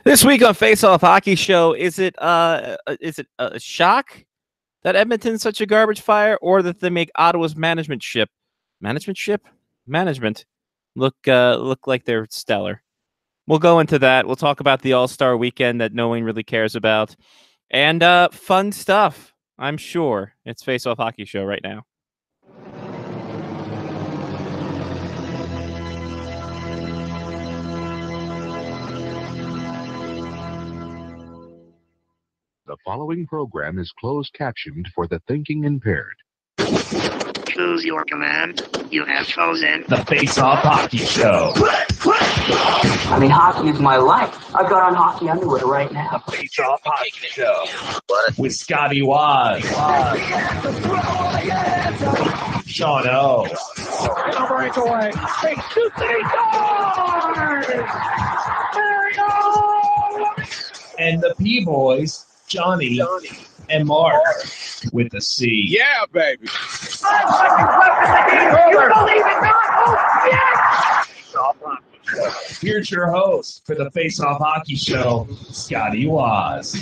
This week on Face Off Hockey Show, is it a shock that Edmonton's such a garbage fire, or that they make Ottawa's management look like they're stellar? We'll go into that. We'll talk about the All-Star weekend that no one really cares about, and fun stuff, I'm sure. It's Face Off Hockey Show right now. The following program is closed captioned for the thinking impaired. Choose your command. You have chosen the Face Off Hockey Show. I mean, hockey is my life. I've got on hockey underwear right now. The Face Off Hockey Show. With Scotty Waz. Sean O. breakaway. And the P-Boys, Johnny and Mark with the C. Yeah, baby. You believe it not? Oh, yes! Here's your host for the Face Off Hockey Show, Scotty Waz.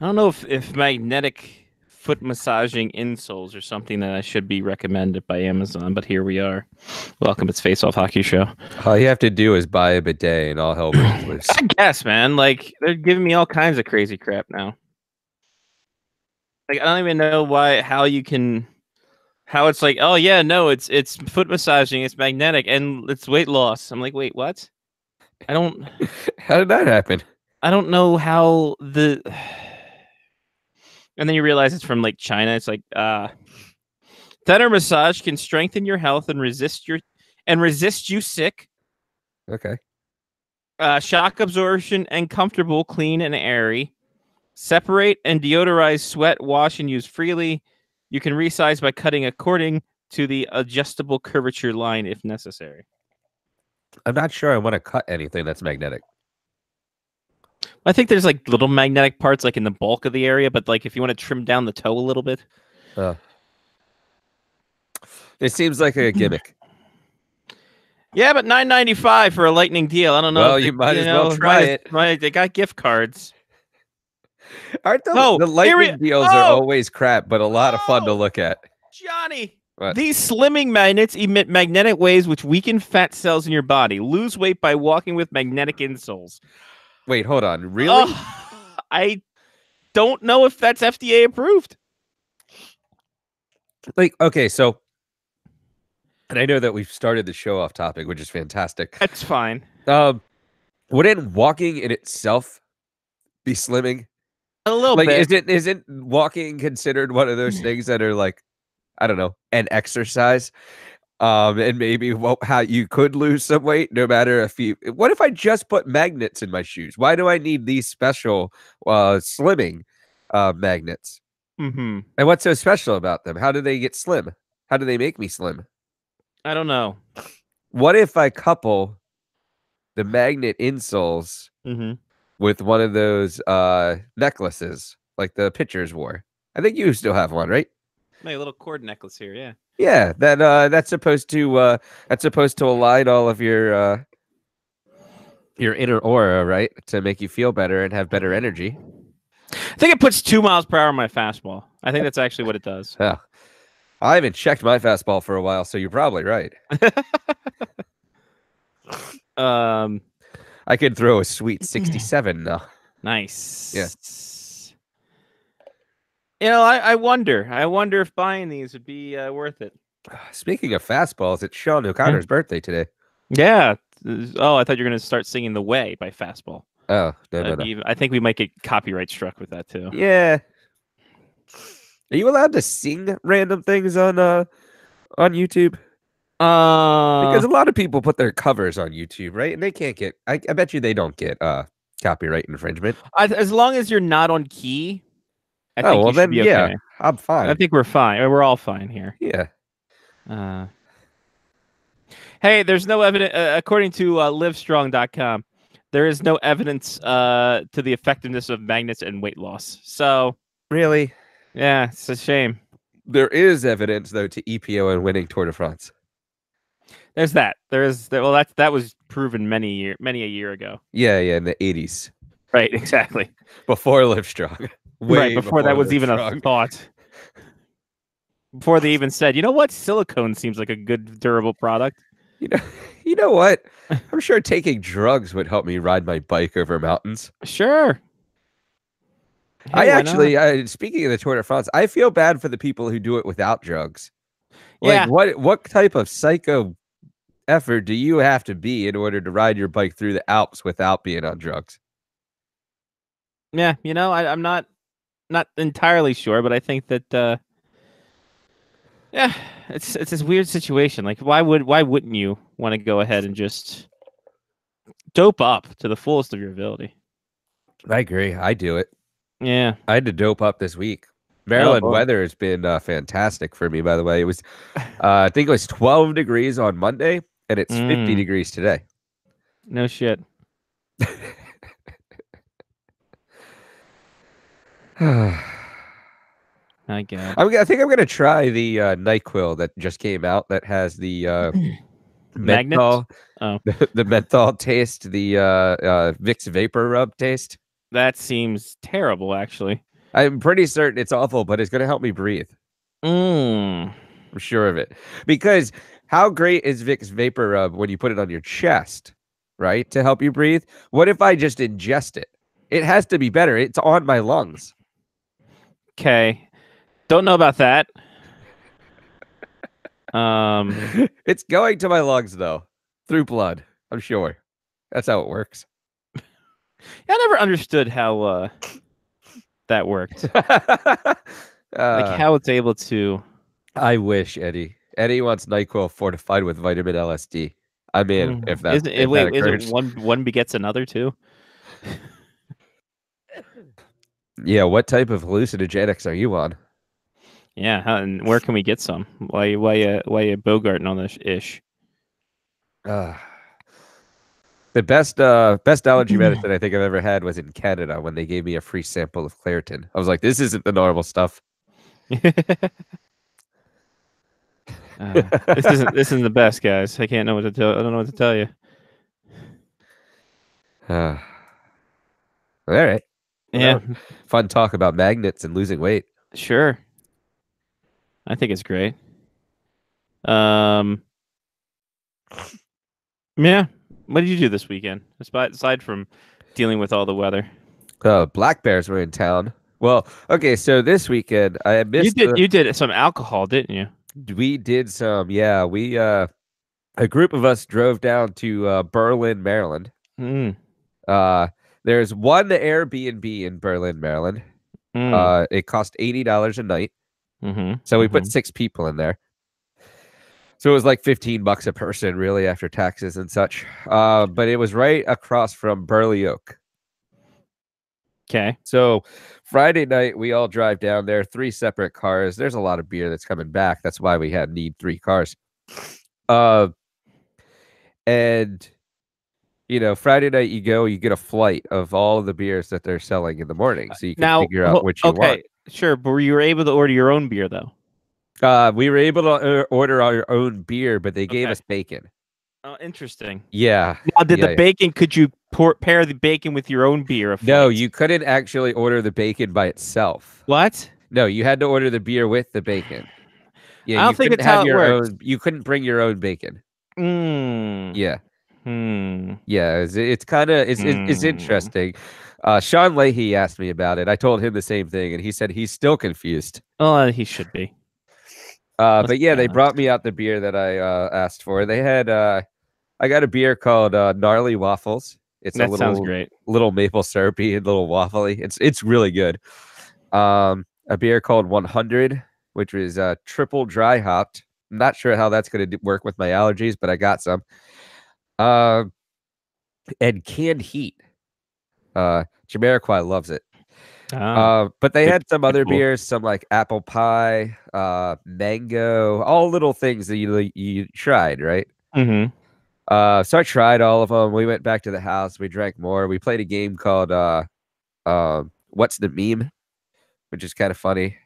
I don't know if magnetic foot massaging insoles are something that I should be recommended by Amazon, but here we are. Welcome, it's Face Off Hockey Show. All you have to do is buy a bidet and all hell breaks loose. I guess, man. Like, they're giving me all kinds of crazy crap now. Like, I don't even know how it's like, oh yeah, no, it's foot massaging, it's magnetic, and it's weight loss. I'm like, wait, what? How did that happen? I don't know how the. And then you realize it's from like China. It's like Tender massage can strengthen your health and resist you sick. Okay. Shock absorption and comfortable, clean and airy. Separate and deodorize sweat, wash and use freely. You can resize by cutting according to the adjustable curvature line if necessary. I'm not sure I want to cut anything that's magnetic. I think there's like little magnetic parts like in the bulk of the area, but like if you want to trim down the toe a little bit. It seems like a gimmick. Yeah, but $9.95 for a lightning deal. I don't know. Well, you might as well try it. They got gift cards. Aren't the lightning deals are always crap, but a lot of fun to look at. Johnny, what? These slimming magnets emit magnetic waves which weaken fat cells in your body. Lose weight by walking with magnetic insoles. Wait, hold on. Really? I don't know if that's FDA approved. Like, okay, so, and I know that we've started the show off topic, which is fantastic. That's fine. Wouldn't walking in itself be slimming? A little bit. Isn't walking considered one of those things that are like, I don't know, an exercise? And maybe how you could lose some weight no matter what if I just put magnets in my shoes? Why do I need these special slimming magnets? Mm-hmm. And what's so special about them? How do they get slim? How do they make me slim? I don't know. What if I couple the magnet insoles with one of those necklaces like the pitchers wore? I think you still have one, right? Like a little cord necklace here, yeah. Yeah, that's supposed to align all of your inner aura, right? To make you feel better and have better energy. I think it puts 2 miles per hour on my fastball. I think that's actually what it does. Yeah. I haven't checked my fastball for a while, so you're probably right. I could throw a sweet 67 now. Nice. Yeah. You know, I wonder if buying these would be worth it. Speaking of fastballs, it's Sean O'Connor's birthday today. Yeah. Oh, I thought you were going to start singing "The Way" by Fastball. Oh, no. I think we might get copyright struck with that too. Yeah. Are you allowed to sing random things on YouTube? Because a lot of people put their covers on YouTube, right? And they can't get. I bet you they don't get copyright infringement. As long as you're not on key. I think well then, be okay. yeah, I'm fine. I think we're fine. We're all fine here. Yeah. Hey, there's no evidence, according to Livestrong.com, there is no evidence to the effectiveness of magnets and weight loss. So, really? Yeah, it's a shame. There is evidence, though, to EPO and winning Tour de France. There's that. Well, that was proven many a year ago. Yeah, in the 80s. Right, exactly. Before Livestrong. Right, before that was even a Livestrong. thought. Before they even said, you know what, silicone seems like a good durable product. You know what? I'm sure taking drugs would help me ride my bike over mountains. Sure. Hey, I why actually, not? speaking of the Tour de France, I feel bad for the people who do it without drugs. Yeah. Like, what type of psycho effort do you have to be in order to ride your bike through the Alps without being on drugs? Yeah, I'm not entirely sure, but I think that yeah, it's this weird situation. Like, why wouldn't you want to go ahead and just dope up to the fullest of your ability? I agree. I do it. Yeah. I had to dope up this week. Maryland boy. weather has been fantastic for me, by the way. It was, I think it was 12 degrees on Monday, and it's 50 degrees today. No shit. My God. I think I'm gonna try the NyQuil that just came out that has the menthol, Oh. the menthol taste, the Vicks Vapor Rub taste. That seems terrible, actually. I'm pretty certain it's awful, but it's gonna help me breathe. Mm. I'm sure of it. Because how great is Vicks Vapor Rub when you put it on your chest, right, to help you breathe? What if I just ingest it? It has to be better. It's on my lungs. Okay. Don't know about that. It's going to my lungs though, through blood. I'm sure. That's how it works. I never understood how that worked. Like how it's able to. I wish, Eddie. Eddie wants NyQuil fortified with vitamin LSD. I'm in if that. Isn't it, wait, is it one begets another too? Yeah. What type of hallucinogenics are you on? Yeah, and where can we get some? Why you bogarting on this ish? The best allergy medicine I think I've ever had was in Canada when they gave me a free sample of Claritin. I was like, this isn't the normal stuff. This isn't the best, guys. I can't know what to tell. I don't know what to tell you. All right. Yeah, fun talk about magnets and losing weight. sure. I think it's great. Yeah. What did you do this weekend? Aside from dealing with all the weather. Black Bears were in town. Well, okay, so this weekend I missed. You did some alcohol, didn't you? We did some. Yeah, we a group of us drove down to Berlin, Maryland. There's one Airbnb in Berlin, Maryland. It cost $80 a night. So we put 6 people in there. So it was like $15 a person, really, after taxes and such. But it was right across from Burley Oak. Okay. So Friday night, we all drive down there, 3 separate cars. There's a lot of beer that's coming back. That's why we need 3 cars. And Friday night you get a flight of all of the beers that they're selling in the morning, so you can figure out which you want. Sure, but you were able to order your own beer though. We were able to order our own beer, but they gave us bacon. Oh, interesting. Yeah. Now, did the bacon? Could you pair the bacon with your own beer? No, you couldn't actually order the bacon by itself. What? No, you had to order the beer with the bacon. Yeah, I don't think it's how it works. You couldn't bring your own bacon. Yeah. Yeah, it's kind of it's interesting. Sean Leahy asked me about it. I told him the same thing, and he said he's still confused. Oh, he should be. But yeah, they brought me out the beer that I asked for. They had I got a beer called Gnarly Waffles. Sounds great. Little maple syrupy and little waffly. It's really good. A beer called 100, which was triple dry hopped. I'm not sure how that's going to work with my allergies, but I got some. And Canned Heat. Jamiroquai loves it. But they had some other beers, some like apple pie, mango, all little things that you tried, right? So I tried all of them. We went back to the house. We drank more. We played a game called What's the Meme, which is kind of funny.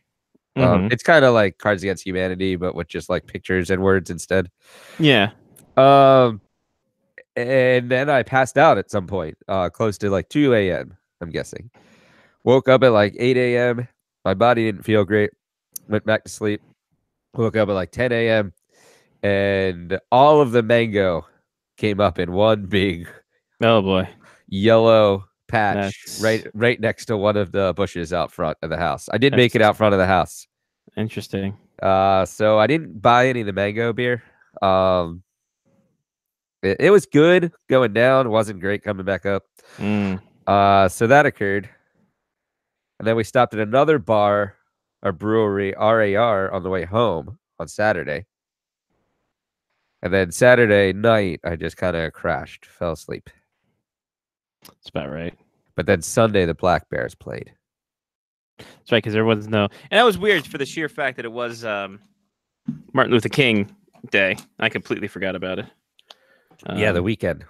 It's kind of like Cards Against Humanity, but with just like pictures and words instead. Yeah. And then I passed out at some point, close to like 2 a.m., I'm guessing. Woke up at like 8 a.m. My body didn't feel great. Went back to sleep. Woke up at like 10 a.m. And all of the mango came up in one big Oh boy. yellow patch That's right next to one of the bushes out front of the house. I did make it out front of the house. interesting. So I didn't buy any of the mango beer. It was good going down. Wasn't great coming back up. Mm. So that occurred. And then we stopped at another bar or brewery, RAR, on the way home on Saturday. And then Saturday night, I just kind of crashed, fell asleep. That's about right. But then Sunday, the Black Bears played. That's right, because there was no, and that was weird for the sheer fact that it was Martin Luther King Day. I completely forgot about it. Yeah, the weekend.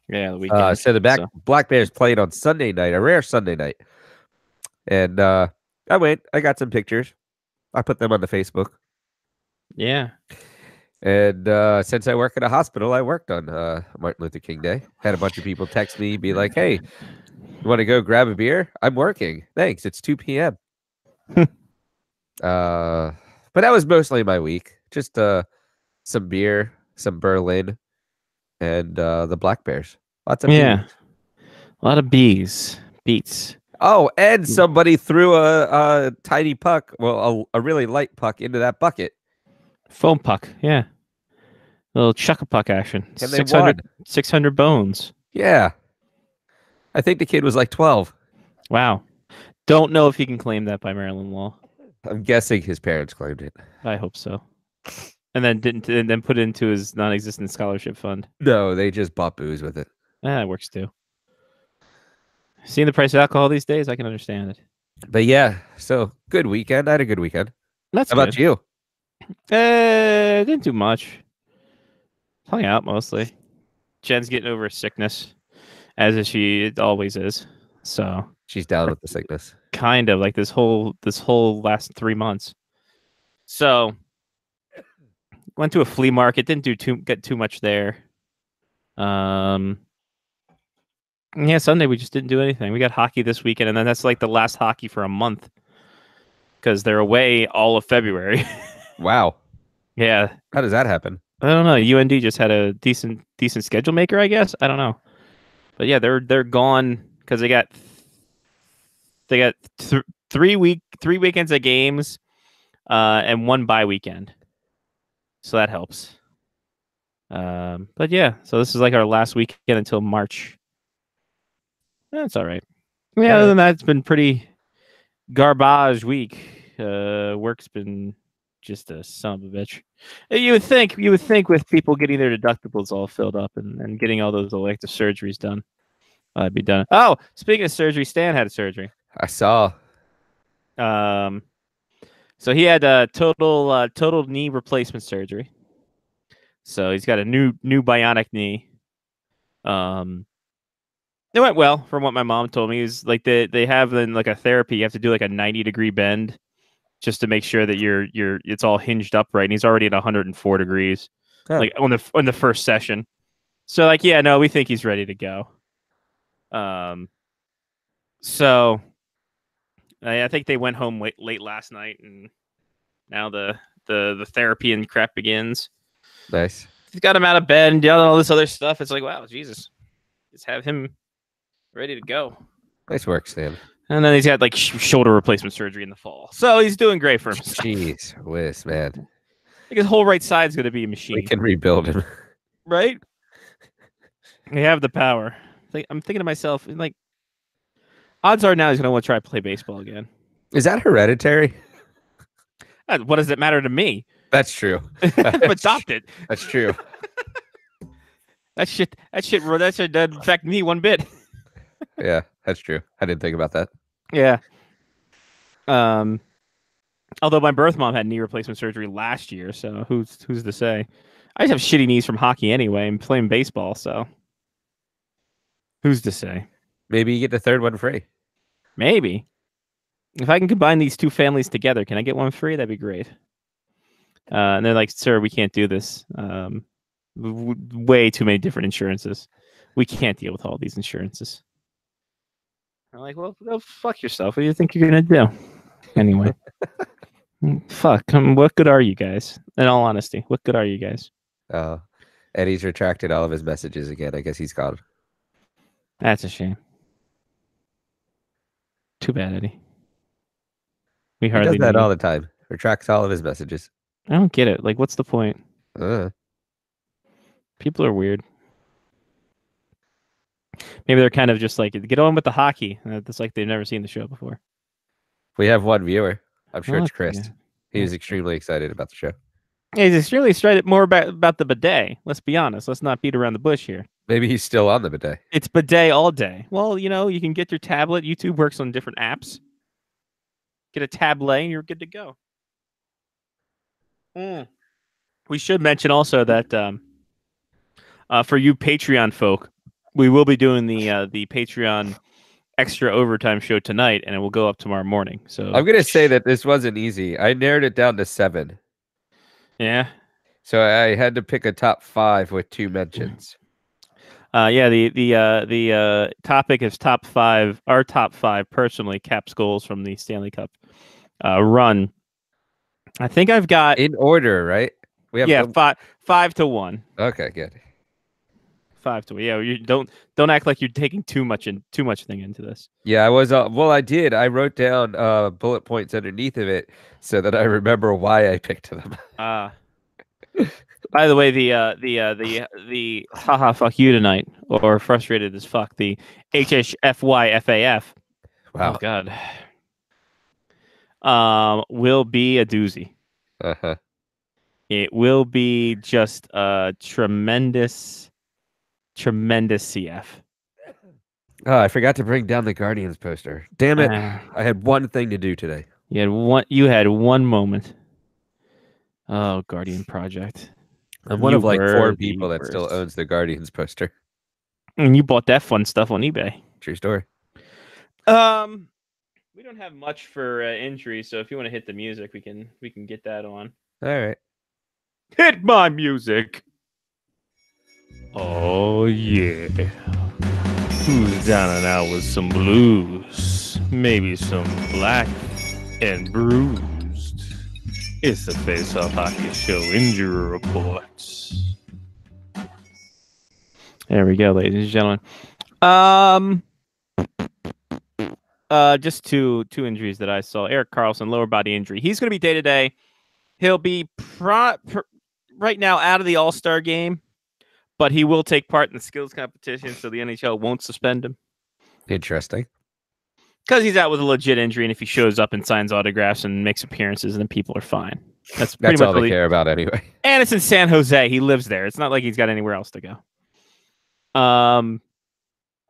Yeah, the weekend. So the Black Bears played on Sunday night, a rare Sunday night. And I went. I got some pictures. I put them on the Facebook. Yeah. And since I work at a hospital, I worked on Martin Luther King Day. Had a bunch of people text me, be like, "Hey, you want to go grab a beer? I'm working. Thanks. It's 2 p.m." But that was mostly my week. Just some beer, some Berlin, and the Black Bears. Lots of Yeah. beers. A lot of beats. Oh, and somebody threw a tiny puck, well, a really light puck into that bucket. Foam puck, yeah. A little chuck-a-puck action. And they won. 600 bones. Yeah. I think the kid was like 12. Wow. Don't know if he can claim that by Maryland law. I'm guessing his parents claimed it. I hope so. And then put it into his non-existent scholarship fund. No, they just bought booze with it. That works too. Seeing the price of alcohol these days, I can understand it. But yeah, so good weekend. I had a good weekend. That's How about you? Didn't do much. Hung out mostly. Jen's getting over sickness, as she always is. So She's down with the sickness. kind of like this whole last 3 months. So went to a flea market. Didn't get too much there. Yeah, Sunday we just didn't do anything. We got hockey this weekend, and then that's like the last hockey for a month because they're away all of February. Wow. Yeah, How does that happen? I don't know. UND just had a decent schedule maker, I guess. I don't know, but yeah, they're gone because they got 3 weekends of games, and 1 bye weekend, so that helps. But yeah, so this is like our last weekend until March. That's all right. Yeah, other than that, it's been pretty garbage week. Work's been just a son of a bitch. You would think with people getting their deductibles all filled up and getting all those elective surgeries done, I'd be done. Oh, speaking of surgery, Stan had a surgery. I saw. So he had a total knee replacement surgery. So he's got a new bionic knee. It went well from what my mom told me. Is like they have in like a therapy, you have to do like a 90-degree bend just to make sure that it's all hinged up right. And he's already at 104 degrees, like on the first session. So like, yeah, no, we think he's ready to go. So I think they went home late last night, and now the therapy and crap begins. Nice. He's got him out of bed and all this other stuff. It's like, wow, Jesus, just have him ready to go. Nice work, Stan. And then he's had like shoulder replacement surgery in the fall, so he's doing great for himself. Jeez whiz, man. Like his whole right side's going to be a machine. We can rebuild him. Right? We have the power. I'm thinking to myself, like, odds are now he's going to want to try to play baseball again. Is that hereditary? What does it matter to me? That's true. I'm adopted. That's true. That shit doesn't affect me one bit. Yeah, that's true. I didn't think about that. Yeah. Although my birth mom had knee replacement surgery last year, so who's to say? I just have shitty knees from hockey anyway and playing baseball, so who's to say? Maybe you get the third one free. Maybe. If I can combine these two families together, can I get one free? That'd be great. And they're like, sir, we can't do this. way too many different insurances. We can't deal with all these insurances. I'm like, well, go fuck yourself. What do you think you're gonna do? Anyway, fuck. What good are you guys? In all honesty, what good are you guys? Eddie's retracted all of his messages again. I guess he's gone. That's a shame. Too bad, Eddie. We He hardly does that knew you. all the time. Retracts all of his messages. I don't get it. Like, what's the point? Uh, People are weird. Maybe they're kind of just like, get on with the hockey. It's like they've never seen the show before. we have one viewer. I'm sure Oh, it's Chris. yeah. He was extremely excited about the show. Yeah, he's extremely excited more about the bidet. Let's be honest. Let's not beat around the bush here. Maybe he's still on the bidet. It's bidet all day. Well, you know, you can get your tablet. YouTube works on different apps. Get a tablet and you're good to go. We should mention also that for you Patreon folk, we will be doing the Patreon extra overtime show tonight, and it will go up tomorrow morning. So I'm gonna say that this wasn't easy. I narrowed it down to 7. yeah. So I had to pick a top 5 with 2 mentions. Yeah, the topic is top 5. Our top 5 personally Caps goals from the Stanley Cup run. I think I've got In order, right? We have 5 to 1. Okay, good. 5 to 1. Yeah, you don't act like you're taking too much thing into this. Yeah, I was. Well, I did. I wrote down bullet points underneath of it so that I remember why I picked them. By the way, the haha fuck you tonight or frustrated as fuck, the HHFYFAF. Wow. Oh god. Will be a doozy. Uh-huh. It will be just a tremendous CF. Oh, I forgot to bring down the Guardians poster. Damn it! I had one thing to do today. You had one moment. Oh, Guardian Project. I'm one You of like were 4 the people that still worst. owns the Guardians poster. And you bought that fun stuff on eBay. True story. We don't have much for injuries, so if you want to hit the music, we can get that on. All right. Hit my music. Oh yeah. Who's down and out with some blues? Maybe some black and bruised. It's the Face Off Hockey Show injury reports. There we go, ladies and gentlemen. Just two injuries that I saw. Erik Karlsson, lower body injury. He's going to be day to day. He'll be right now out of the All-Star game, but he will take part in the skills competition, so the NHL won't suspend him. Interesting. Because he's out with a legit injury, and if he shows up and signs autographs and makes appearances, then people are fine. That's pretty That's much all they care about anyway. And it's in San Jose. He lives there. It's not like he's got anywhere else to go.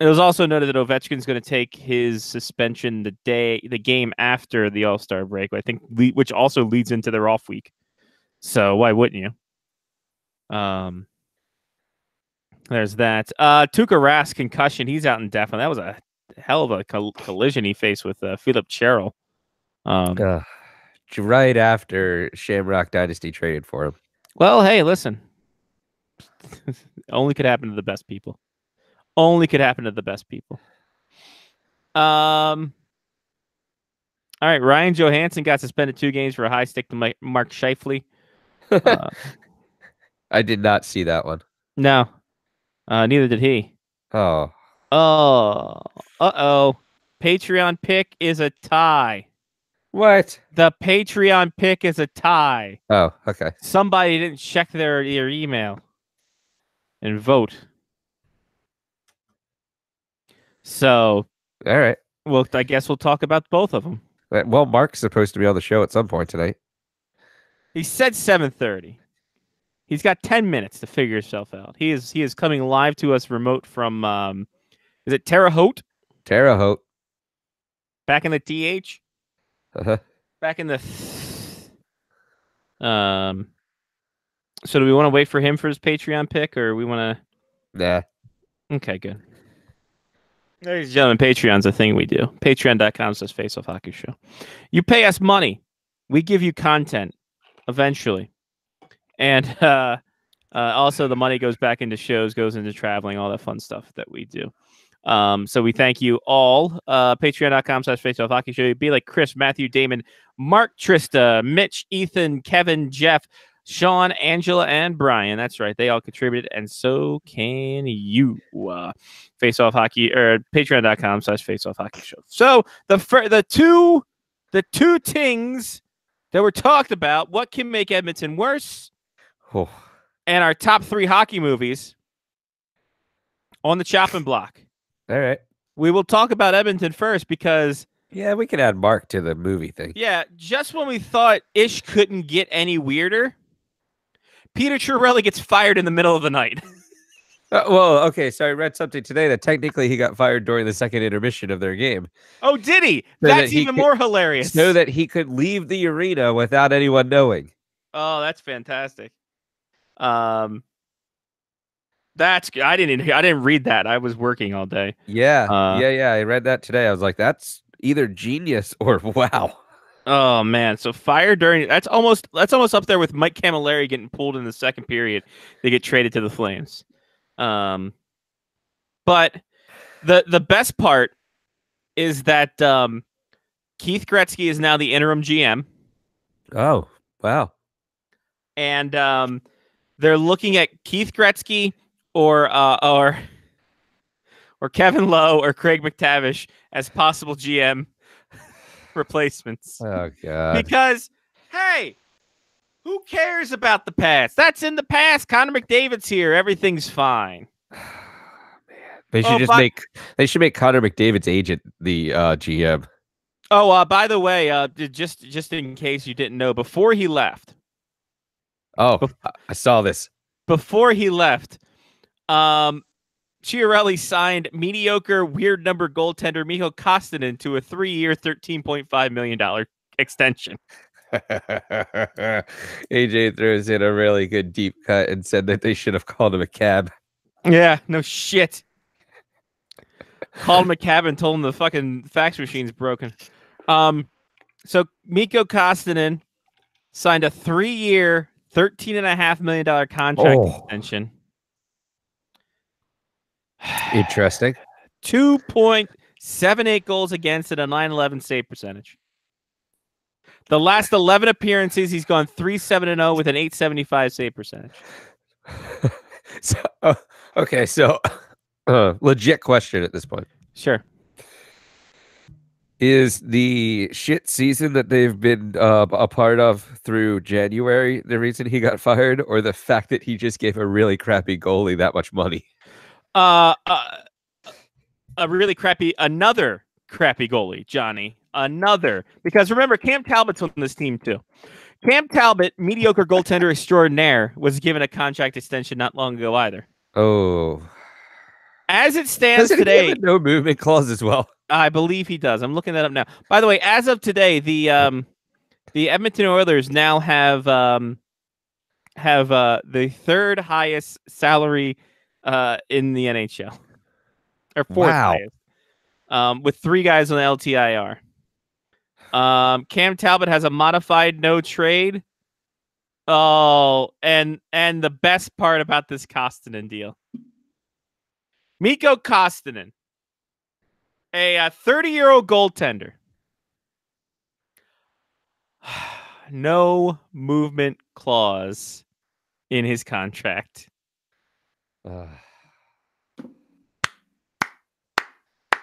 It was also noted that Ovechkin's going to take his suspension the game after the All-Star break, I think, which also leads into their off week. So why wouldn't you? There's that. Tuukka Rask concussion. He's out indefinitely. That was a hell of a collision he faced with Philip Cherel. Right after Shamrock Dynasty traded for him. Well, hey, listen. Only could happen to the best people. Only could happen to the best people. All right, Ryan Johansson got suspended 2 games for a high stick to Mark Scheifele. I did not see that one. No, neither did he. Oh. Patreon pick is a tie. What? The Patreon pick is a tie. Oh, okay. Somebody didn't check their email and vote. So, all right. Well, I guess we'll talk about both of them. Well, Mark's supposed to be on the show at some point tonight. He said 7:30. He's got 10 minutes to figure himself out. He is coming live to us remote from is it Terre Haute? Terre Haute. Back in the TH? Uh-huh. Back in the So do we want to wait for him for his Patreon pick, or we want to? Nah. Okay, good. Ladies and gentlemen, Patreon's a thing we do. Patreon.com/Face Off Hockey Show. You pay us money. We give you content eventually. And Also, the money goes back into shows, goes into traveling, all that fun stuff that we do. So we thank you all. Patreon.com/faceoff hockey show. Be like Chris, Matthew, Damon, Mark, Trista, Mitch, Ethan, Kevin, Jeff, Sean, Angela, and Brian. That's right. They all contributed, and so can you. Faceoff hockey or patreon.com/faceoff hockey show. So the two things that were talked about, what can make Edmonton worse, and our top 3 hockey movies on the chopping block. All right. We will talk about Edmonton first because we can add Mark to the movie thing. Yeah, just when we thought Ish couldn't get any weirder, Peter Chiarelli gets fired in the middle of the night. Okay, so I read something today that technically he got fired during the second intermission of their game. Oh, did he? So That's even more hilarious. So that he could leave the arena without anyone knowing. Oh, that's fantastic. That's I didn't read that. I was working all day. Yeah. I read that today. I was like, that's either genius or wow. Oh man, so fire during that's almost up there with Mike Camilleri getting pulled in the second period. They get traded to the Flames. But the best part is that Keith Gretzky is now the interim GM. Oh, wow. And they're looking at Keith Gretzky or Kevin Lowe or Craig McTavish as possible GM replacements. Oh god. Because hey, who cares about the past? That's in the past. Connor McDavid's here. Everything's fine. They should they should make Connor McDavid's agent the GM. Oh, by the way, just in case you didn't know, before he left. Oh, I saw this. Before he left, Chiarelli signed mediocre, weird number goaltender Mikko Koskinen to a 3-year, $13.5 million extension. AJ throws in a really good deep cut and said that they should have called him a cab. Yeah, no shit. Called him a cab and told him the fucking fax machine's broken. So Mikko Koskinen signed a 3-year, $13.5 million contract extension. Interesting. 2.78 goals against and a .911 save percentage. The last 11 appearances, he's gone 3-7-0 with an .875 save percentage. So legit question at this point. Sure. Is the shit season that they've been a part of through January the reason he got fired, or the fact that he just gave a really crappy goalie that much money? Another crappy goalie, Johnny. Another. Because remember, Cam Talbot's on this team too. Cam Talbot, mediocre goaltender extraordinaire, was given a contract extension not long ago either. Oh. As it stands Doesn't today, he have a no movement clause as well? I believe he does. I'm looking that up now. By the way, as of today, the Edmonton Oilers now have the third highest salary in the NHL, or fourth highest, with 3 guys on the LTIR. Cam Talbot has a modified no trade. Oh, and the best part about this Koskinen deal, Mikko Koskinen, a 30-year-old goaltender, no movement clause in his contract.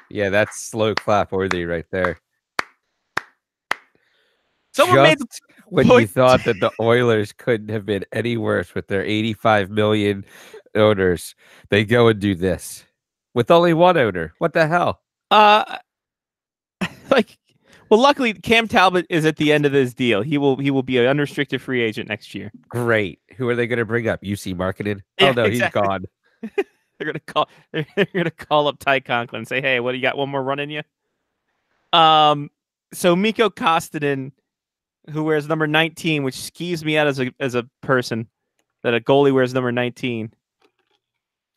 Yeah, that's slow clap worthy right there. Someone made when you thought that the Oilers couldn't have been any worse with their 85 million owners, they go and do this with only one owner. What the hell? Luckily Cam Talbot is at the end of this deal. He will be an unrestricted free agent next year. Great. Who are they going to bring up? UC Marketing? Yeah, oh no, exactly. He's gone. They're gonna call up Ty Conklin and say, "Hey, what do you got? One more run in you?" So Mikko Koskinen, who wears number 19, which skeeves me out as a person that a goalie wears number 19.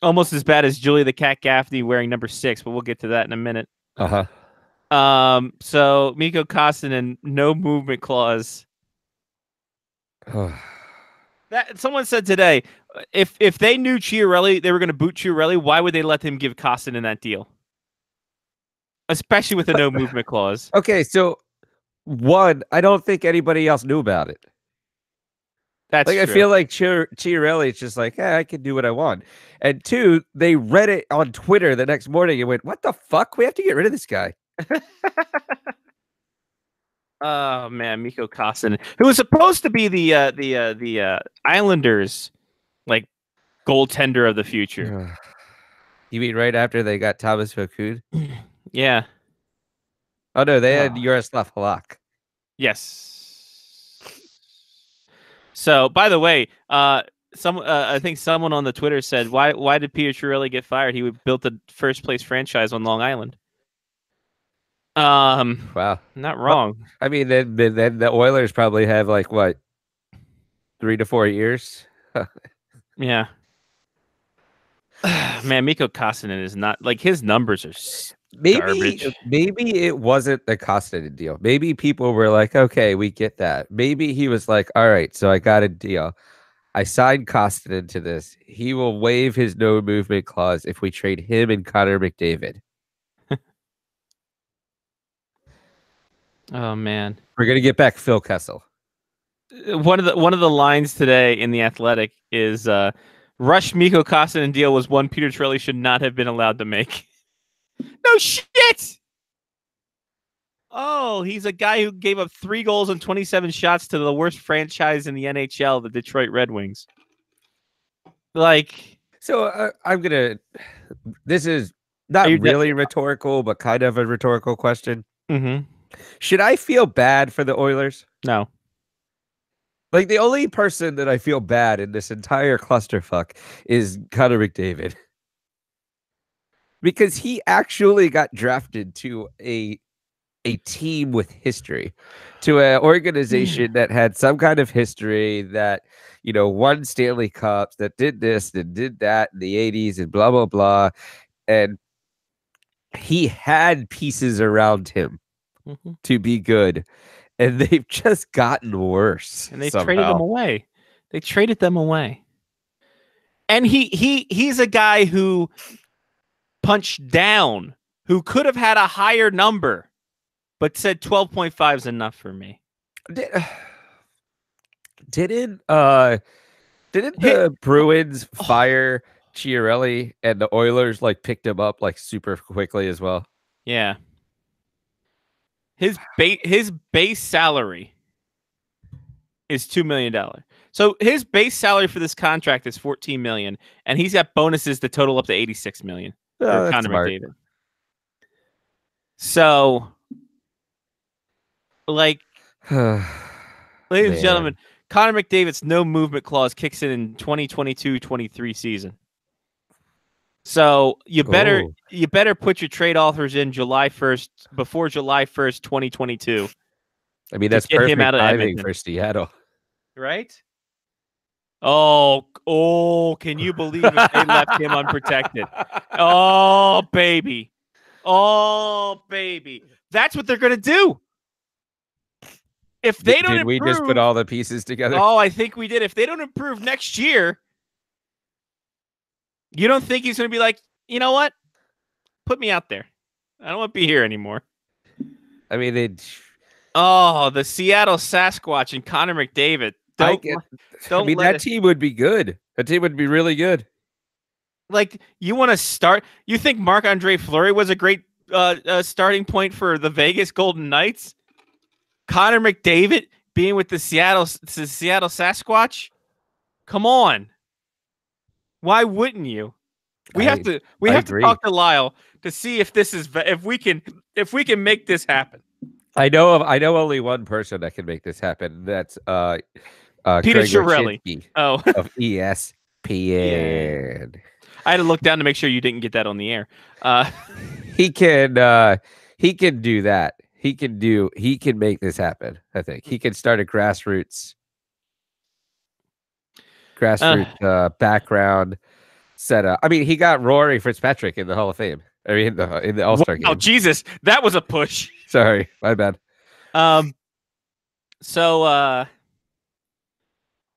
Almost as bad as Julia the Cat Gaffney wearing number 6, but we'll get to that in a minute. So Mikko Koskinen, no movement clause. That someone said today, if they knew Chiarelli, they were going to boot Chiarelli. Why would they let him give Costin in that deal? Especially with a no movement clause. Okay, so one, I don't think anybody else knew about it. That's like true. I feel like Chiarelli is just like, I can do what I want. And two, they read it on Twitter the next morning and went, "What the fuck? We have to get rid of this guy." Oh man, Mikko Koskinen, who was supposed to be the Islanders like goaltender of the future. You mean right after they got Thomas Vokoun? Yeah. Oh no, they had Yaroslav Halak. Yes. So, by the way, I think someone on the Twitter said, "Why did Peter Chiarelli get fired? He built the first place franchise on Long Island." Wow, not wrong. Well, I mean, then the Oilers probably have like what, 3 to 4 years. Yeah. Man, Mikko Koskinen is not like his numbers are garbage. Maybe it wasn't the Koskinen deal. Maybe people were like, "Okay, we get that." Maybe he was like, "All right, so I got a deal. I signed Koskinen to this. He will waive his no movement clause if we trade him and Connor McDavid." Oh man, we're gonna get back Phil Kessel. One of the lines today in The Athletic is Rush Mikko Koskinen deal was one Peter Chiarelli should not have been allowed to make. No shit. Oh, he's a guy who gave up 3 goals and 27 shots to the worst franchise in the NHL, the Detroit Red Wings. Like, so I'm gonna. This is not really rhetorical, but kind of a rhetorical question. Mm-hmm. Should I feel bad for the Oilers? No. Like, the only person that I feel bad in this entire clusterfuck is Connor McDavid. Because he actually got drafted to a team with history, to an organization that had some kind of history, that, you know, won Stanley Cups, that did this and did that in the 80s and blah, blah, blah. And he had pieces around him to be good, and they've just gotten worse. And they traded them away. They traded them away. And he's a guy who punched down, who could have had a higher number, but said 12.5 is enough for me. Didn't the Bruins fire Chiarelli, and the Oilers like picked him up like super quickly as well? Yeah. His base salary is $2 million. So his base salary for this contract is $14 million, and he's got bonuses that total up to $86 million for Connor McDavid. So, like, ladies and gentlemen, Connor McDavid's no movement clause kicks in 2022-23 season. So you better put your trade offers in July 1st, before July 1st, 2022. I mean, that's perfect timing for Seattle, right? Oh, can you believe if they left him unprotected? Oh, baby. That's what they're gonna do. If they don't improve, we just put all the pieces together? Oh, I think we did. If they don't improve next year, you don't think he's going to be like, you know what? Put me out there. I don't want to be here anymore. I mean, the Seattle Sasquatch and Connor McDavid. That team would be good. That team would be really good. Like, you want to start? You think Marc-Andre Fleury was a great starting point for the Vegas Golden Knights? Connor McDavid being with the Seattle Sasquatch? Come on. Why wouldn't you? We have to talk to Lyle to see if we can make this happen. I know only one person that can make this happen. That's Peter Chiarelli. Of ESPN. Yeah. I had to look down to make sure you didn't get that on the air. He can do that. He can make this happen. I think he can start a grassroots background setup. I mean, he got Rory Fitzpatrick in the Hall of Fame. I mean, in the All-Star game. Oh, Jesus, that was a push. Sorry, my bad. So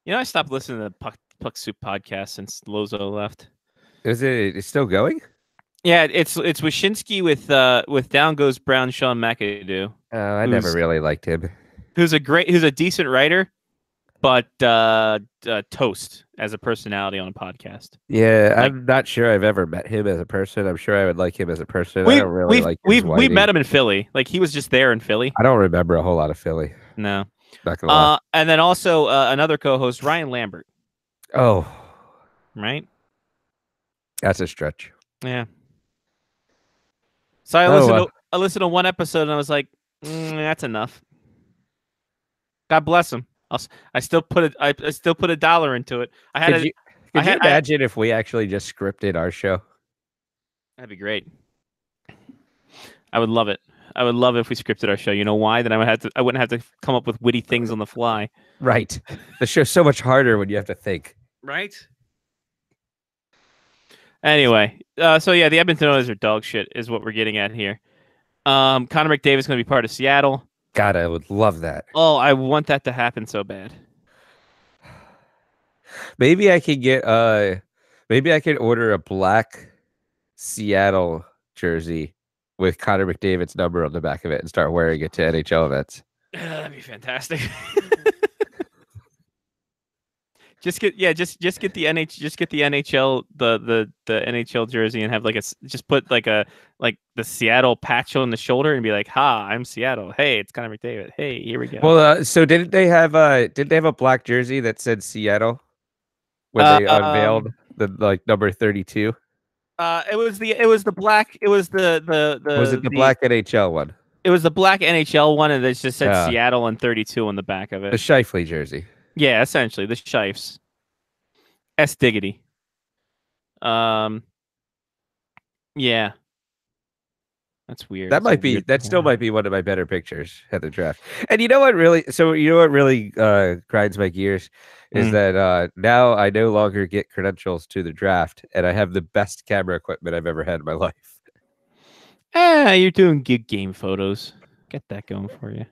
You know, I stopped listening to the Puck Soup podcast since Lozo left. It's still going? Yeah, it's Wyshynski with Down Goes Brown, Sean McAdoo, I never Who's- really liked him. who's a decent writer, but toast as a personality on a podcast. Yeah, Like- I'm not sure I've ever met him as a person. I'm sure I would like him as a person. I don't really like his we met whining. him in Philly. Like he was just there in Philly. I don't remember a whole lot of Philly. No. Not gonna lie. And then also another co-host, Ryan Lambert. Oh, Right? that's a stretch. Yeah. So I listened to one episode and I was like, that's enough. God bless him. I still put $1 into it. I had Could it. you imagine if we actually just scripted our show? That'd be great. I would love it. I would love it if we scripted our show. You know why? Then I wouldn't have to come up with witty things on the fly. Right. The show's so much harder when you have to think. Right. Anyway, so yeah, the Edmonton Oilers are dog shit, is what we're getting at here. Connor McDavid is going to be part of Seattle. God, I would love that. Oh, I want that to happen so bad. Maybe I could get maybe I could order a black Seattle jersey with Connor McDavid's number on the back of it and start wearing it to NHL events. That'd be fantastic. Just get the NHL the NHL jersey and have just put like the Seattle patch on the shoulder and be like, "Ha, I'm Seattle. Hey, it's Connor McDavid. Hey, here we go." Well, so didn't they have a black jersey that said Seattle when they unveiled the number 32? It was the black was it the black NHL one? It was the black NHL one, and it just said Yeah. Seattle and 32 on the back of it. The Scheifele jersey. Yeah, essentially the Shifes. S Diggity. Yeah. That's weird. That still might be one of my better pictures at the draft. And you know what really grinds my gears is that now I no longer get credentials to the draft and I have the best camera equipment I've ever had in my life. You're doing good game photos. Get that going for you.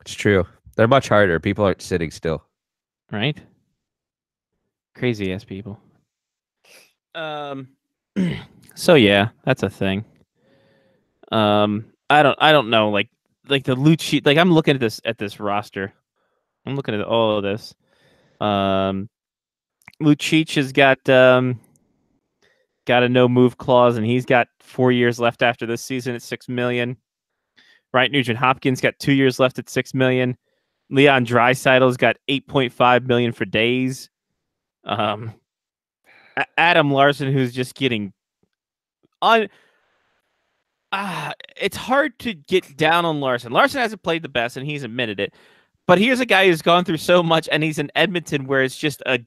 It's true. They're much harder. People aren't sitting still. Right? Crazy ass people. So yeah, that's a thing. I don't know, like the loot sheet. Like I'm looking at this roster. I'm looking at all of this. Lucic has got a no move clause, and he's got 4 years left after this season at $6 million. Right, Nugent Hopkins got 2 years left at $6 million. Leon Draisaitl's got $8.5 million for days. Adam Larson, who's just getting on. It's hard to get down on Larson. Larson hasn't played the best, and he's admitted it. But here's a guy who's gone through so much, and he's in Edmonton, where it's just a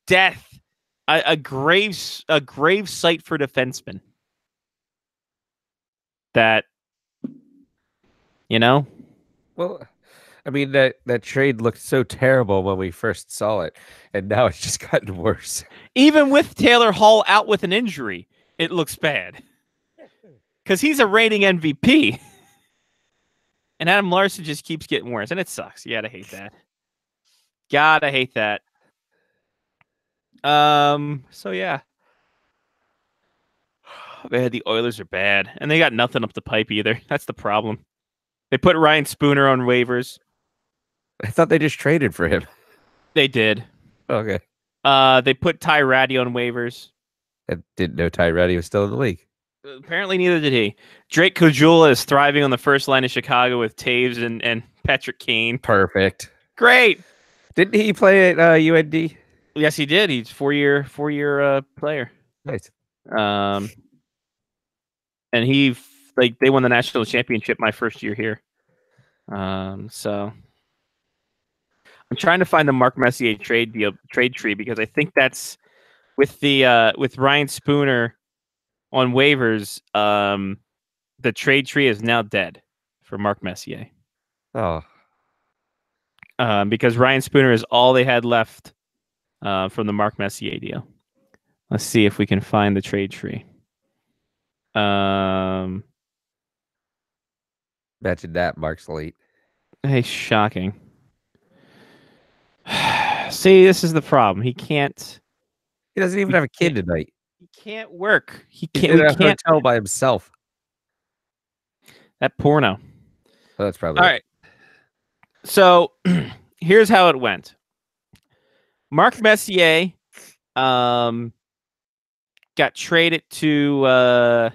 death, a grave site for defensemen. That, you know. Well, I mean that trade looked so terrible when we first saw it, and now it's just gotten worse. Even with Taylor Hall out with an injury, it looks bad. Because he's a reigning MVP. And Adam Larson just keeps getting worse. And it sucks. You gotta hate that. Gotta hate that. So yeah. Man, the Oilers are bad. And they got nothing up the pipe either. That's the problem. They put Ryan Spooner on waivers. I thought they just traded for him. They did. Okay. They put Ty Ratty on waivers. I didn't know Ty Ratty was still in the league. Apparently neither did he. Drake Kujula is thriving on the first line of Chicago with Taves and Patrick Kane. Perfect. Great. Didn't he play at UND? Yes, he did. He's four-year player. Nice. And they won the national championship my first year here. So I'm trying to find the Mark Messier trade tree because I think that's with Ryan Spooner on waivers. The trade tree is now dead for Mark Messier. Oh. Because Ryan Spooner is all they had left from the Mark Messier deal. Let's see if we can find the trade tree. Imagine that, Mark's late. Hey, shocking. See, this is the problem. He can't. He doesn't even have a kid tonight. He can't work. He He's can't. in We a can't. hotel by himself. That porno. Oh, that's probably All it. right. So here's how it went. Mark Messier got traded to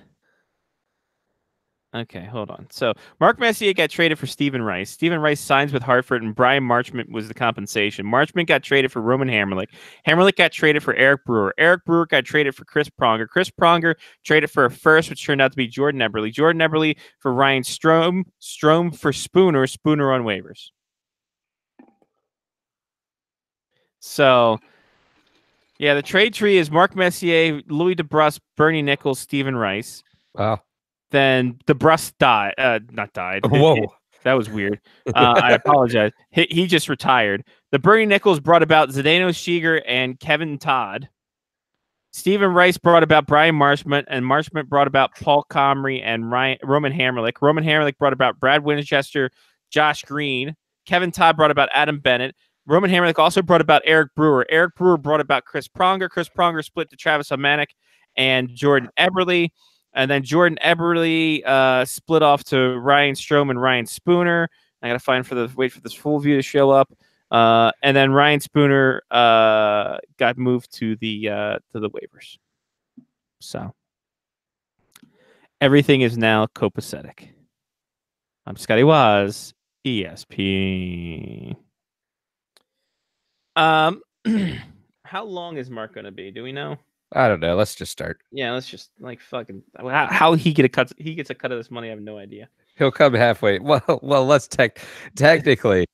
okay, hold on. So Mark Messier got traded for Stephen Rice. Stephen Rice signs with Hartford, and Brian Marchment was the compensation. Marchment got traded for Roman Hammerlich. Hammerlich got traded for Eric Brewer. Eric Brewer got traded for Chris Pronger. Chris Pronger traded for a first, which turned out to be Jordan Eberle. Jordan Eberle for Ryan Strom. Strom for Spooner. Spooner on waivers. So, yeah, the trade tree is Mark Messier, Louis DeBrusk, Bernie Nichols, Stephen Rice. Wow. Then DeBrusk died. Not died. Whoa. That was weird. I apologize. He just retired. The Bernie Nichols brought about Zdeno Shiger and Kevin Todd. Stephen Rice brought about Brian Marchment, and Marchment brought about Paul Comrie and Roman Hammerlich. Roman Hammerlich brought about Brad Winchester, Josh Green. Kevin Todd brought about Adam Bennett. Roman Hammerlich also brought about Eric Brewer. Eric Brewer brought about Chris Pronger. Chris Pronger split to Travis Homanick and Jordan Eberle. And then Jordan Eberle split off to Ryan Strom and Ryan Spooner. I got to wait for this full view to show up. And then Ryan Spooner got moved to the waivers. So everything is now copacetic. I'm Scotty Waz, ESP. How long is Mark going to be? Do we know? I don't know. Let's just start. Yeah, let's just fucking how he get a cut. He gets a cut of this money. I have no idea. He'll come halfway. Well, let's technically.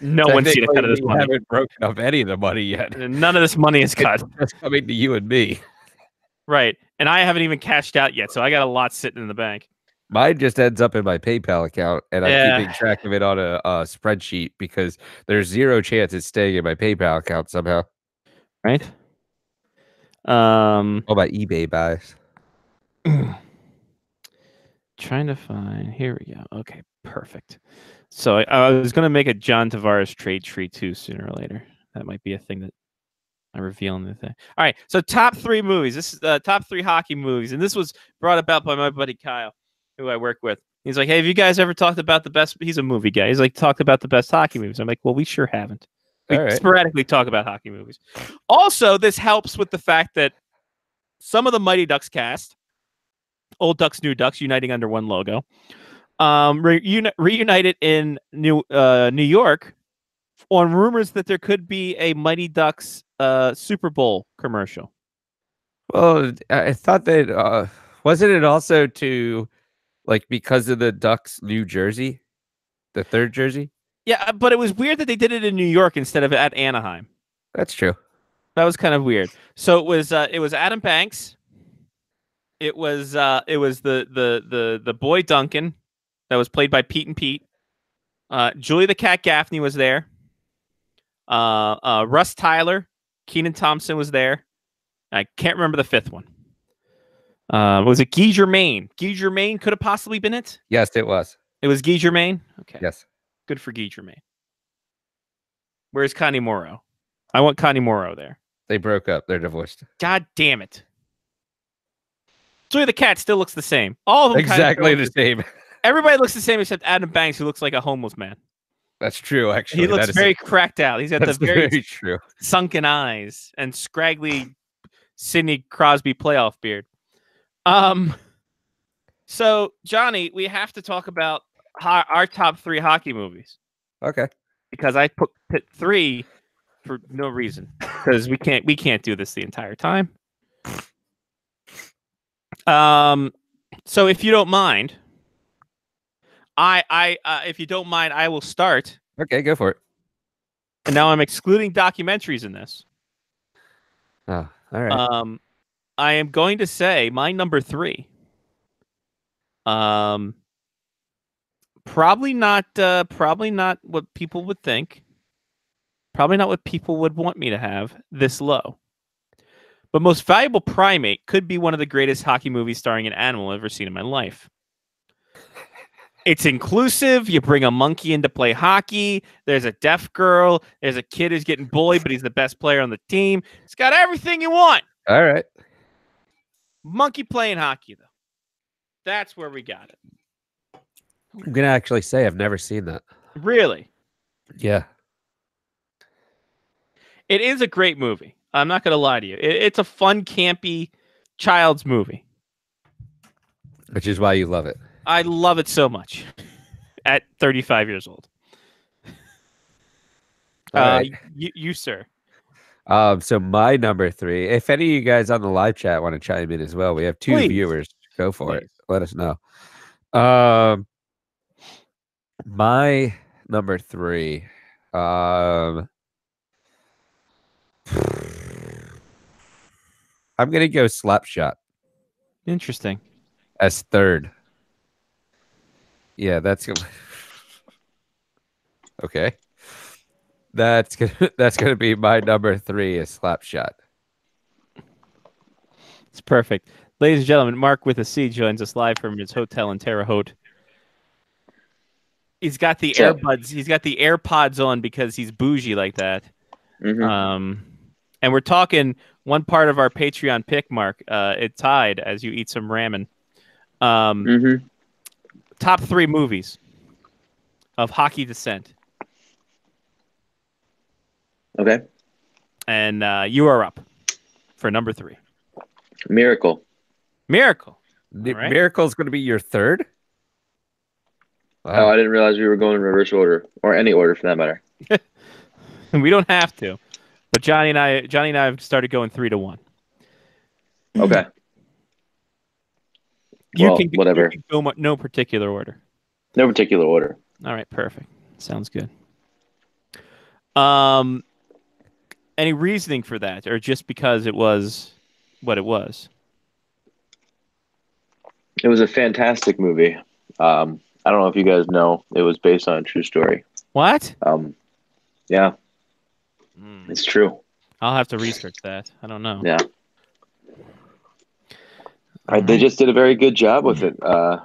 No one's seen a cut of this we money. haven't broken up any of the money yet. None of this money is cut. It's coming to you and me. Right, and I haven't even cashed out yet, so I got a lot sitting in the bank. Mine just ends up in my PayPal account, and I'm Yeah. keeping track of it on a spreadsheet because there's zero chance it's staying in my PayPal account somehow. Right. All my eBay buys. Trying to find. Here we go. Okay, perfect. So I was going to make a John Tavares trade tree too sooner or later. That might be a thing that I reveal in the thing. All right. So top 3 movies. This is top 3 hockey movies, and this was brought about by my buddy Kyle, who I work with. He's like, "Hey, have you guys ever talked about the best?" He's a movie guy. He's like, "Talked about the best hockey movies." I'm like, "Well, we sure haven't." We All right. sporadically talk about hockey movies. Also, this helps with the fact that some of the Mighty Ducks cast, old Ducks, new Ducks, uniting under one logo, reunited in New York on rumors that there could be a Mighty Ducks Super Bowl commercial. Well, I thought that wasn't it also to because of the Ducks' new jersey, the 3rd jersey. Yeah, but it was weird that they did it in New York instead of at Anaheim. That's true. That was kind of weird. So it was Adam Banks. It was the boy Duncan that was played by Pete and Pete. Julie the Cat Gaffney was there. Russ Tyler, Kenan Thompson was there. I can't remember the 5th one. Was it Guy Germain? Guy Germain could have possibly been it. Yes, it was. It was Guy Germain. Okay. Yes. Good for Guy Germain. Where's Connie Morrow? I want Connie Morrow there. They broke up. They're divorced. God damn it. Julie the Cat still looks the same. All of them Exactly the same. Everybody looks the same except Adam Banks, who looks like a homeless man. That's true, actually. He looks very cracked out. He's got the very true. sunken eyes and scraggly Sidney Crosby playoff beard. So, Johnny, we have to talk about our top 3 hockey movies. Okay. Because I put 3 for no reason. Because we can't do this the entire time. So if you don't mind, if you don't mind, I will start. Okay, go for it. And now I'm excluding documentaries in this. Oh, all right. I am going to say my number 3. Probably not what people would think. Probably not what people would want me to have this low. But Most Valuable Primate could be one of the greatest hockey movies starring an animal I've ever seen in my life. It's inclusive. You bring a monkey in to play hockey. There's a deaf girl. There's a kid who's getting bullied, but he's the best player on the team. It's got everything you want. All right. Monkey playing hockey, though. That's where we got it. I'm gonna actually say I've never seen that. Really? Yeah. It is a great movie. I'm not going to lie to you. It's a fun, campy child's movie. Which is why you love it. I love it so much at 35 years old. All right. You, sir. So my number 3, if any of you guys on the live chat want to chime in as well, we have 2 Please. viewers. Go for it. Please. Let us know. My number 3, I'm gonna go Slapshot Interesting. as 3rd. Yeah, that's okay. That's gonna be my number 3 is Slapshot. It's perfect. Ladies and gentlemen, Mark with a C joins us live from his hotel in Terre Haute. He's got the earbuds. He's got the AirPods on because he's bougie like that. Mm-hmm. And we're talking one part of our Patreon pick, Mark. It tied as you eat some ramen. Mm-hmm. Top 3 movies of hockey descent. Okay. And you are up for number 3. Miracle. Miracle. All right. Miracle's going to be your 3rd? Oh, I didn't realize we were going in reverse order, or any order for that matter. We don't have to, but Johnny and I have started going 3-1. Okay. You can whatever. You can go no particular order. No particular order. All right, perfect. Sounds good. Any reasoning for that, or just because it was what it was? It was a fantastic movie. I don't know if you guys know, it was based on a true story. What? Yeah, it's true. I'll have to research that. I don't know. Yeah. They just did a very good job with it. I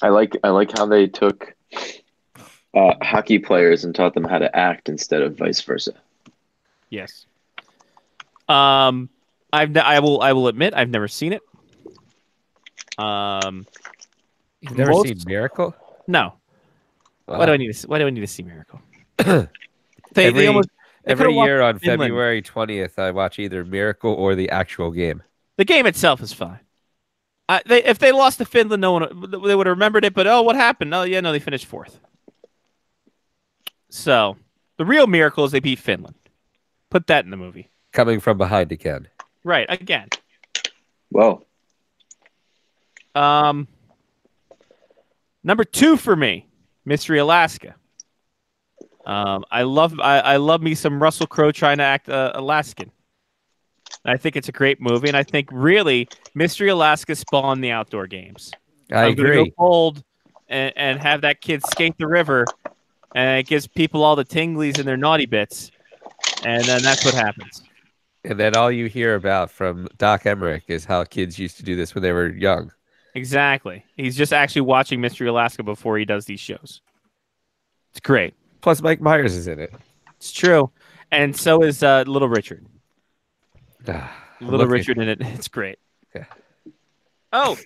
like how they took hockey players and taught them how to act instead of vice versa. Yes. I will admit I've never seen it. You've never seen Miracle? No. Wow. Why do I need to see Miracle? Every year on Finland. February 20th, I watch either Miracle or the actual game. The game itself is fine. If they lost to Finland, no one they would have remembered it. But what happened? Oh yeah, no, they finished 4th. So the real miracle is they beat Finland. Put that in the movie. Coming from behind again. Right, again. Whoa. Number 2 for me, Mystery Alaska. I love me some Russell Crowe trying to act Alaskan. I think it's a great movie, and I think really Mystery Alaska spawned the outdoor games. I agree. Go cold and have that kid skate the river, and it gives people all the tinglies in their naughty bits, and then that's what happens. And then all you hear about from Doc Emmerich is how kids used to do this when they were young. Exactly. He's just actually watching Mystery Alaska before he does these shows. It's great. Plus, Mike Myers is in it. It's true. And so is Little Richard. Little Richard in it. It's great. Yeah. Oh,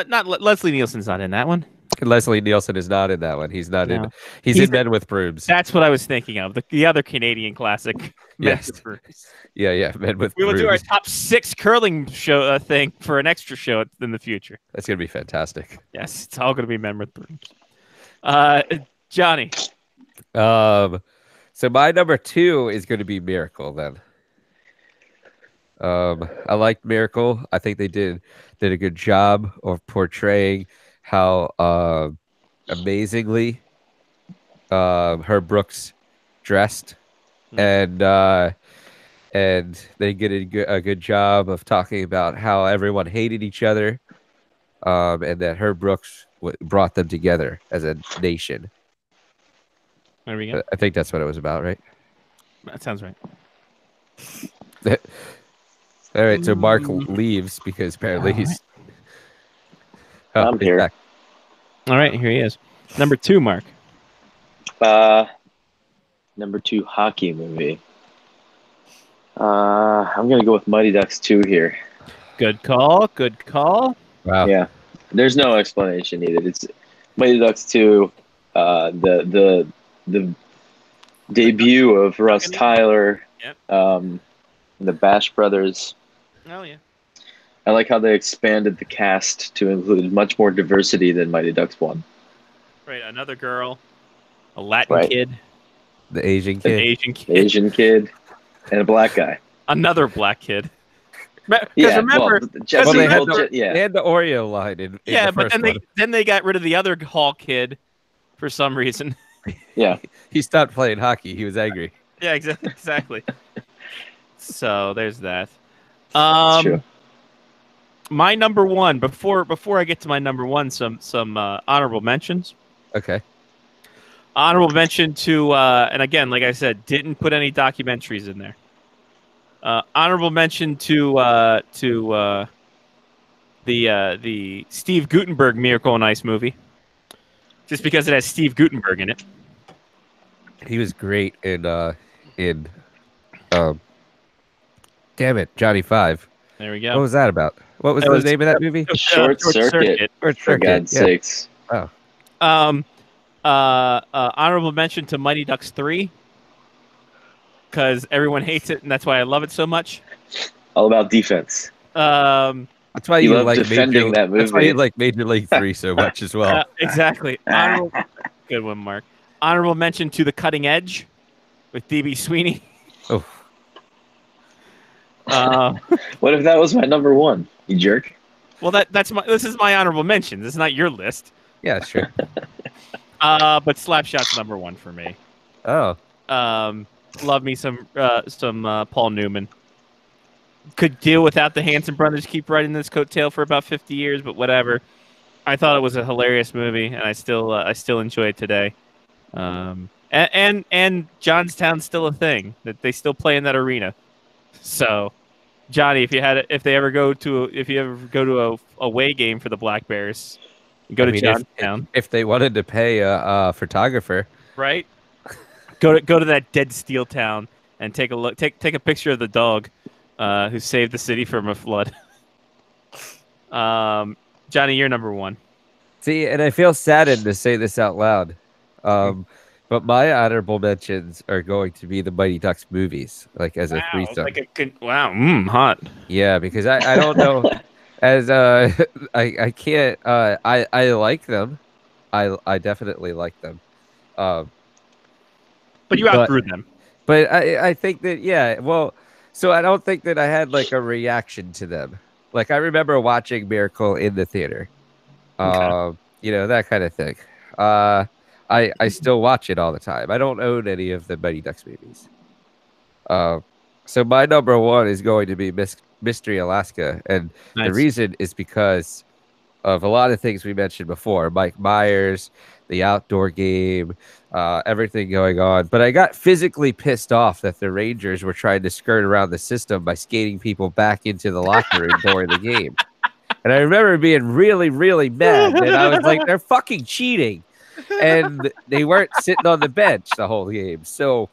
not Leslie Nielsen's not in that one. Leslie Nielsen is not in that one. He's not in. He's in Men with Brooms. That's what I was thinking of. The other Canadian classic. Men Yes. with Brooms. Yeah, Men with We will Brooms. do our top 6 curling show thing for an extra show in the future. That's gonna be fantastic. Yes, it's all going to be Men with Brooms. Johnny. So my number 2 is going to be Miracle. Then, I liked Miracle. I think they did a good job of portraying how amazingly Herb Brooks dressed, and they did a good job of talking about how everyone hated each other, and that Herb Brooks brought them together as a nation. There we go. I think that's what it was about, right? That sounds right. All right, so Mark leaves because apparently he's. I'm he's here. back. All right, here he is. Number 2, Mark. Number 2 hockey movie. I'm gonna go with Mighty Ducks 2 here. Good call. Good call. Wow. Yeah, there's no explanation needed. It's Mighty Ducks 2. The debut of Russ Tyler. Yep. The Bash Brothers. Oh yeah. I like how they expanded the cast to include much more diversity than Mighty Ducks 1. Right, another girl, a Latin Right. kid, The Asian an kid. Asian kid, Asian kid, and a black guy. another black kid. Because Yeah, remember, well, Jesse, Well, they had well, the, Je- yeah. they had the Oreo line in yeah, the but first then one. they got rid of the other Hall kid for some reason. Yeah. He stopped playing hockey. He was angry. Yeah, exactly. So there's that. That's true. My number 1. Before I get to my number 1, some honorable mentions. Okay. Honorable mention to, and again, like I said, didn't put any documentaries in there. Honorable mention to the Steve Guttenberg Miracle on Ice movie, just because it has Steve Guttenberg in it. He was great in damn it, Johnny Five. There we What go. was that about? What was That the was- name of that movie? Short Circuit. Short For Circuit, God's yeah. sakes. Honorable mention to Mighty Ducks 3, because everyone hates it, and that's why I love it so much. All about defense. Um, That's why You you love like defending that That's why movie. you like Major League 3 so much as well. exactly. Good one, Mark. Honorable mention to The Cutting Edge with DB Sweeney. Oh, What if that was my number 1? You jerk. Well, this is my honorable mention. This is not your list. yeah, sure. But Slapshot's number 1 for me. Oh, Love me some Paul Newman. Could deal without the Hanson brothers keep riding this coattail for about 50 years, but whatever. I thought it was a hilarious movie, and I still enjoy it today. And Johnstown's still a thing that they still play in that arena. So, Johnny, if you ever go to a away game for the Black Bears, go to Johnstown, if they wanted to pay a photographer, right? Go to that dead steel town and take a look. Take a picture of the dog who saved the city from a flood. Johnny, you're number 1. see, and I feel saddened to say this out loud, but my honorable mentions are going to be the Mighty Ducks movies, like as a threesome. Hot. Yeah, because I don't know, as I can't I like them, I definitely like them, But you outgrew them. but I think that so I don't think that I had like a reaction to them. Like I remember watching Miracle in the theater, Okay. that kind of thing. I still watch it all the time. I don't own any of the Mighty Ducks movies. So my number 1 is going to be Mystery Alaska, and the Nice. reason is because of a lot of things we mentioned before: Mike Myers, the outdoor game, everything going on. But I got physically pissed off that the Rangers were trying to skirt around the system by skating people back into the locker room during the game. And I remember being really, really mad, and I was like, "They're fucking cheating." And they weren't sitting on the bench the whole game. So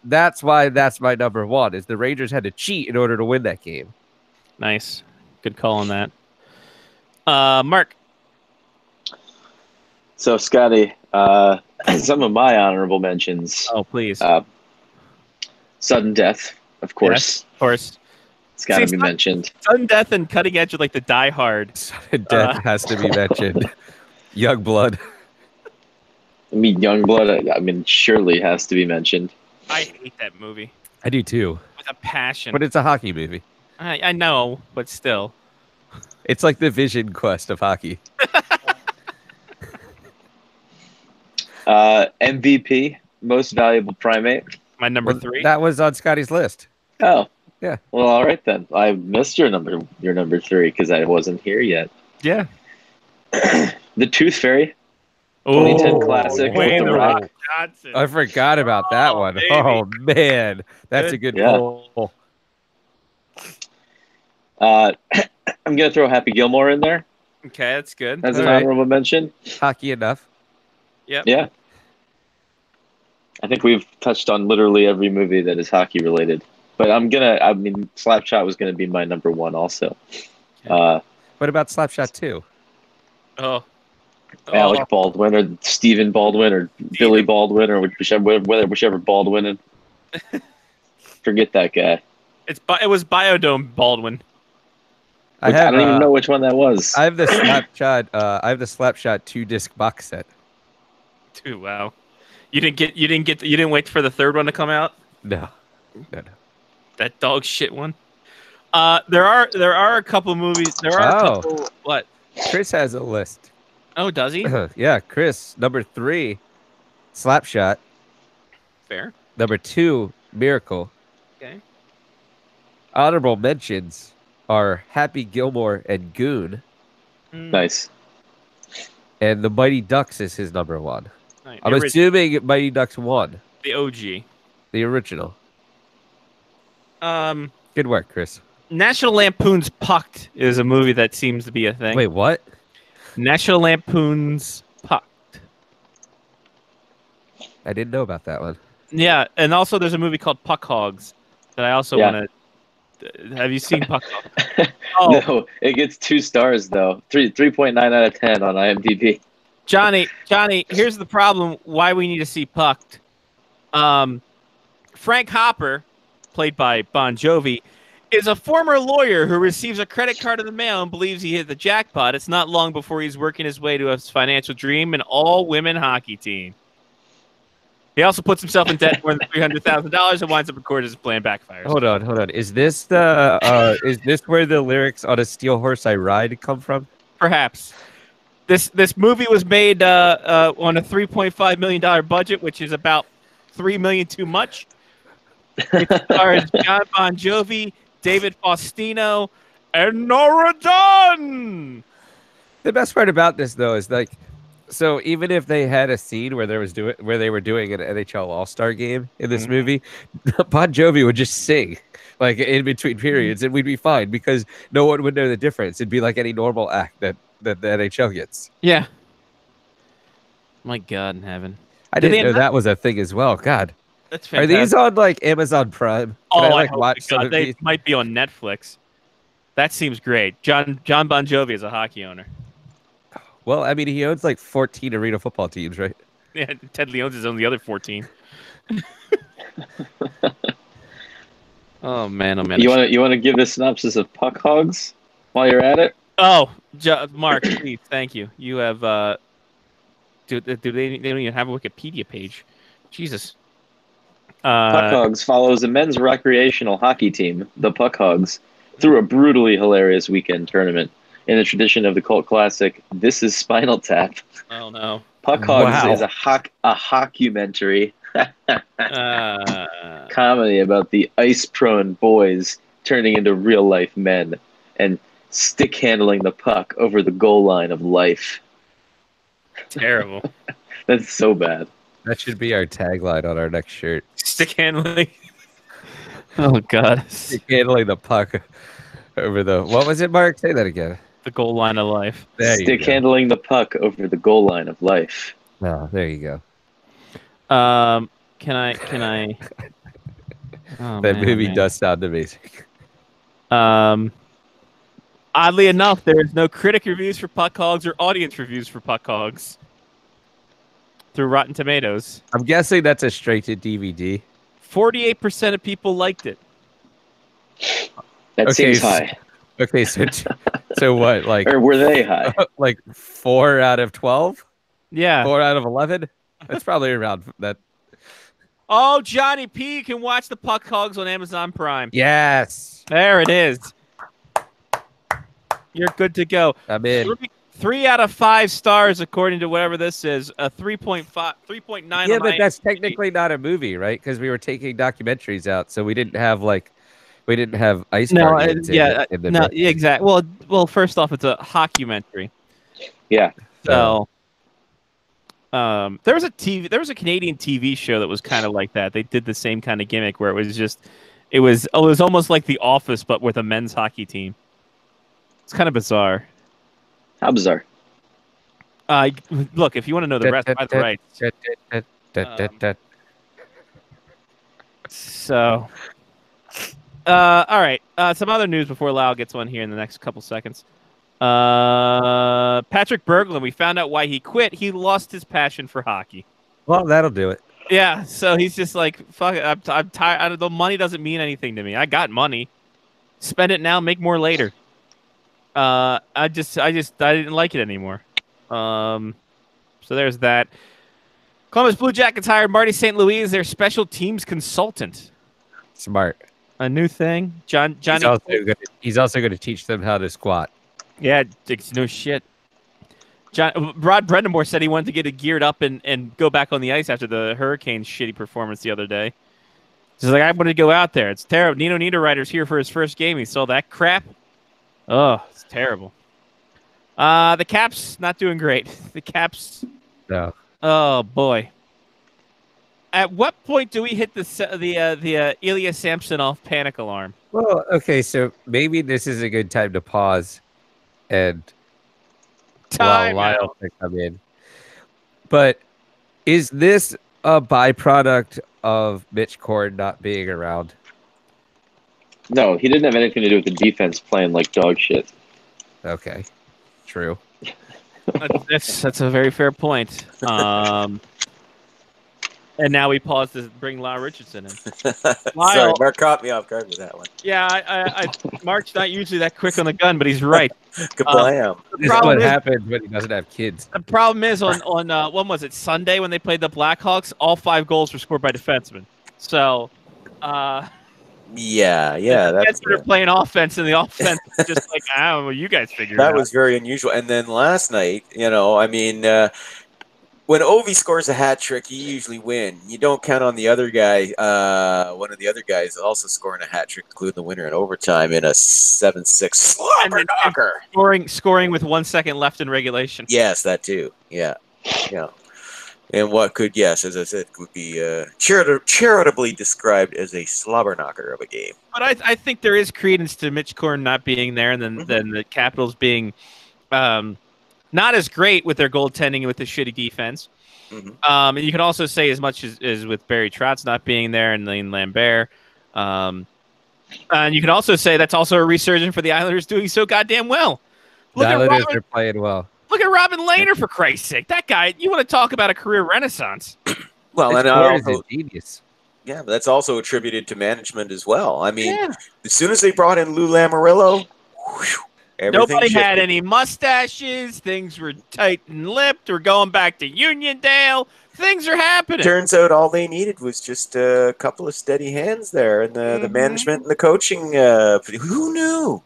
that's why that's my number 1, is the Rangers had to cheat in order to win that game. Nice. Good call on that. Mark. So, Scotty, some of my honorable mentions. Oh, please. Sudden death, of course. Of course. It's got to See, be mentioned. Sudden Death and Cutting Edge are like the Die Hard. Death has to be mentioned. Young Blood. I mean, Youngblood, surely has to be mentioned. I hate that movie I do too. with a passion. But it's a hockey movie. I know, but still. It's like the Vision Quest of hockey. MVP, most valuable primate. My number Well, 3. That was on Scotty's list. Oh, Yeah. Well, all right then. I missed your number 3 because I wasn't here yet. Yeah. The Tooth Fairy. Oh, 2010 classic with Dwayne The The Rock. Rock Johnson. I forgot about that one. baby. Oh man, that's a good Yeah. pull. I'm gonna throw Happy Gilmore in there. Okay, that's good. As an All right. honorable mention. Hockey enough. Yep. Yeah. I think we've touched on literally every movie that is hockey related. But I mean, Slapshot was gonna be my number one also. Okay. What about Slapshot 2? Oh. Alec Baldwin or Stephen Baldwin or Billy Baldwin or whichever Baldwin. Forget that guy. It was Biodome Baldwin. I I don't even know which one that was. I have the Slapshot. I have the Slapshot 2-disc box set. Dude, wow. You didn't wait for the third one to come out? No. That dog shit one. There are a couple movies. There are a couple. What? Chris has a list. Oh, does he? Yeah, Chris. Number 3, Slapshot. Fair. Number 2, Miracle. Okay. Honorable mentions are Happy Gilmore and Goon, Nice. and The Mighty Ducks is his number 1. Right. I'm assuming Mighty Ducks 1, The OG. the original. Good work, Chris. National Lampoon's Pucked is a movie that seems to be a thing. Wait, what? National Lampoon's Pucked. I didn't know about that one. Yeah, and also there's a movie called Puck Hogs that I also want to. Have you seen Puck Hogs? Oh, No, it gets 2 stars though. 3.9 out of 10 on IMDb. Johnny, here's the problem. Why we need to see Pucked. Frank Hopper, played by Bon Jovi, is a former lawyer who receives a credit card in the mail and believes he hit the jackpot. It's not long before he's working his way to his financial dream, an all-women hockey team. He also puts himself in debt more than $300,000 and winds up recording his plan backfires. Hold on. Is this the is this where the lyrics "On a Steel Horse I Ride" come from? Perhaps. This movie was made on a $3.5 million budget, which is about $3 million too much. It stars John Bon Jovi, David Faustino, and Nora Dunn. The best part about this, though, is like, so even if they had a scene where they were doing an NHL All-Star game in this movie, Bon Jovi would just sing like in between periods, and we'd be fine because no one would know the difference. It'd be like any normal act that the NHL gets. Yeah. My God in heaven. I didn't know that was a thing as well. God, That's are fantastic. these on like Amazon Prime? Can I like hope watch to some God, of they these? might be on Netflix. That seems great. John Bon Jovi is a hockey owner. Well, I mean, he owns like 14 arena football teams, right? Yeah, Ted Leon's is on the other 14. Oh man! You want to give the synopsis of Puck Hogs while you're at it? Oh, Mark, please, thank you. You have do they don't even have a Wikipedia page? Jesus. Puck Hogs follows a men's recreational hockey team, the Puck Hogs, through a brutally hilarious weekend tournament in the tradition of the cult classic "This Is Spinal Tap." Oh no. Puck Hogs Wow. is a hockumentary comedy about the ice-prone boys turning into real-life men and stick-handling the puck over the goal line of life. Terrible. That's so bad. That should be our tagline on our next shirt. Stick handling. Oh God. Handling the puck over the, what was it, Mark? Say that again. The goal line of life. There you Stick go. handling the puck over the goal line of life. Oh, there you go. Can I? Oh, That man, movie man. does sound amazing. Oddly enough, there is no critic reviews for Puck Hogs or audience reviews for Puck Hogs through Rotten Tomatoes. I'm guessing that's a straight to DVD. 48% of people liked it. That Okay, seems high. Okay, so so what? Like Or were they high? like 4 out of 12? Yeah. 4 out of 11? That's probably around that. Oh, Johnny P, you can watch the Puck Hogs on Amazon Prime. Yes, There it is. You're good to go. I'm in. 3 out of 5 stars according to whatever this is. A 3.9. Yeah, on but that's IMDb. technically not a movie, right? Because we were taking documentaries out, so we didn't have ice. No, Guardians in the no, mix. yeah, exactly. Well, first off, it's a hockumentary. Yeah. So, there was a Canadian TV show that was kind of like that. They did the same kind of gimmick where it was almost like The Office, but with a men's hockey team. It's kind of bizarre. How bizarre. Look, if you want to know the rest, by the rights. So, all right. Some other news before Lau gets one here in the next couple seconds. Patrick Berglund, we found out why he quit. He lost his passion for hockey. Well, that'll do it. Yeah, so he's just like, fuck it. I'm tired. The money doesn't mean anything to me. I got money. Spend it now, make more later. I didn't like it anymore. So there's that. Columbus Blue Jackets hired Marty St. Louis as their special teams consultant. Smart. A new thing. Johnny. He's also going to teach them how to squat. Yeah, it's no shit. Rod Brendamore said he wanted to get it geared up and go back on the ice after the Hurricanes' shitty performance the other day. He's like, I want to go out there. It's terrible. Nino Niederreiter's here for his first game. He saw that crap. Oh, it's terrible. The Caps not doing great. The Caps. No. Oh boy. At what point do we hit the Ilya Samsonov panic alarm? Well, okay, so maybe this is a good time to pause and Lyle to come in. But is this a byproduct of Mitch Korn not being around? No, he didn't have anything to do with the defense playing like dog shit. Okay, true. That's a very fair point. And now we pause to bring Lyle Richardson in. Sorry, Mark caught me off guard with that one. Yeah, Mark's not usually that quick on the gun, but he's right. Kablam. This is what happens when he doesn't have kids. The problem is on when was it, Sunday when they played the Blackhawks, all 5 goals were scored by defensemen. So, that's they're playing offense, and the offense is just like, I don't know, you guys figure it out. That was very unusual. And then last night, when Ovi scores a hat trick, you usually win. You don't count on the other guy. One of the other guys also scoring a hat trick, including the winner in overtime in a 7-6 slobber knocker. Scoring with 1 second left in regulation. Yes, that too. Yeah. And what could, as I said, could be charitably described as a slobber knocker of a game. But I think there is credence to Mitch Korn not being there, and then the Capitals being not as great with their goaltending and with the shitty defense. And you can also say as much as with Barry Trotz not being there and Lane Lambert. And you can also say that's also a resurgence for the Islanders doing so goddamn well. The Islanders are playing well. Look at Robin Lehner, for Christ's sake. That guy, you want to talk about a career renaissance. Well, and also genius. Yeah, but that's also attributed to management as well. I mean, as soon as they brought in Lou Lamoriello, nobody had any mustaches. Things were tight and lipped. We're going back to Uniondale. Things are happening. Turns out all they needed was just a couple of steady hands there, and the management and the coaching. Who knew?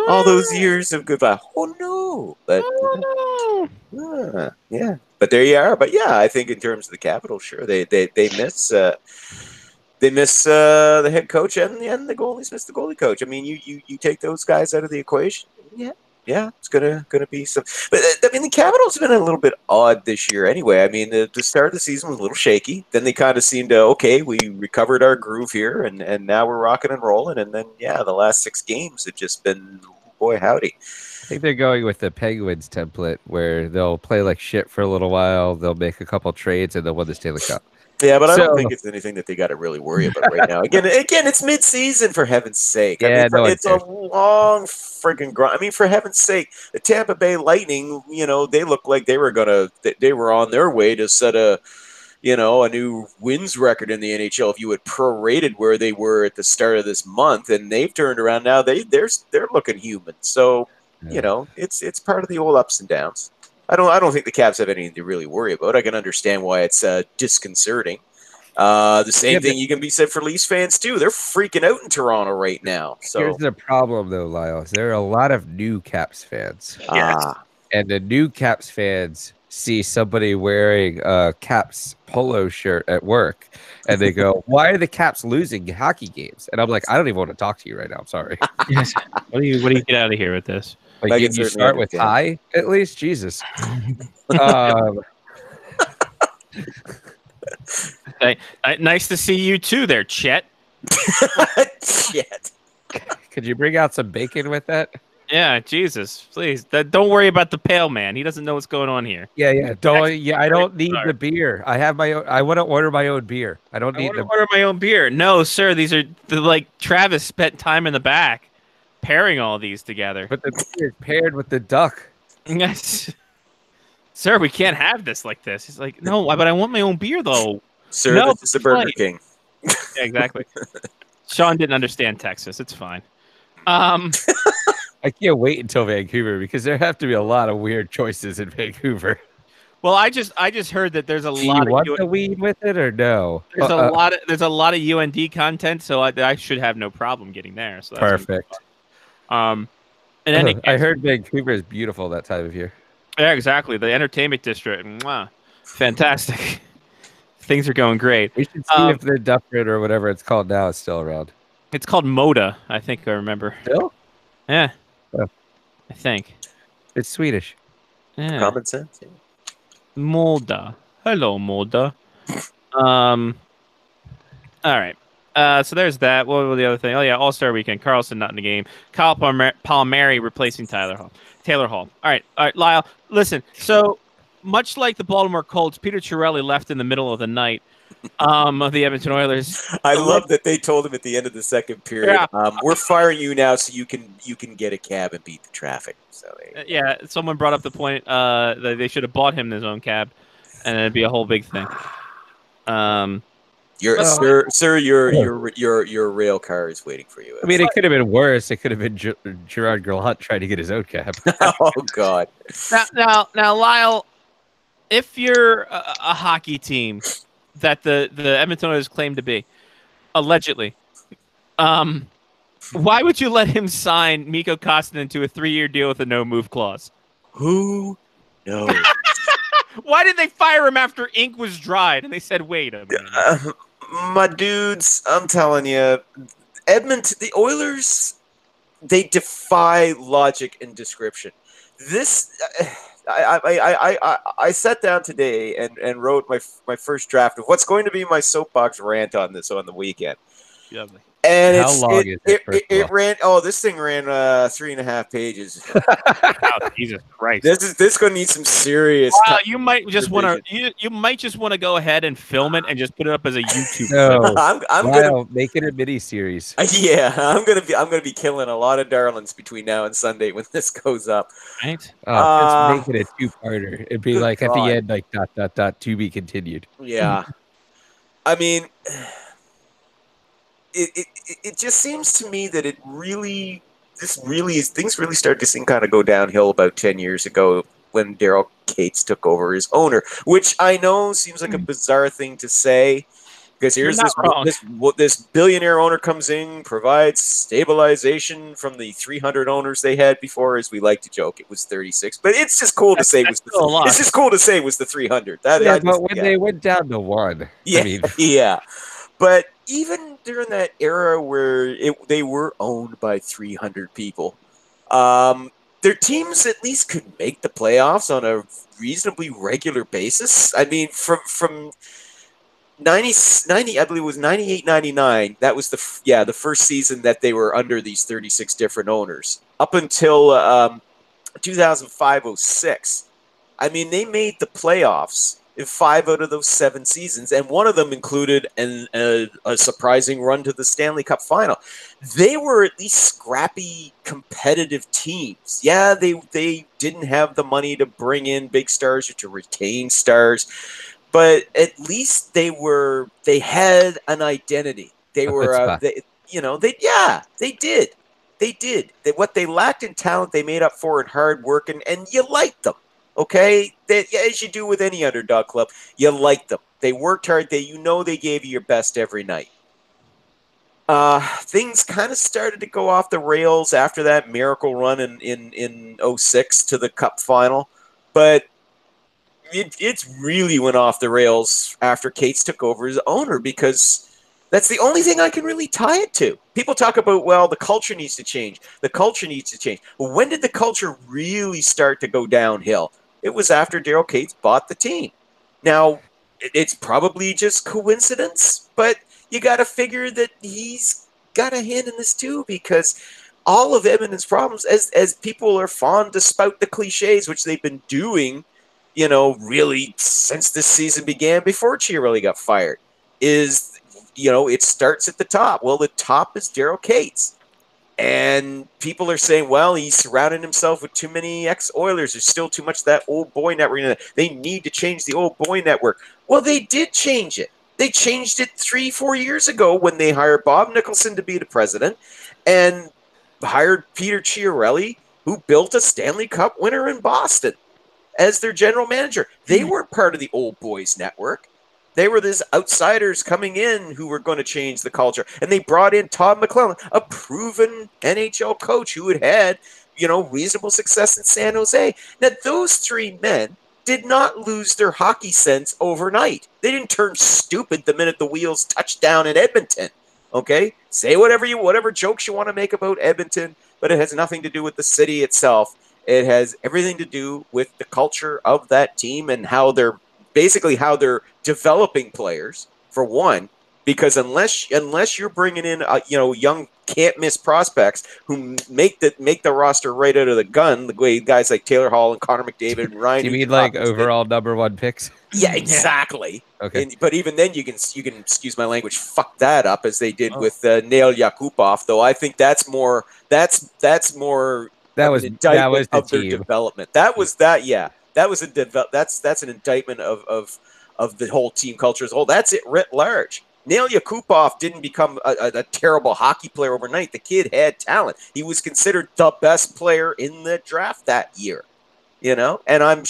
All those years of goodbye. Who knew? But yeah. But there you are. But yeah, I think in terms of the Capitals, sure, they miss the head coach and the goalies miss the goalie coach. I mean, you take those guys out of the equation. Yeah, it's gonna be some. But I mean, the Capitals have been a little bit odd this year. Anyway, I mean, the start of the season was a little shaky. Then they kind of seemed to we recovered our groove here, and now we're rocking and rolling. And then the last 6 games have just been boy howdy. I think they're going with the Penguins template where they'll play like shit for a little while. They'll make a couple trades and they'll win the Stanley Cup. Yeah, but I don't think it's anything that they got to really worry about right now. Again, it's mid-season, for heaven's sake. It's a long friggin' grind. I mean, for heaven's sake, the Tampa Bay Lightning, they looked like they were on their way to set a new wins record in the NHL if you had prorated where they were at the start of this month, and they've turned around now. They're looking human. So, it's part of the old ups and downs. I don't think the Caps have anything to really worry about. I can understand why it's disconcerting. The same thing you can be said for Leafs fans too. They're freaking out in Toronto right now. So here's the problem, though, Lyle. There are a lot of new Caps fans, and the new Caps fans see somebody wearing a Caps polo shirt at work, and they go, "Why are the Caps losing hockey games?" And I'm like, "I don't even want to talk to you right now. I'm sorry." What do you get out of here with this? Like, can you start with hi at least? Jesus. Nice to see you too there, Chet. Chet. Could you bring out some bacon with that? Yeah, Jesus, please. Don't worry about the pale man. He doesn't know what's going on here. Yeah. I don't need the beer. I have my own. I want to order my own beer. I don't need to order my own beer. No, sir. These are like Travis spent time in the back pairing all these together. But the beer is paired with the duck. Yes. Sir, we can't have this like this. He's like, no, but I want my own beer though. Sir, no, this is the Burger King. Yeah, exactly. Sean didn't understand Texas. It's fine. I can't wait until Vancouver because there have to be a lot of weird choices in Vancouver. Well, I just heard that there's a lot. Do you want the weed with it or no? There's a lot of UND content, so I should have no problem getting there. So that's perfect. And then I heard Vancouver is beautiful that time of year. Yeah, exactly. The entertainment district, fantastic. Things are going great. We should see if the Dufferin or whatever it's called now is still around. It's called Moda, I think I remember. Still? Yeah. Oh. I think. It's Swedish. Yeah. Common sense. Yeah. Moda. Hello, Moda. All right. So there's that. What was the other thing? Oh, yeah, All-Star Weekend. Carlson not in the game. Kyle Palmieri replacing Taylor Hall. All right, Lyle. Listen, so much like the Baltimore Colts, Peter Chiarelli left in the middle of the night of the Edmonton Oilers. I love that they told him at the end of the second period, we're firing you now so you can get a cab and beat the traffic. So yeah, someone brought up the point that they should have bought him his own cab, and it'd be a whole big thing. Sir, your rail car is waiting for you. I mean, it could have been worse. It could have been Gerard Gallant trying to get his own cab. Oh God! Now, Lyle, if you're a hockey team that the Edmonton Oilers claim to be, allegedly, why would you let him sign Mikko Koskinen to a 3-year deal with a no-move clause? Who knows? Why did they fire him after ink was dried? And they said, wait a minute. My dudes, I'm telling you, Edmonton, the Oilers, they defy logic and description. This, I sat down today and wrote my first draft of what's going to be my soapbox rant on this on the weekend. Lovely. And how long is it ran? Oh, this thing ran 3.5 pages. Oh, Jesus Christ! This is going to need some serious. Wow, you might just want to. You might just want to go ahead and film it and just put it up as a YouTube. No, I'm gonna make it a mini series. Yeah, I'm gonna be killing a lot of darlings between now and Sunday when this goes up. Right? Just make it a 2-parter. It'd be like at the end, like ... to be continued. Yeah, I mean. It just seems to me that things really started to seem kind of go downhill about 10 years ago when Daryl Cates took over as owner, which I know seems like a bizarre thing to say because here's this billionaire owner comes in, provides stabilization from the 300 owners they had before, as we like to joke. It was 36, but it's just cool to say it was it's just cool to say it was the 300. They went down to 1. Yeah, I mean. Yeah, but even during that era where they were owned by 300 people, their teams at least could make the playoffs on a reasonably regular basis. I mean, from 90, I believe it was 98, 99. That was the first season that they were under these 36 different owners up until 2005-06. I mean, they made the playoffs in 5 out of those 7 seasons, and one of them included a surprising run to the Stanley Cup final. They were at least scrappy, competitive teams. Yeah, they didn't have the money to bring in big stars or to retain stars, but at least they had an identity. They were, they did. What they lacked in talent, they made up for in hard work, and you liked them. Okay, as you do with any underdog club, you like them. They worked hard. They gave you your best every night. Things kind of started to go off the rails after that miracle run in 06 to the Cup final, but it really went off the rails after Cates took over as owner, because that's the only thing I can really tie it to. People talk about, well, the culture needs to change. The culture needs to change. Well, when did the culture really start to go downhill? It was after Daryl Cates bought the team. Now, it's probably just coincidence, but you got to figure that he's got a hand in this too, because all of Edmonton's problems, as people are fond to spout the cliches, which they've been doing, really since this season began, before Chiarelli got fired, is, it starts at the top. Well, the top is Daryl Cates. And people are saying, well, he's surrounding himself with too many ex-Oilers. There's still too much of that old boy network. They need to change the old boy network. Well, they did change it. They changed it 3-4 years ago when they hired Bob Nicholson to be the president and hired Peter Chiarelli, who built a Stanley Cup winner in Boston, as their general manager. They weren't part of the old boys network. They were these outsiders coming in who were going to change the culture. And they brought in Todd McLellan, a proven NHL coach who had reasonable success in San Jose. Now, those three men did not lose their hockey sense overnight. They didn't turn stupid the minute the wheels touched down in Edmonton. Okay? Say whatever jokes you want to make about Edmonton, but it has nothing to do with the city itself. It has everything to do with the culture of that team and how they're developing players, for one, because unless you're bringing in young can't miss prospects who make the roster right out of the gun, the way guys like Taylor Hall and Connor McDavid and Ryan. You mean like overall number one picks? Yeah, exactly. Okay, but even then, you can excuse my language, fuck that up as they did with Nail Yakupov. Though I think that's more. That was an indictment of their development. That's an indictment of the whole team culture as a whole. That's it writ large. Nail Yakupov didn't become a terrible hockey player overnight. The kid had talent. He was considered the best player in the draft that year. And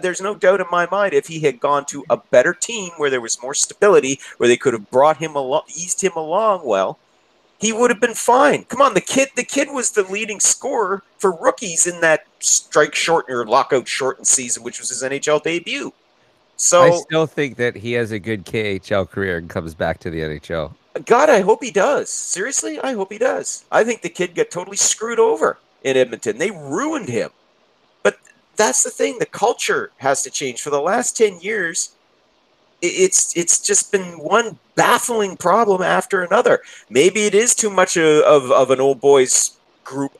there's no doubt in my mind, if he had gone to a better team where there was more stability, where they could have brought him along, eased him along well, he would have been fine. Come on, the kid was the leading scorer for rookies in that strike shortened or lockout shortened season, which was his NHL debut. So I still think that he has a good KHL career and comes back to the NHL. God, I hope he does. Seriously, I hope he does. I think the kid got totally screwed over in Edmonton. They ruined him. But that's the thing. The culture has to change. For the last 10 years, it's just been one baffling problem after another. Maybe it is too much of an old boys group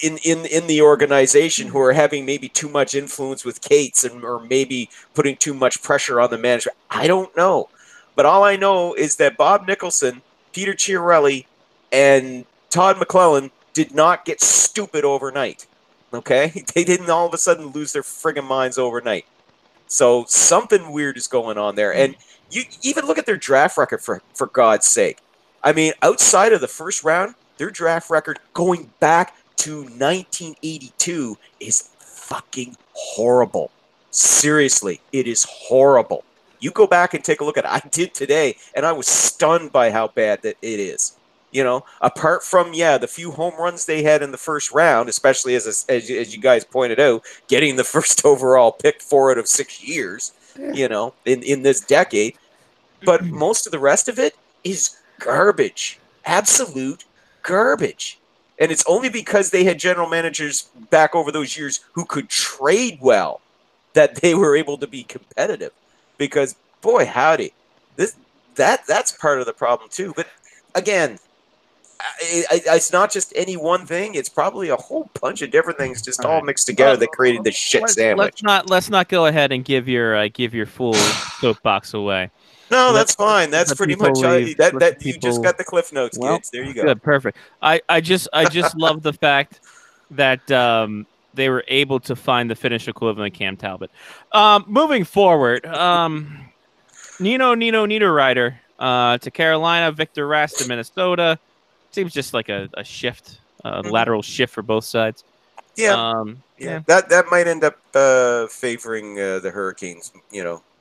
in the organization who are having maybe too much influence with Cates or maybe putting too much pressure on the management. I don't know. But all I know is that Bob Nicholson, Peter Chiarelli, and Todd McLellan did not get stupid overnight. Okay? They didn't all of a sudden lose their friggin' minds overnight. So something weird is going on there. And you even look at their draft record, for God's sake. I mean, outside of the first round, their draft record going back to 1982 is fucking horrible. Seriously, it is horrible. You go back and take a look at it. I did today, and I was stunned by how bad that it is. Apart from, the few home runs they had in the first round, especially as you guys pointed out, getting the first overall pick 4 out of 6 years, in this decade. But most of the rest of it is garbage. Absolute garbage. And it's only because they had general managers back over those years who could trade well that they were able to be competitive. Because, boy, howdy, that's part of the problem too. But again, it's not just any one thing. It's probably a whole bunch of different things just all mixed together that created this shit sandwich. Let's not go ahead and give your full soapbox away. No, that's fine. That's pretty much you just got the cliff notes, kids. There you go. Good, perfect. I just love the fact that they were able to find the Finnish equivalent of Cam Talbot. Moving forward, Nino Niederreiter to Carolina, Victor Rask to Minnesota. Seems just like a shift, lateral shift for both sides. Yeah. That might end up favoring the Hurricanes,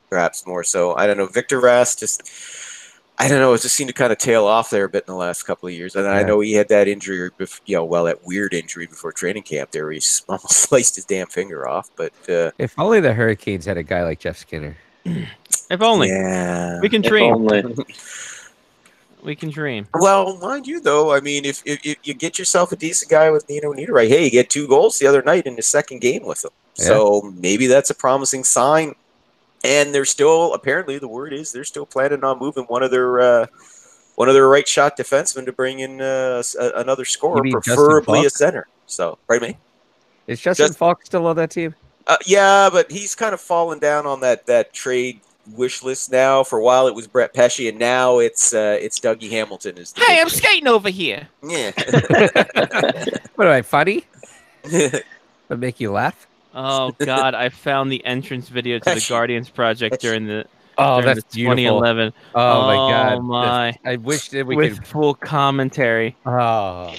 perhaps more so. I don't know. Victor Rask it just seemed to kind of tail off there a bit in the last couple of years. And I know he had that injury, that weird injury before training camp there where he almost sliced his damn finger off. But if only the Hurricanes had a guy like Jeff Skinner. If only. Yeah. We can dream. We can dream. Well, mind you, though, I mean, if you get yourself a decent guy with Nino Niederreiter, hey, you get 2 goals the other night in the second game with him. Yeah. So maybe that's a promising sign. And they're still, apparently, the word is they're still planning on moving one of their one of their right shot defensemen to bring in another scorer, mean preferably a Justin Falk? center. So, pardon me. Is Justin Falk still on that team? Yeah, but he's kind of fallen down on that trade wish list now. For a while, it was Brett Pesce, and now it's Dougie Hamilton. Hey, I'm skating over here. Yeah. What am I, funny? That make you laugh? Oh God, I found the entrance video to the Guardians project during the that's 2011. Oh my God! Oh my! I wish that we with could. full commentary. Oh,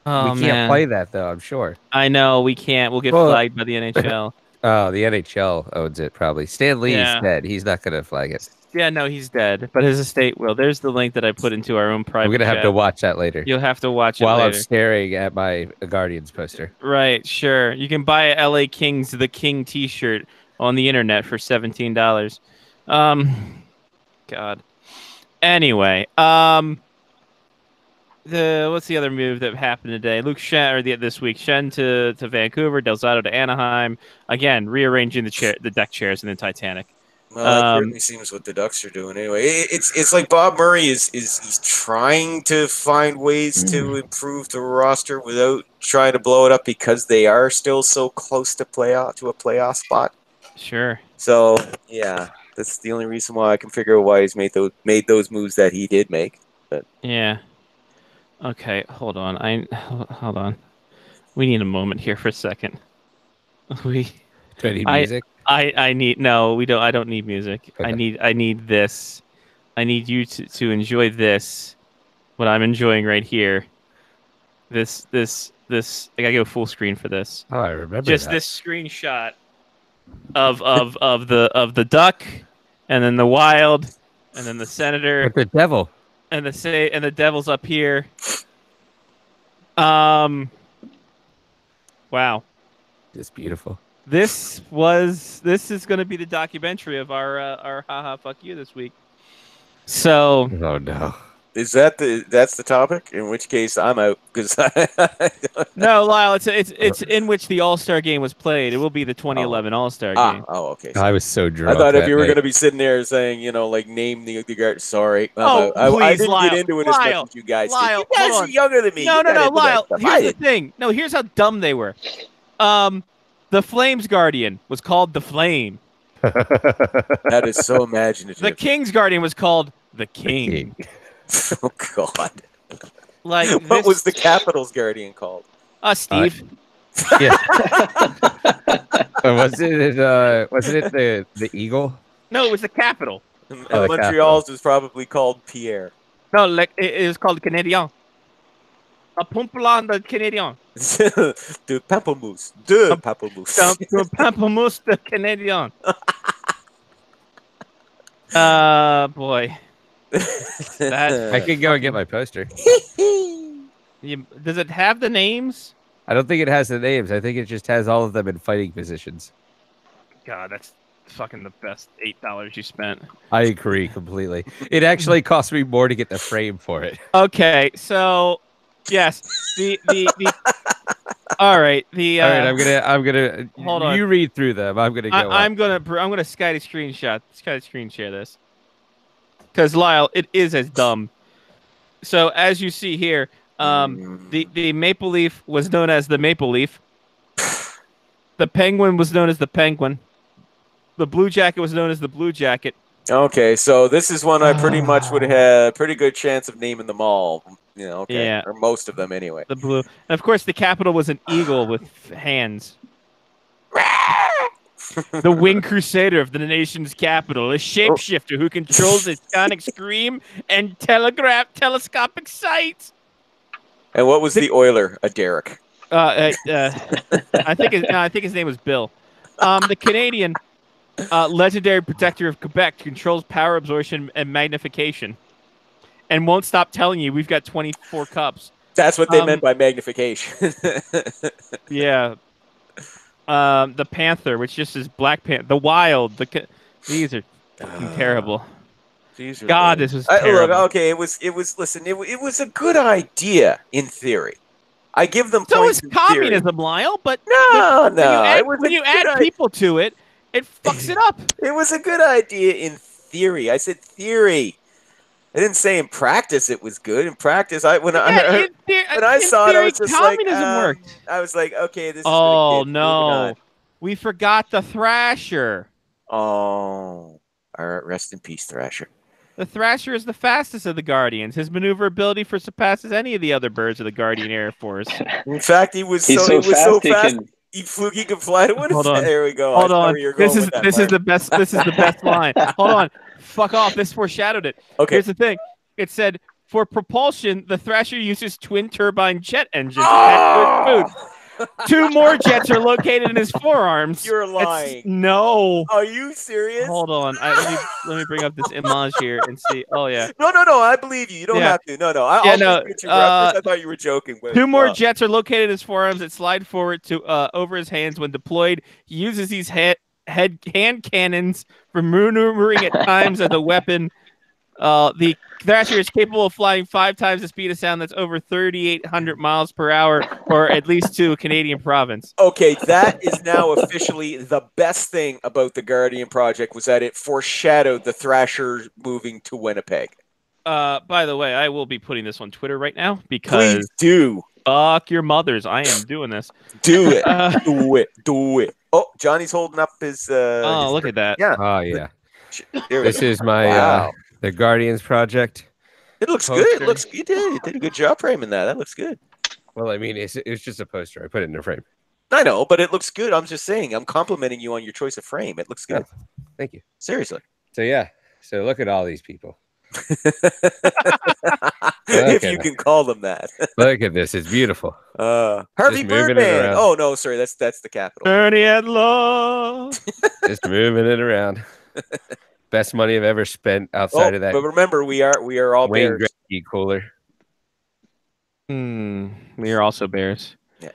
Oh we man, can't play that though. I'm sure. I know we can't. We'll get flagged by the NHL. Oh, the NHL owns it probably. Stan Lee's Yeah. dead. He's not gonna flag it. Yeah, no, he's dead, but his estate will. There's the link that I put into our own private. We're gonna have chat. to watch that later. You'll have to watch it while I'm later. staring at my Guardians poster. Right, sure. You can buy a LA Kings The King T-shirt on the internet for $17. God. Anyway, what's the other move that happened today? Luke Shen this week. Shen to Vancouver, Delzato to Anaheim. Again, rearranging the deck chairs in the Titanic. Well, that certainly seems what the Ducks are doing anyway. It's like Bob Murray is he's trying to find ways to improve the roster without trying to blow it up because they are still so close to a playoff spot. Sure. So yeah, that's the only reason why I can figure out why he's made those moves that he did make. But yeah. Okay, hold on. Hold on. We need a moment here for a second. Do I need music? I need we don't. I don't need music. Okay. I need this. I need you to enjoy this. What I'm enjoying right here. This. I gotta go full screen for this. Oh, I remember. Just this screenshot of the duck, and then the Wild, and then the Senator, With the devil. and the Devil's up here. Wow. It's beautiful. This is going to be the documentary of our haha fuck you this week. So Oh no. is that's the topic? In which case I'm out because no, Lyle, it's in which the All-Star game was played. It will be the 2011 All-Star game. Okay. I was so drunk. I thought if that you were night. going to be sitting there saying, like name the guard. Sorry, Oh, I please, didn't Lyle. get into it Lyle. as much as you guys. Lyle, did. You guys hold are on. younger than me. No, You got into that Lyle. stuff. I Here's the didn't. thing. No, here's how dumb they were. The Flames Guardian was called the Flame. That is so imaginative. The King's Guardian was called the King. Oh God! Like What was the Capitals Guardian called? Steve? Yeah. Wasn't it the Eagle? No, it was the Capital. the Montreal's was probably called Pierre. No, like it was called Canadien. A Pompelon de Canadien. De Pamplemousse. De Pamplemousse. Un Pamplemousse de Canadien. Boy. That I could go and get my poster. does it have the names? I don't think it has the names. I think it just has all of them in fighting positions. God, that's fucking the best $8 you spent. I agree completely. It actually cost me more to get the frame for it. Okay, so yes, the all right, the All right, I'm gonna. hold on. You read through them. I'm gonna go. I'm gonna Sky screen share this because Lyle, it is as dumb. So as you see here, the Maple Leaf was known as the Maple Leaf. The Penguin was known as the Penguin. The Blue Jacket was known as the Blue Jacket. Okay, so this is one I pretty much would have a pretty good chance of naming them all. Okay, Yeah. or most of them anyway. The blue, and of course, the Capital was an eagle with hands. The Winged Crusader of the nation's capital, a shapeshifter who controls the sonic scream and telescopic sight. And what was the Oiler? A Derek. I think his name was Bill. The Canadian, legendary protector of Quebec, controls power absorption and magnification, and won't stop telling you we've got 24 cups. That's what they meant by magnification. Yeah. The Panther, which just is Black Panther. The Wild. These are fucking terrible. These are God, lame. this was terrible. Look, okay, it was. Listen, it was a good idea in theory. I give them So points is in communism, Lyle, but No, when you add people to it, it fucks it up. It was a good idea in theory. I said theory. I didn't say in practice it was good. In practice, when I saw it, I was just communism worked. I was like, okay, this is Oh, for the kids. no. We forgot the Thrasher. Oh. All right, rest in peace, Thrasher. The Thrasher is the fastest of the Guardians. His maneuverability surpasses any of the other birds of the Guardian Air Force. In fact, he was so fast. He could fly to Winnipeg. Hold on. There we go. Hold on. This is the best. This is the best line. Hold on. Fuck off. This foreshadowed it. Okay. Here's the thing. It said, for propulsion, the Thrasher uses twin turbine jet engines. Oh! 2 more jets are located in his forearms. You're lying. No. Are you serious? Hold on. Let me bring up this image here and see. Oh yeah. No. I believe you. You don't have to. No. I thought you were joking. But, 2 more jets are located in his forearms that slide forward to over his hands when deployed. He uses these hand cannons for maneuvering at times as a weapon. The Thrasher is capable of flying 5 times the speed of sound. That's over 3,800 miles per hour, or at least to a Canadian province. Okay, that is now officially the best thing about the Guardian Project was that it foreshadowed the Thrasher moving to Winnipeg. By the way, I will be putting this on Twitter right now because please do. Fuck your mothers. I am doing this. Do it. Do it. Oh, Johnny's holding up his. Look at that. Yeah. Oh yeah. This is my the Guardians Project. It looks good. It looks. You did a good job framing that. That looks good. Well, I mean, it's just a poster. I put it in a frame. I know, but it looks good. I'm just saying. I'm complimenting you on your choice of frame. It looks good. Oh, thank you. Seriously. So yeah. So look at all these people. If you can call them that. Look at this. It's beautiful. Harvey Birdman. Oh no, sorry. That's the Capitol. Bernie at law. Just moving it around. Best money I've ever spent outside of that. But remember, we are all Wayne Bears. Gretzky cooler. We are also Bears. Yeah.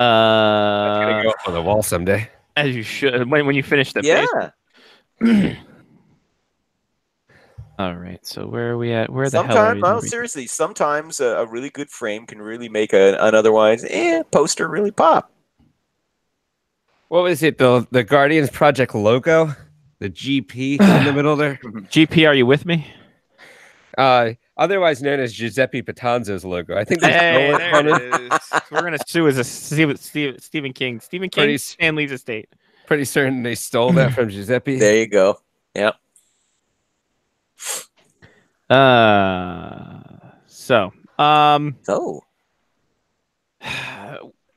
I'm gonna go up on the wall someday. As you should when you finish the Yeah. All right. So where are we at? Where the hell are we? Seriously, sometimes a really good frame can really make an otherwise poster really pop. What was it? The Guardians Project logo? The GP in the middle there? GP, are you with me? Otherwise known as Giuseppe Patanzo's logo. I think there it is. We're going to sue as a Stephen King. Stephen King, Stan Lee's estate. Pretty certain they stole that from Giuseppe. There you go. Yeah. So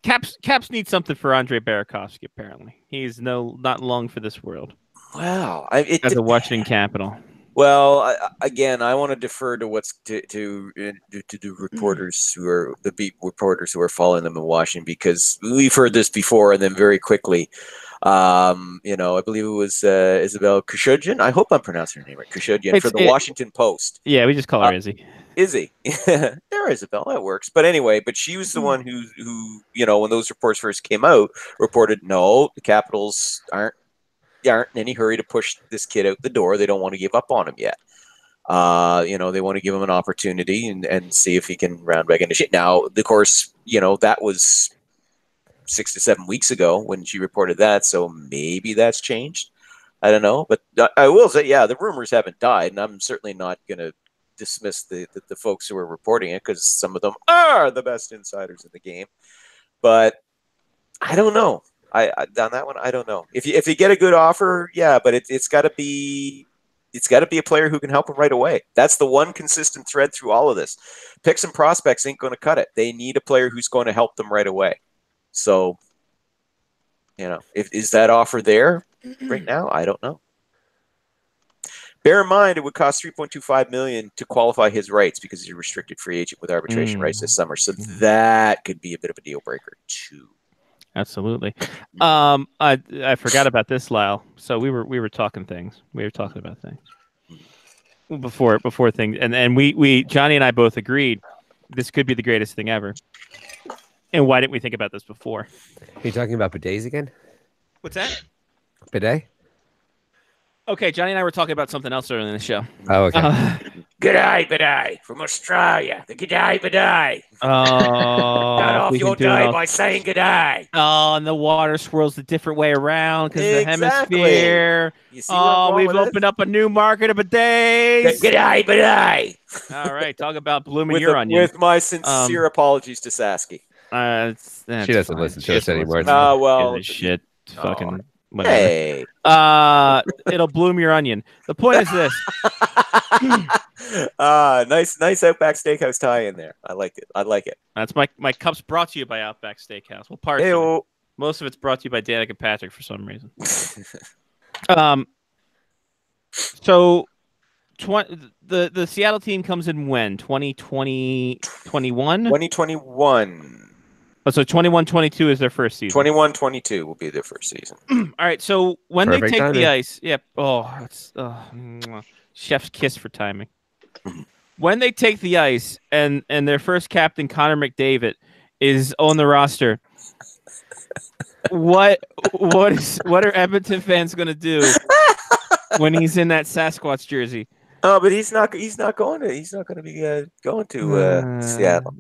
Caps need something for Andrei Burakovsky. Apparently, he's not long for this world. Wow, as a Washington Capital. Well, again, I want to defer to what's to the reporters who are the beat reporters who are following them in Washington, because we've heard this before, and then very quickly. I believe it was Isabel Khurshudyan. I hope I'm pronouncing her name right. Khurshudyan for the Washington Post. Yeah, we just call her Izzy. Izzy. There, Isabel. That works. But anyway, she was the one who when those reports first came out, reported no, the Capitals aren't in any hurry to push this kid out the door. They don't want to give up on him yet. They want to give him an opportunity and see if he can round back into shape. Now, of course, that was 6 to 7 weeks ago when she reported that, so maybe that's changed. I don't know, but I will say, the rumors haven't died, and I'm certainly not going to dismiss the folks who are reporting it, because some of them are the best insiders in the game. But I don't know. I on that one, I don't know. If you get a good offer, but it's got to be a player who can help him right away. That's the one consistent thread through all of this. Picks and prospects ain't going to cut it. They need a player who's going to help them right away. So, is that offer there right now? I don't know. Bear in mind, it would cost $3.25 million to qualify his rights because he's a restricted free agent with arbitration rights this summer. So that could be a bit of a deal breaker too. Absolutely. I forgot about this, Lyle. So we were talking things. We were talking about things before things, and we Johnny and I both agreed this could be the greatest thing ever. And why didn't we think about this before? Are you talking about bidets again? What's that? Bidet? Okay, Johnny and I were talking about something else earlier in the show. Oh, okay. G'day, G'day from Australia. The G'day, G'day. Start off your day by saying G'day. Oh, and the water swirls the different way around because the hemisphere. You see we've opened up a new market of bidets. G'day, G'day. All right, talk about blooming your onion. With my sincere apologies to Sasky. She doesn't listen to us anymore. Well, shit. Fucking whatever. Hey. It'll bloom your onion. The point is this. Nice Outback Steakhouse tie in there. I like it. That's my cups brought to you by Outback Steakhouse. Well, partially. Most of it's brought to you by Danica Patrick for some reason. So the Seattle team comes in when? 2020, 21? 2021. Oh, so 21-22 is their first season. 21-22 will be their first season. All right. So when Perfect they take timing. the ice, yep. It's chef's kiss for timing. When they take the ice and their first captain Connor McDavid is on the roster, what are Edmonton fans going to do when he's in that Sasquatch jersey? Oh, but he's not going to be going to Seattle.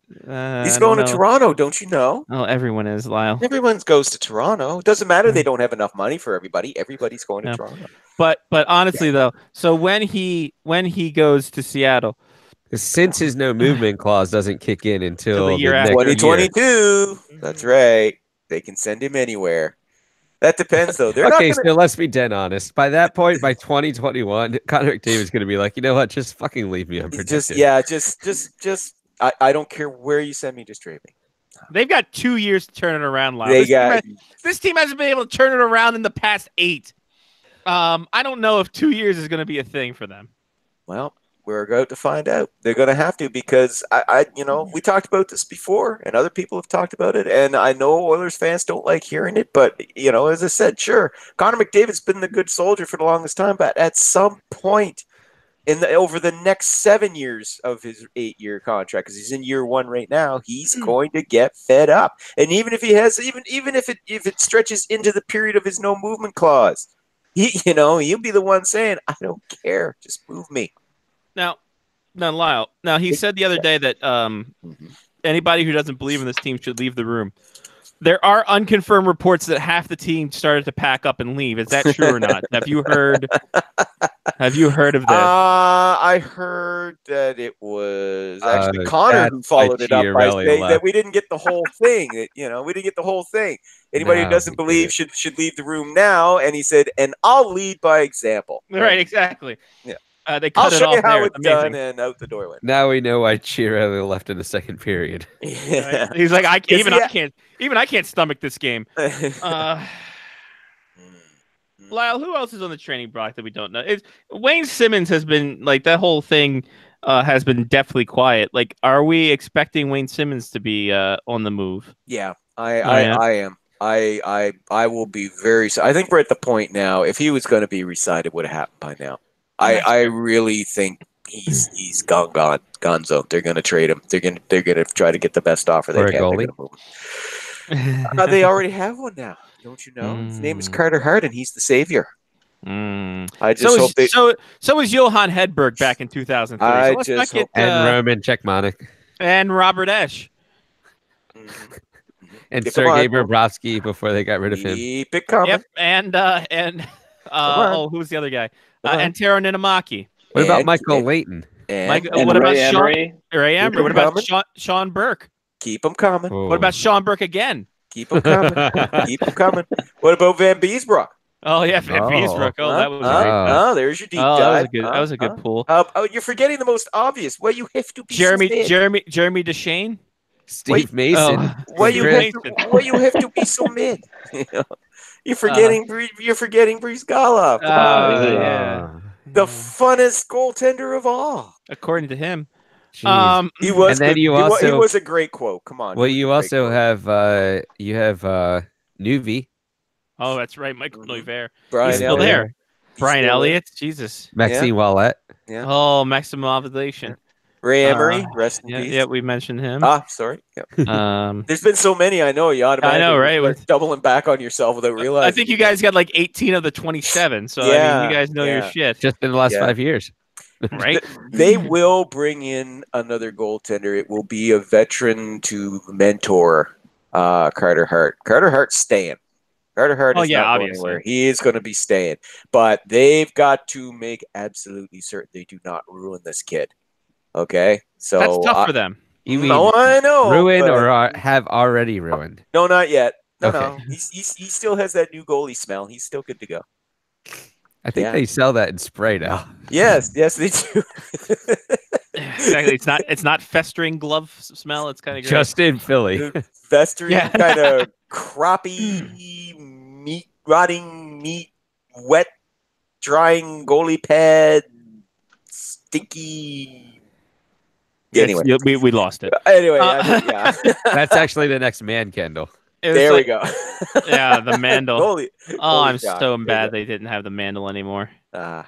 He's going to Toronto, don't you know? Oh, everyone is, Lyle. Everyone goes to Toronto. It doesn't matter. They don't have enough money for everybody. Everybody's going to Toronto. But honestly, though, so when he goes to Seattle, since his no movement clause doesn't kick in until the year next after. 2022. That's right. They can send him anywhere. That depends, though. So let's be dead honest. By that point, by 2021, Connor McDavid's going to be like, you know what? Just fucking leave me unprotected. Just. I don't care where you send me. Just trade me. They've got 2 years to turn it around, Lyle. This team hasn't been able to turn it around in the past 8. I don't know if 2 years is going to be a thing for them. Well, we're about to find out. They're going to have to because we talked about this before, and other people have talked about it, and I know Oilers fans don't like hearing it, but as I said, sure, Connor McDavid's been the good soldier for the longest time, but at some point over the next 7 years of his 8-year contract, because he's in year 1 right now, he's going to get fed up, and even if he has, even if it stretches into the period of his no movement clause, he'll be the one saying, "I don't care, just move me." Now, Lyle. Now, he said the other day that anybody who doesn't believe in this team should leave the room. There are unconfirmed reports that half the team started to pack up and leave. Is that true or not? Have you heard of this? I heard that it was actually Connor who followed it up by saying that we didn't get the whole thing. We didn't get the whole thing. Anybody who doesn't believe should leave the room now. And he said, "And I'll lead by example." Right, exactly. Yeah. They cut I'll show you how there. it's Amazing. done, and out the door went. Now we know why Chiarelli left in the second period. Yeah. Right? He's like, I can't stomach this game. Lyle, who else is on the training block that we don't know? Wayne Simmons has been like that whole thing has been deathly quiet. Like, are we expecting Wayne Simmons to be on the move? Yeah, I am. I will be very. I think we're at the point now. If he was going to be re-signed, it would have happened by now. I really think he's gone zone. They're going to trade him. They're going to try to get the best offer they can. They already have one now. Don't you know? His name is Carter Hart, and he's the savior. I just hope they. So is Johan Hedberg back in 2003. And Roman Czechmanek and Robert Esch. And Sergei Bobrovsky before they got rid of him. Keep it coming. Yep, and who's the other guy? And Taro Ninamaki. What about Michael Layton? What about Ray Emery? What about Sean Burke? Keep them coming. What about Sean Burke again? Keep them coming. Keep them coming. What about Van Beesbrook? Oh yeah, Van Beesbrook. Oh, that was great. There's your deep dive. That was a good pull. You're forgetting the most obvious. Well, you have to be Jeremy Deshane, Steve Mason. Why you have to be so mid? You're forgetting Brice Goloff. The funnest goaltender of all, according to him. He was. And then he was a great quote. Come on. Well, you also have Nuvi. Oh, that's right, Michael Neuver. Brian He's still Elliott. there. Brian Elliott. Jesus. Maxime Wallet. Yeah. Oh, Maxim Ovulation. Ray Emery, rest in peace. Yeah, we mentioned him. Sorry. Yep. There's been so many. I know you automatically. I know, right? With doubling back on yourself without realizing. I think you guys got like 18 of the 27. So I mean, you guys know your shit. Just in the last 5 years. Right? They will bring in another goaltender. It will be a veteran to mentor Carter Hart. Carter Hart's staying. Carter Hart is not going anywhere. He is going to be staying. But they've got to make absolutely certain they do not ruin this kid. Okay? So that's tough for them. You mean no, I know. Ruin or have already ruined? No, not yet. No, Okay. no. He still has that new goalie smell. He's still good to go. I think they sell that in spray now. Yes, they do. Exactly. It's not festering glove smell. It's kind of Just in Philly. Festering, kind of crappy meat, rotting meat, wet, drying goalie pad, stinky. Anyway, we lost it. Anyway, yeah. That's actually the next man candle. There we go. Yeah, the mandel. Holy I'm God. so bad they didn't have the mandel anymore. I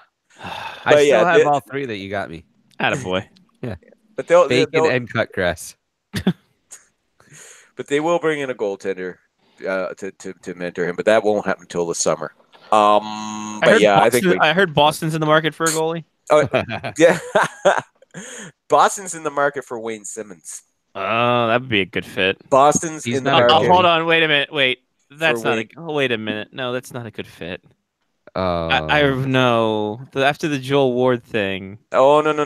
But still yeah, have all three that you got me. Attaboy. Yeah. But they'll and cut grass. But they will bring in a goaltender to mentor him, but that won't happen until the summer. I heard Boston's in the market for a goalie. Oh, yeah. Boston's in the market for Wayne Simmons. Oh, that would be a good fit. Boston's in the market. Hold on, wait a minute. Wait. That's not Wayne. wait a minute. No, that's not a good fit. Oh. I know. After the Joel Ward thing. Oh no. No.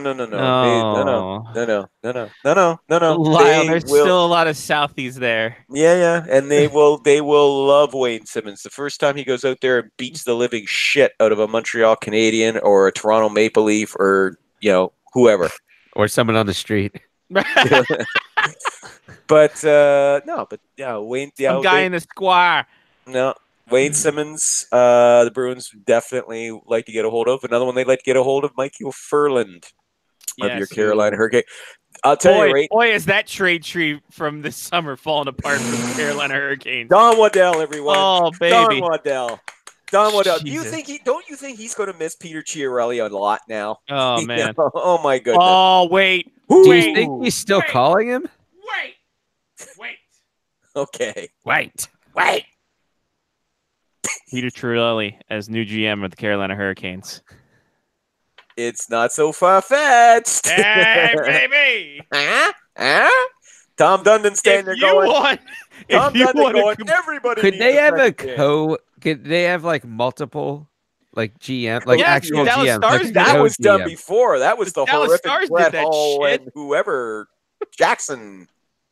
Lyle, there's still a lot of Southies there. Yeah, and they will love Wayne Simmons. The first time he goes out there and beats the living shit out of a Montreal Canadian or a Toronto Maple Leaf or whoever. Or someone on the street. But Wayne. Some guy in the square. No, Wayne Simmons. The Bruins definitely like to get a hold of. Another one they'd like to get a hold of, Michael Furland of your Carolina Hurricane. I'll tell you, right? Boy, is that trade tree from this summer falling apart for the Carolina Hurricanes. Don Waddell, everyone. Oh, baby. Don Waddell. Don't Jesus. you think he's going to miss Peter Chiarelli a lot now? Oh man. Oh my goodness. Oh wait. Do you think he's still calling him? Wait. Okay. Wait. Peter Chiarelli as new GM of the Carolina Hurricanes. It's not so far-fetched. Hey, baby. Tom Dundon standing there going. Tom Dundon going. Everybody. Could they have Could they have like multiple, like GM, like actual GM? Like that was done before. That was the horrific Brett Hull and whoever Jackson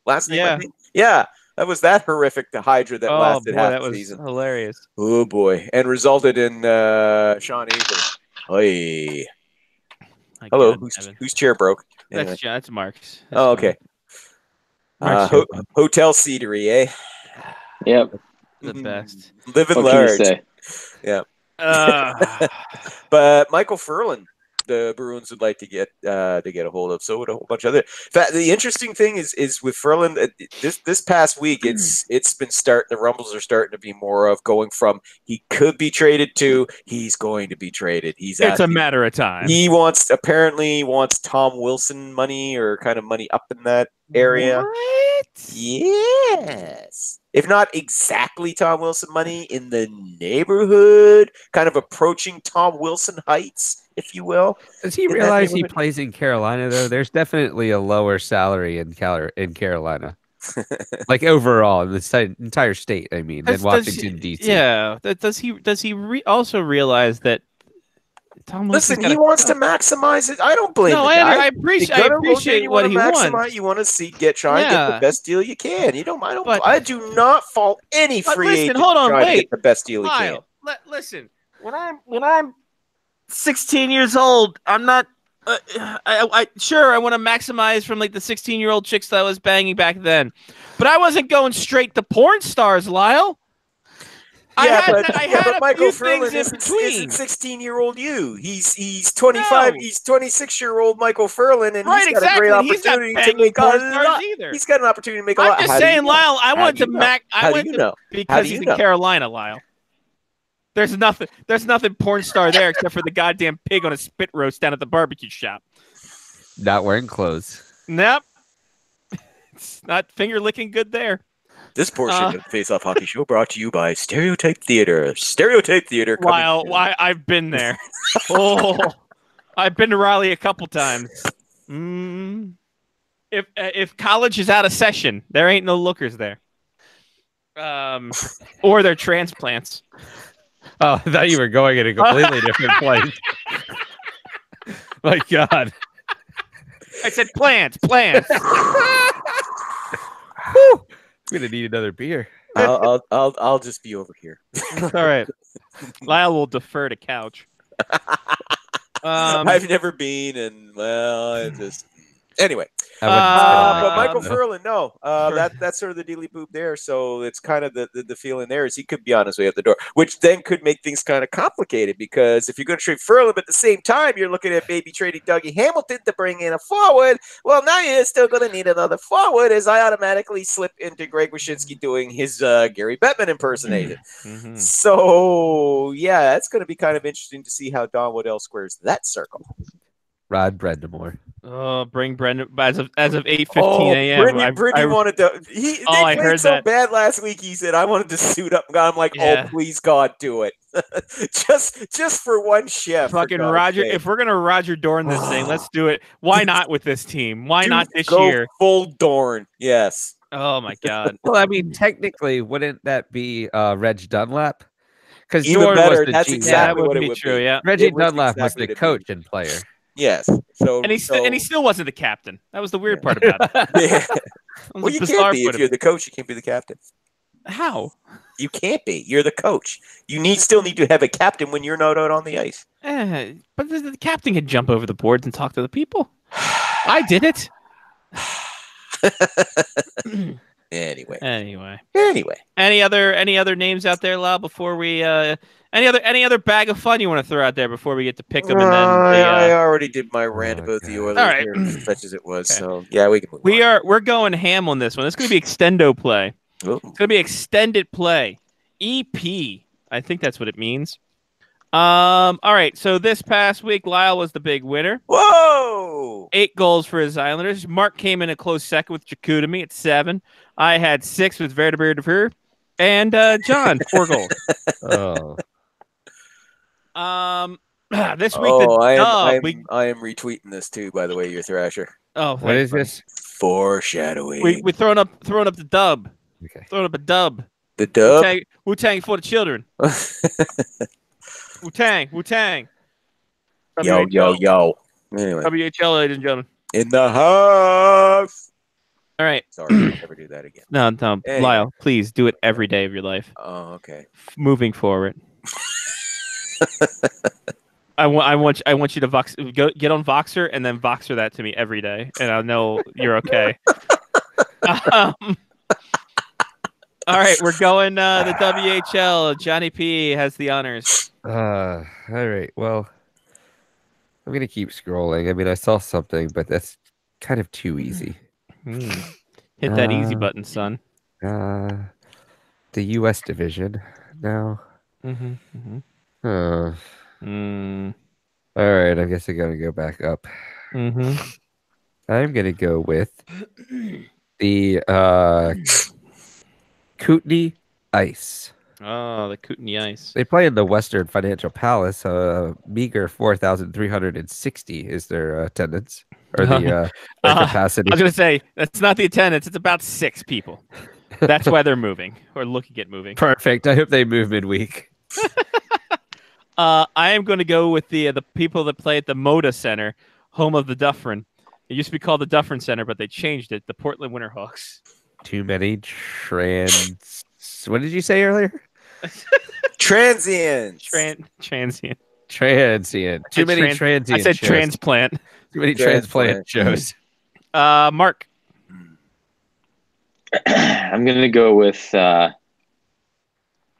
last name. Yeah. Yeah. That was that horrific Hydra that lasted half the season. That was hilarious. Oh boy, and resulted in Sean Avery. Hey. Hello, whose chair broke? Anyway. That's Mark's. Okay. Hotel Cedary, eh? Yep. The best. Living large. Yeah. But Michael Furlan, the Bruins would like to get a hold of. So would a whole bunch of other. The interesting thing is with Furlan, this past week, it's been starting. The rumbles are starting to be more of going from he could be traded to he's going to be traded. It's a matter of time. He apparently wants Tom Wilson money or kind of money up in that area. What? Yes. If not exactly Tom Wilson money, in the neighborhood, kind of approaching Tom Wilson heights, if you will. Does he realize he plays in Carolina, though? There's definitely a lower salary in Carolina. Like overall, in the entire state, I mean, than Washington, D.C. Yeah. Does he also realize that Tom Wilson? Listen, he wants to maximize it. I don't blame him. I appreciate what he wants. You want to get the best deal you can. I do not fault any free agent trying to get the best deal he can. Listen, when I'm 16 years old, I'm not. I want to maximize from like the 16-year-old chicks that I was banging back then, but I wasn't going straight to porn stars, Lyle. Yeah, I had Michael Furlan isn't 16-year-old you. He's 25. No. He's 26-year-old Michael Furlan, and he's got a great opportunity to make a lot. He's got an opportunity to make a lot. I'm just saying, Lyle. I went to because he's in Carolina, Lyle. There's nothing porn star there except for the goddamn pig on a spit roast down at the barbecue shop. Not wearing clothes. Nope. It's not finger licking good there. This portion of the Face Off Hockey Show brought to you by Stereotype Theater. Stereotype Theater. Why I've been there. Oh, I've been to Raleigh a couple times. If college is out of session, there ain't no lookers there. Or they're transplants. Oh, I thought you were going in a completely different place. My God. I said plants. Whew. I'm gonna need another beer. I'll just be over here. All right. Lyle will defer to couch. I've never been, and well, it just anyway. I wouldn't But Michael Furlan, no, that's sort of the dealy boop there. So it's kind of the feeling there is he could be on his way out the door, which then could make things kind of complicated because if you're going to trade Furlan, but at the same time you're looking at maybe trading Dougie Hamilton to bring in a forward. Well, now you're still going to need another forward, as I automatically slip into Greg Wyshynski doing his Gary Bettman impersonation. Mm-hmm. So yeah, it's going to be kind of interesting to see how Don Waddell squares that circle. Rod Brendamore. Oh, bring Brendan as of 8:15 a.m. Brittany wanted to. They played so bad last week. He said, "I wanted to suit up." I'm like, "Oh, please, God, do it!" just for one shift. Fucking Roger. If we're gonna Roger Dorn this thing, let's do it. Why not with this team? Why not this year? Full Dorn. Yes. Oh my God. Well, I mean, technically, wouldn't that be Reg Dunlap? Because even better. That's exactly what it would true. be. Yeah. Reggie Dunlap was the coach and player. Yes. So and he still wasn't the captain. That was the weird part about it. Yeah. Well, you can't be if you're the coach. You can't be the captain. How? You can't be. You're the coach. You still need to have a captain when you're not out on the ice. But the captain can jump over the boards and talk to the people. I did it. Anyway. Any other names out there, Lau? Before we any other bag of fun you want to throw out there before we get to pick them? And then I already did my rant about the Oilers. All right, here, as much as it was. Okay. So yeah, we can. We're going ham on this one. It's going to be extendo play. Ooh. It's going to be extended play. EP. I think that's what it means. All right. So this past week, Lyle was the big winner. Whoa! 8 goals for his Islanders. Mark came in a close second with Chicoutimi at 7. I had 6 with Verdeber de Ver. And John, 4 goals. Oh. This week I am retweeting this too. By the way, your Thrasher. Oh, what is this? Foreshadowing. We're throwing up the dub. Okay. Throwing up a dub. The dub. Wu-Tang for the children. Wu-Tang. Yo. Anyway. WHL, ladies and gentlemen. In the house. All right. Sorry, I'll never do that again. No. Anyway. Lyle, please do it every day of your life. Oh, okay. Moving forward. I want you to get on Voxer and then Voxer that to me every day, and I'll know you're okay. All right, we're going the WHL. Johnny P has the honors. All right. Well, I'm gonna keep scrolling. I mean, I saw something, but that's kind of too easy. Hit that easy button, son. The U.S. division now. All right, I guess I gotta go back up. I'm gonna go with the Kootenay Ice. Oh, the Kootenay Ice. They play in the Western Financial Palace. Meager 4,360 is their attendance or their capacity. I was gonna say that's not the attendance; it's about 6 people. That's why they're moving or looking at moving. Perfect. I hope they move midweek. I am going to go with the people that play at the Moda Center, home of the Dufferin. It used to be called the Dufferin Center, but they changed it. The Portland Winterhawks. Too many What did you say earlier? Transients. Transient. Too many transient. I said shows. transplant. Too many transplant shows. Mark. I'm going to go with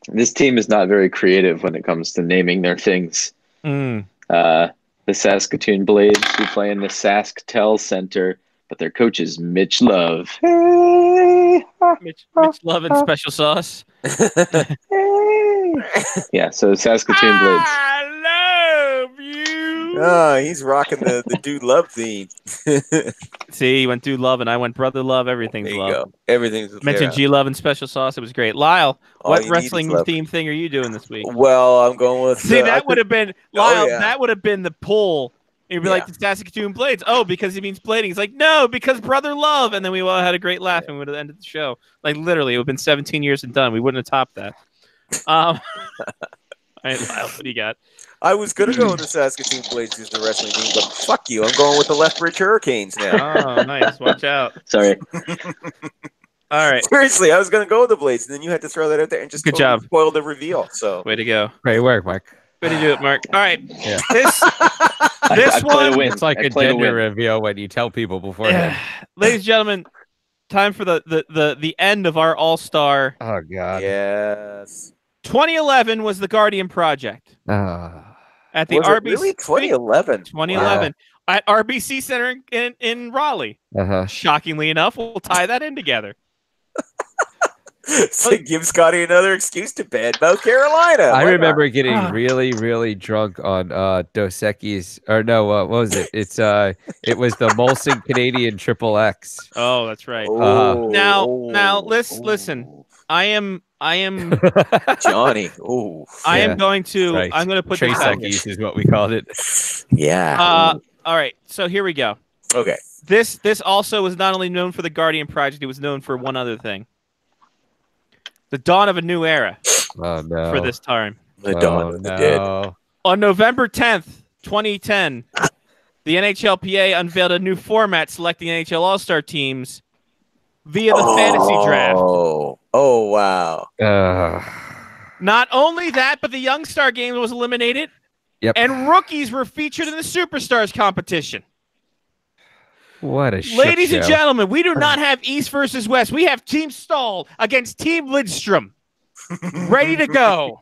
this team is not very creative when it comes to naming their things. The Saskatoon Blades, who play in the SaskTel Center, but their coach is Mitch Love. Mitch Love and special sauce. Yeah, so Saskatoon Blades. I love you. Oh, he's rocking the Dude Love theme. See, he went Dude Love and I went Brother Love. Everything's there you love. Go. Everything's mentioned G Love and special sauce. It was great. Lyle, what wrestling theme thing are you doing this week? Well, I'm going with. See, that would have been Lyle. Yeah. That would have been the pull He'd be like, the Saskatoon Blades. Oh, because he means blading. He's like, no, because brother love. And then we all had a great laugh and we would have ended the show. Like, literally, it would have been 17 years and done. We wouldn't have topped that. All right, Lyle, what do you got? I was going to go with the Saskatoon Blades because the wrestling team, but fuck you. I'm going with the Lethbridge Hurricanes now. Oh, nice. Watch out. Sorry. All right. Seriously, I was going to go with the Blades, and then you had to throw that out there and just Good job. spoil the reveal. So Way to go. Great work, Mark. Way to do it, Mark. All right. Yeah. This one, it's like a gender reveal when you tell people beforehand. Ladies and gentlemen, time for the end of our All-Star. Oh, God. Yes. 2011 was the Guardian Project. At the Was RBC. it really 2011? 2011 at RBC Center in Raleigh. Shockingly enough, we'll tie that in together. So give Scotty another excuse to badmouth Carolina. I remember getting really, really drunk on Dos Equis, or no, what was it? It was the Molson Canadian Triple X. Oh, that's right. Oh, Now, listen. I am Johnny. Oh, I am going to. Right. I'm going to put Trace this out Equis is what we called it. Yeah. All right. So here we go. Okay. This also was not only known for the Guardian Project, it was known for one other thing. The dawn of a new era. Oh no! For this time. The dawn of the dead. On November 10th, 2010, the NHLPA unveiled a new format selecting NHL All-Star teams via the fantasy draft. Oh, wow. Not only that, but the Young Star game was eliminated. Yep. And rookies were featured in the Superstars competition. What a shit Ladies and show. gentlemen, we do not have East versus West. We have Team Stahl against Team Lidstrom. Ready to go.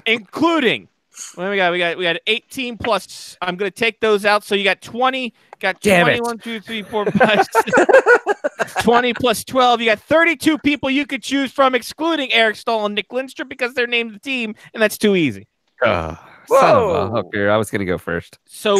Including, what do we got? We got 18 plus. I'm going to take those out. So you got 20. Got 21, 2, 3, 4, 5, 6, 20 plus 12. You got 32 people you could choose from, excluding Eric Stahl and Nick Lindstrom because they're named the team, and that's too easy. Son of a hooker. I was going to go first. So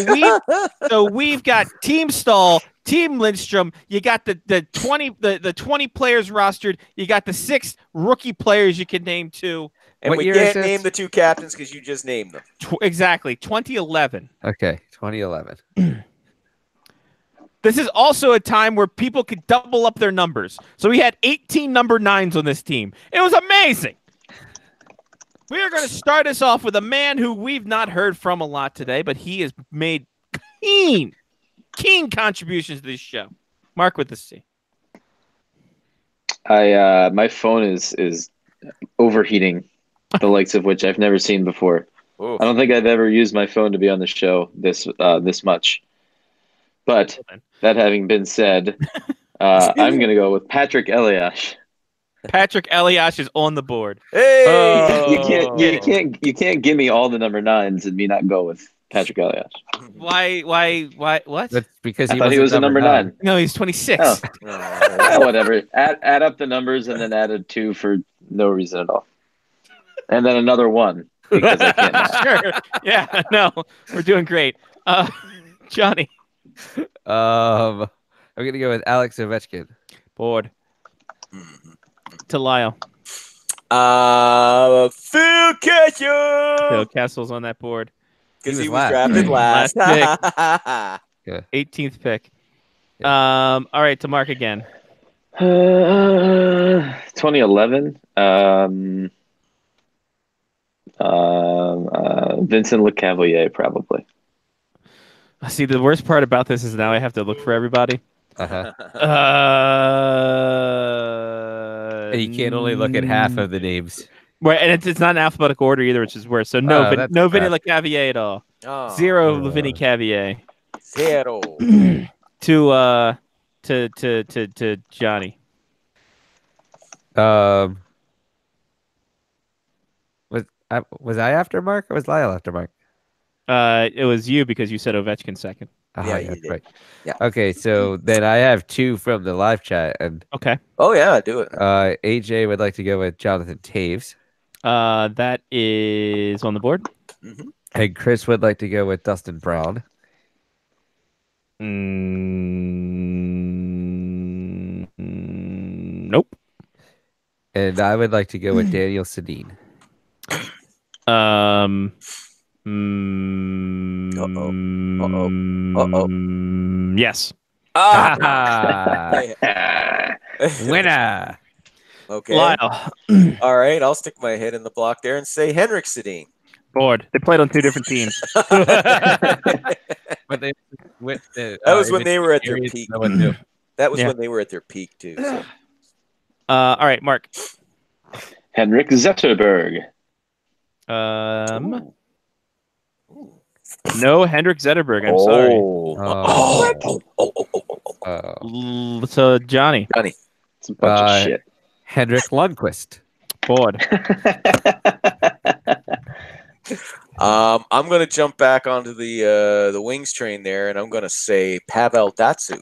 we've got Team Stahl, Team Lindstrom. You got the 20 players rostered. You got the 6 rookie players you can name too. And what we year can't is name the 2 captains because you just named them. Exactly, 2011. Okay, 2011. This is also a time where people could double up their numbers. So we had 18 number 9s on this team. It was amazing. We are going to start us off with a man who we've not heard from a lot today, but he has made keen contributions to this show. Mark with the C. My phone is overheating, the likes of which I've never seen before. Ooh. I don't think I've ever used my phone to be on the show this much. But that having been said, I'm going to go with Patrick Elias. Patrick Elias is on the board. Hey, you can't give me all the number 9s and me not go with Patrick Elias. Why? What? That's because I thought he was a number 9. No, he's 26. Oh. Whatever. Add up the numbers and then added 2 for no reason at all, and then another 1 because I can't. Sure. Yeah. No, we're doing great. Johnny. I'm gonna go with Alex Ovechkin. Board. To Lyle. Phil Kessel. Phil Kessel's on that board. Because he was drafted last. Yeah. 18th pick. All right, to Mark again. 2011. Vincent LeCavalier, probably. See, the worst part about this is now I have to look for everybody. And you can't only look at half of the names. Right, and it's not in alphabetical order either, which is worse. So no Vinny LeCavier at all. Oh. 0 Vinny Cavier. 0. to Johnny. Was I after Mark or was Lyle after Mark? It was you because you said Ovechkin second. Yeah, you did. Right. Yeah. Okay, so then I have 2 from the live chat, and Okay. Oh yeah, do it. AJ would like to go with Jonathan Taves. That is on the board. Mm-hmm. And Chris would like to go with Dustin Brown. Nope. And I would like to go with Daniel Sedin. Yes. Winner. Okay. Lyle. All right, I'll stick my head in the block there and say Henrik Sedin. Bored. They played on 2 different teams. But they went. That was when they were at their peak. That was when they were at their peak too. So. All right, Mark. Henrik Zetterberg. No, Henrik Zetterberg. I'm sorry. So Johnny. It's a bunch of shit. Henrik Lundqvist. Bored. I'm gonna jump back onto the Wings train there, and I'm gonna say Pavel Datsyuk.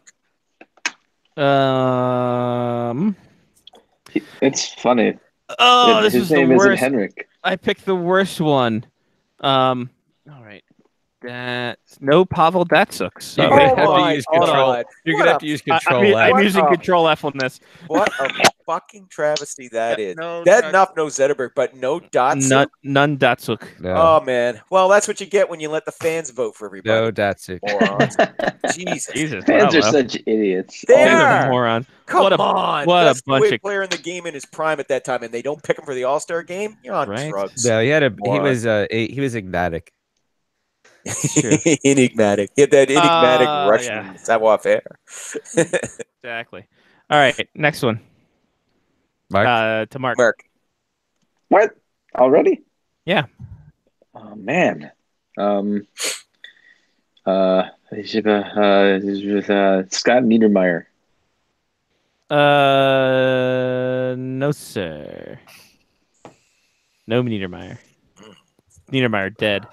It's funny. Oh, this his is name the isn't worst. Henrik. I picked the worst one. All right. No Pavel Datsyuk. So You're gonna have to use control. You're gonna have to use control. I'm using control F on this. What a fucking travesty that is. Dead enough, no Zetterberg, but no Datsyuk. None Datsyuk. No. Oh man. Well, that's what you get when you let the fans vote for everybody. No Datsyuk. Morons. Jesus. Fans are such idiots. They Fans are. a moron. Come what on. What Best a bunch of player in the game in his prime at that time, and they don't pick him for the All-Star game? You're on drugs. No, he was enigmatic. Enigmatic. He had that enigmatic Russian savoir-faire. Exactly. All right, next one. Mark? To Mark. What? Already? Yeah. Oh man. Scott Niedermeyer. No, sir. No Niedermeyer. Niedermeyer dead.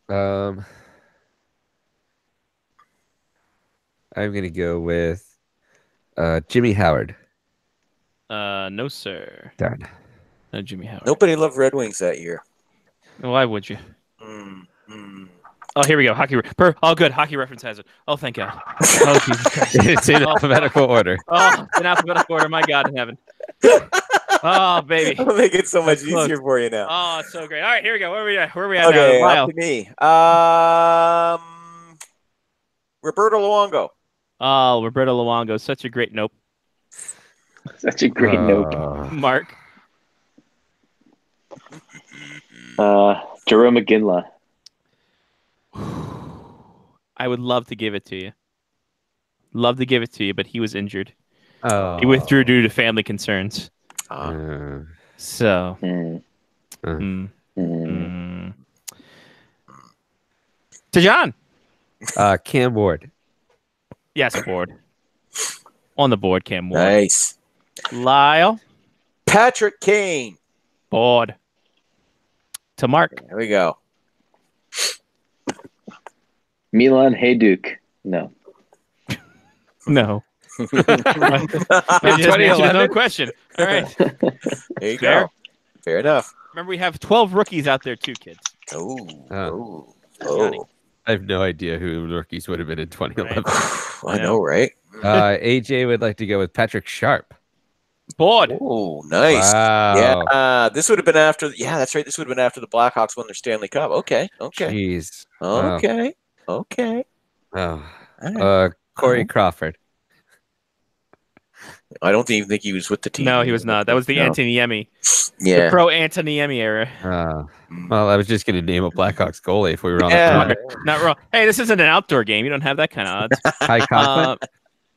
I'm gonna go with Jimmy Howard. No, sir. Darn. No Jimmy Howard. Nobody loved Red Wings that year. Why would you? Oh, here we go. Hockey. Oh, good. Hockey reference has it. Oh, thank God. Oh, Jesus Christ. It's in alphabetical order. Oh, in alphabetical order. My God in heaven. Oh, baby. I'll make it so much easier for you now. Oh, it's so great. All right, here we go. Where are we at? Okay, now? up to me. Roberto Luongo. Oh, Roberto Luongo. Such a great nope. Such a great nope. Mark. Jerome McGinley. I would love to give it to you. But he was injured. Oh. He withdrew due to family concerns. So. To John. Cam Ward. Yes, board. On the board, Cam Ward. Nice. Lyle. Patrick Kane. Board. To Mark. There we go. Milan Hajduk. No. No. I just answered no question. All right. There you go. Fair enough. Remember, we have 12 rookies out there too, kids. Oh. I have no idea who the rookies would have been in 2011. I know, right? AJ would like to go with Patrick Sharp. Board. Oh, nice. Wow. Yeah, this would have been after. Yeah, that's right. This would have been after the Blackhawks won their Stanley Cup. Okay. Jeez. Okay. Oh. Corey Crawford. I don't even think he was with the team. No, he was not. That was the Antoniemi. Yeah. The pro Antoniemi era. Well, I was just going to name a Blackhawks goalie if we were on the Not wrong. Hey, this isn't an outdoor game. You don't have that kind of odds. Hi, Conklin.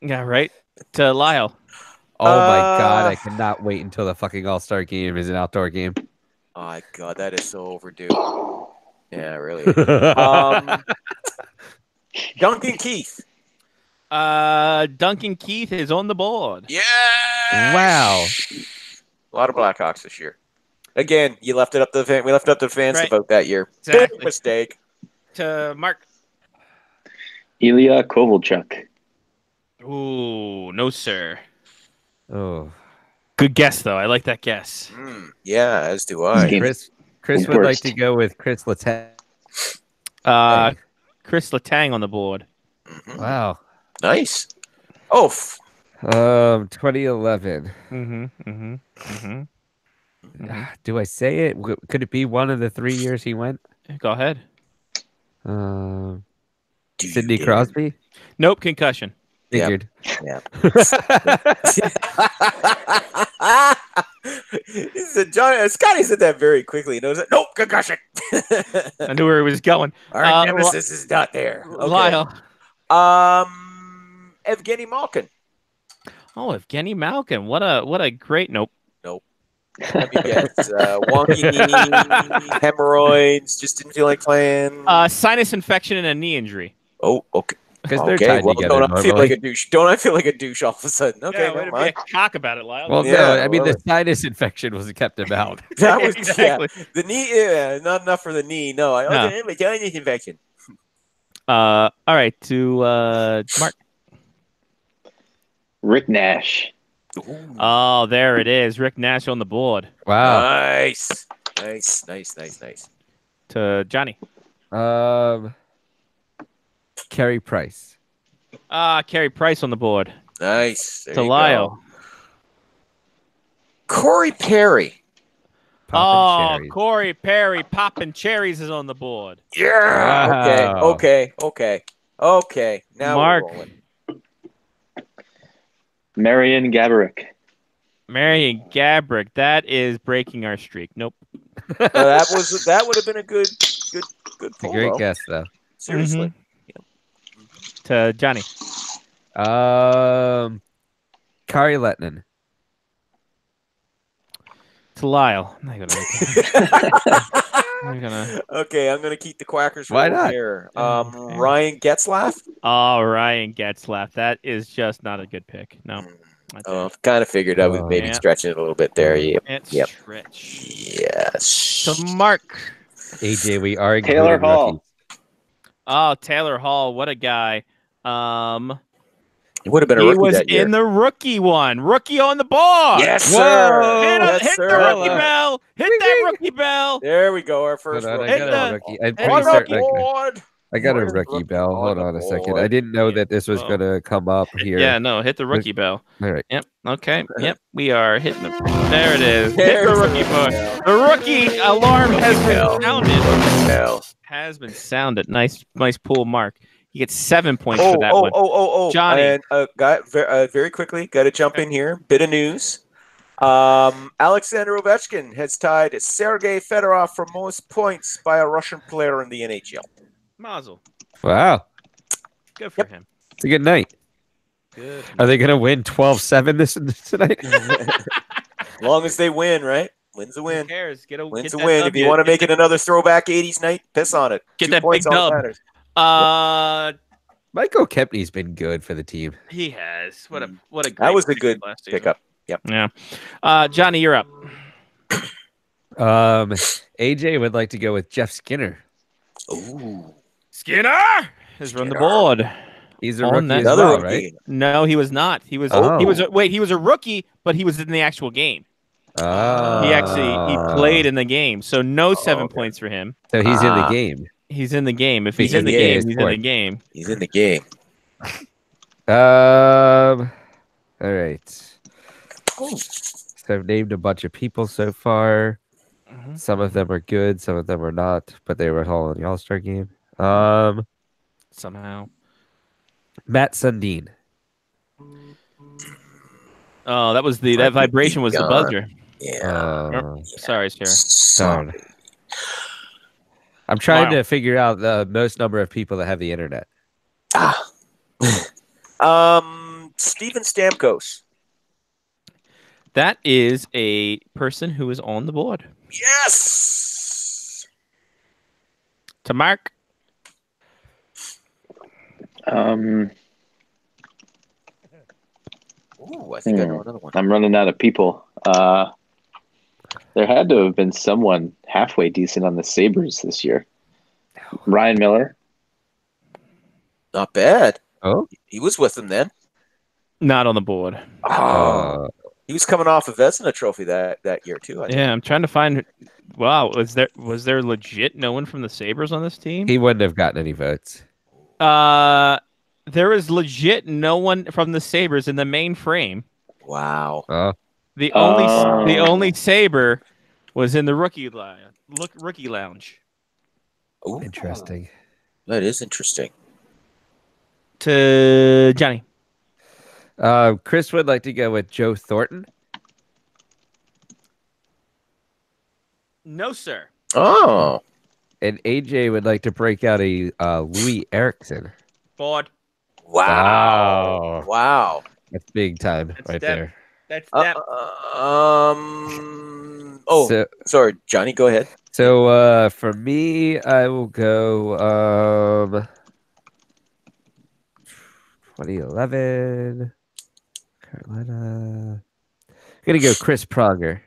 Yeah, right. To Lyle. Oh my God! I cannot wait until the fucking All-Star game is an outdoor game. Oh my God, that is so overdue. Yeah, really. Duncan Keith. Duncan Keith is on the board. Yeah. Wow. A lot of Blackhawks this year. Again, you left it up to the fans. We left it up to the fans to vote that year. Exactly. Big mistake. To Mark. Ilya Kovalchuk. Ooh, no, sir. Oh. Good guess, though. I like that guess. Yeah, as do I. Chris would like to go with Chris Letang. Chris Letang on the board. Wow. Nice. Oh. 2011. Do I say it? Could it be one of the 3 years he went? Go ahead. Sidney Crosby? Nope, concussion. Figured. Yeah. He said, Scotty said that very quickly. He knows that. Nope, concussion. I knew where he was going. Our nemesis is not there. Okay. Lyle. Evgeny Malkin. Oh, Evgeny Malkin. What a great nope. Let me guess. Wonky knee, hemorrhoids, just didn't feel like playing. Sinus infection and a knee injury. Oh, okay. Because they're tied together. Don't I feel like a douche? Don't I feel like a douche all of a sudden? Okay, yeah, way to be a cock about it, Lyle. Well, Yeah, no, I mean the sinus infection was kept him out. That was Exactly. The knee. Not enough for the knee. No, I have a sinus infection. All right, to Mark. Rick Nash. Oh, there it is. Rick Nash on the board. Wow. Nice. To Johnny. Carey Price. Carey Price on the board. Nice. There To you Lyle. go. Corey Perry. Corey Perry popping cherries is on the board. Yeah. Wow. Okay. Now Mark. we're rolling. Marion Gaborik. Marion Gaborik. That is breaking our streak. Nope. That would have been a good It's a pull, great though. guess, though. Seriously. To Johnny. Kari Lettinen. To Lyle. I'm not gonna make it. I'm gonna... Okay, I'm gonna keep the Quackers Why rolling not? here. Ryan Getzlaff. Oh, Ryan Getzlaff. That is just not a good pick. No. Kind of figured I was maybe Yeah. stretching it a little bit there. It's Yep. stretch. Yes. To Mark. AJ, we are Taylor including Hall. rookies. Oh, Taylor Hall. What a guy. He would have been a He rookie was that year. in the rookie one. Rookie on the board. Yes, sir. Hit, Yes, hit the sir. rookie bell. Hit that rookie bell. There we go. Our first Hold on, rookie. I got the- a rookie. I'm hit pretty the certain board. I got a Where's rookie rookie bell. Hold on on the a second. board? I didn't know that this was Oh. going to come up here. Yeah, no, hit the rookie bell. All right. Yep. Okay. Yep. We are hitting the. There it is. Hit There's the the rookie rookie bell. The rookie alarm has bell. been sounded. Bell. Has been sounded. Nice pull, Mark. You get 7 points for that one. Johnny. And very quickly, got to jump in here. Bit of news. Alexander Ovechkin has tied Sergei Fedorov for most points by a Russian player in the NHL. Mazel. Wow. Good for him. It's a good night. Good. Are they going to win 12-7 this tonight? As long as they win, right? Wins a Who win. cares? Wins a win. If you want to make it another throwback 80s night, piss on it. Get 2 that points big all that dub. matters. Michael Kempney's been good for the team. He has. What a great That was a good last season. pickup. Yep. Yeah. Johnny, you're up. AJ would like to go with Jeff Skinner. Ooh. Skinner has run the board. He's a On rookie that- as Another well, rookie. right? No, he was not. He was. Oh. He was. He was a rookie, but he was in the actual game. Oh. He played in the game, so no 7 okay. points for him. So he's in the game. He's in the game. If he's He's in the in the game, game. he's in the game. He's in the game. All right. So I've named a bunch of people so far. Mhm. Some of them are good, some of them are not, but they were all in the All-Star game. Somehow. Matt Sundin. Oh, that was that vibration was the gone. buzzer. Yeah. Sorry, Sarah. Darn. I'm trying Wow. to figure out the most number of people that have the internet. Steven Stamkos. That is a person who is on the board. Yes. To Mark. Ooh, I think I know another one. I'm running out of people. There had to have been someone halfway decent on the Sabres this year. Ryan Miller. Not bad. Oh? He was with them then. Not on the board. He was coming off a Vezina trophy that year too. I think. Yeah, I'm trying to find. Wow, was there legit no one from the Sabres on this team? He wouldn't have gotten any votes. There is legit no one from the Sabres in the main frame. Wow. Oh. The only Saber was in the rookie lounge. Ooh, Interesting. that is interesting. To Johnny. Chris would like to go with Joe Thornton. No, sir. Oh, And AJ would like to break out a Louis Erickson. Board. wow. Wow. That's big time That's right depth. there. That's that. Oh, sorry, Johnny, go ahead. So for me, I will go 2011 Carolina. I'm gonna go Chris Pronger.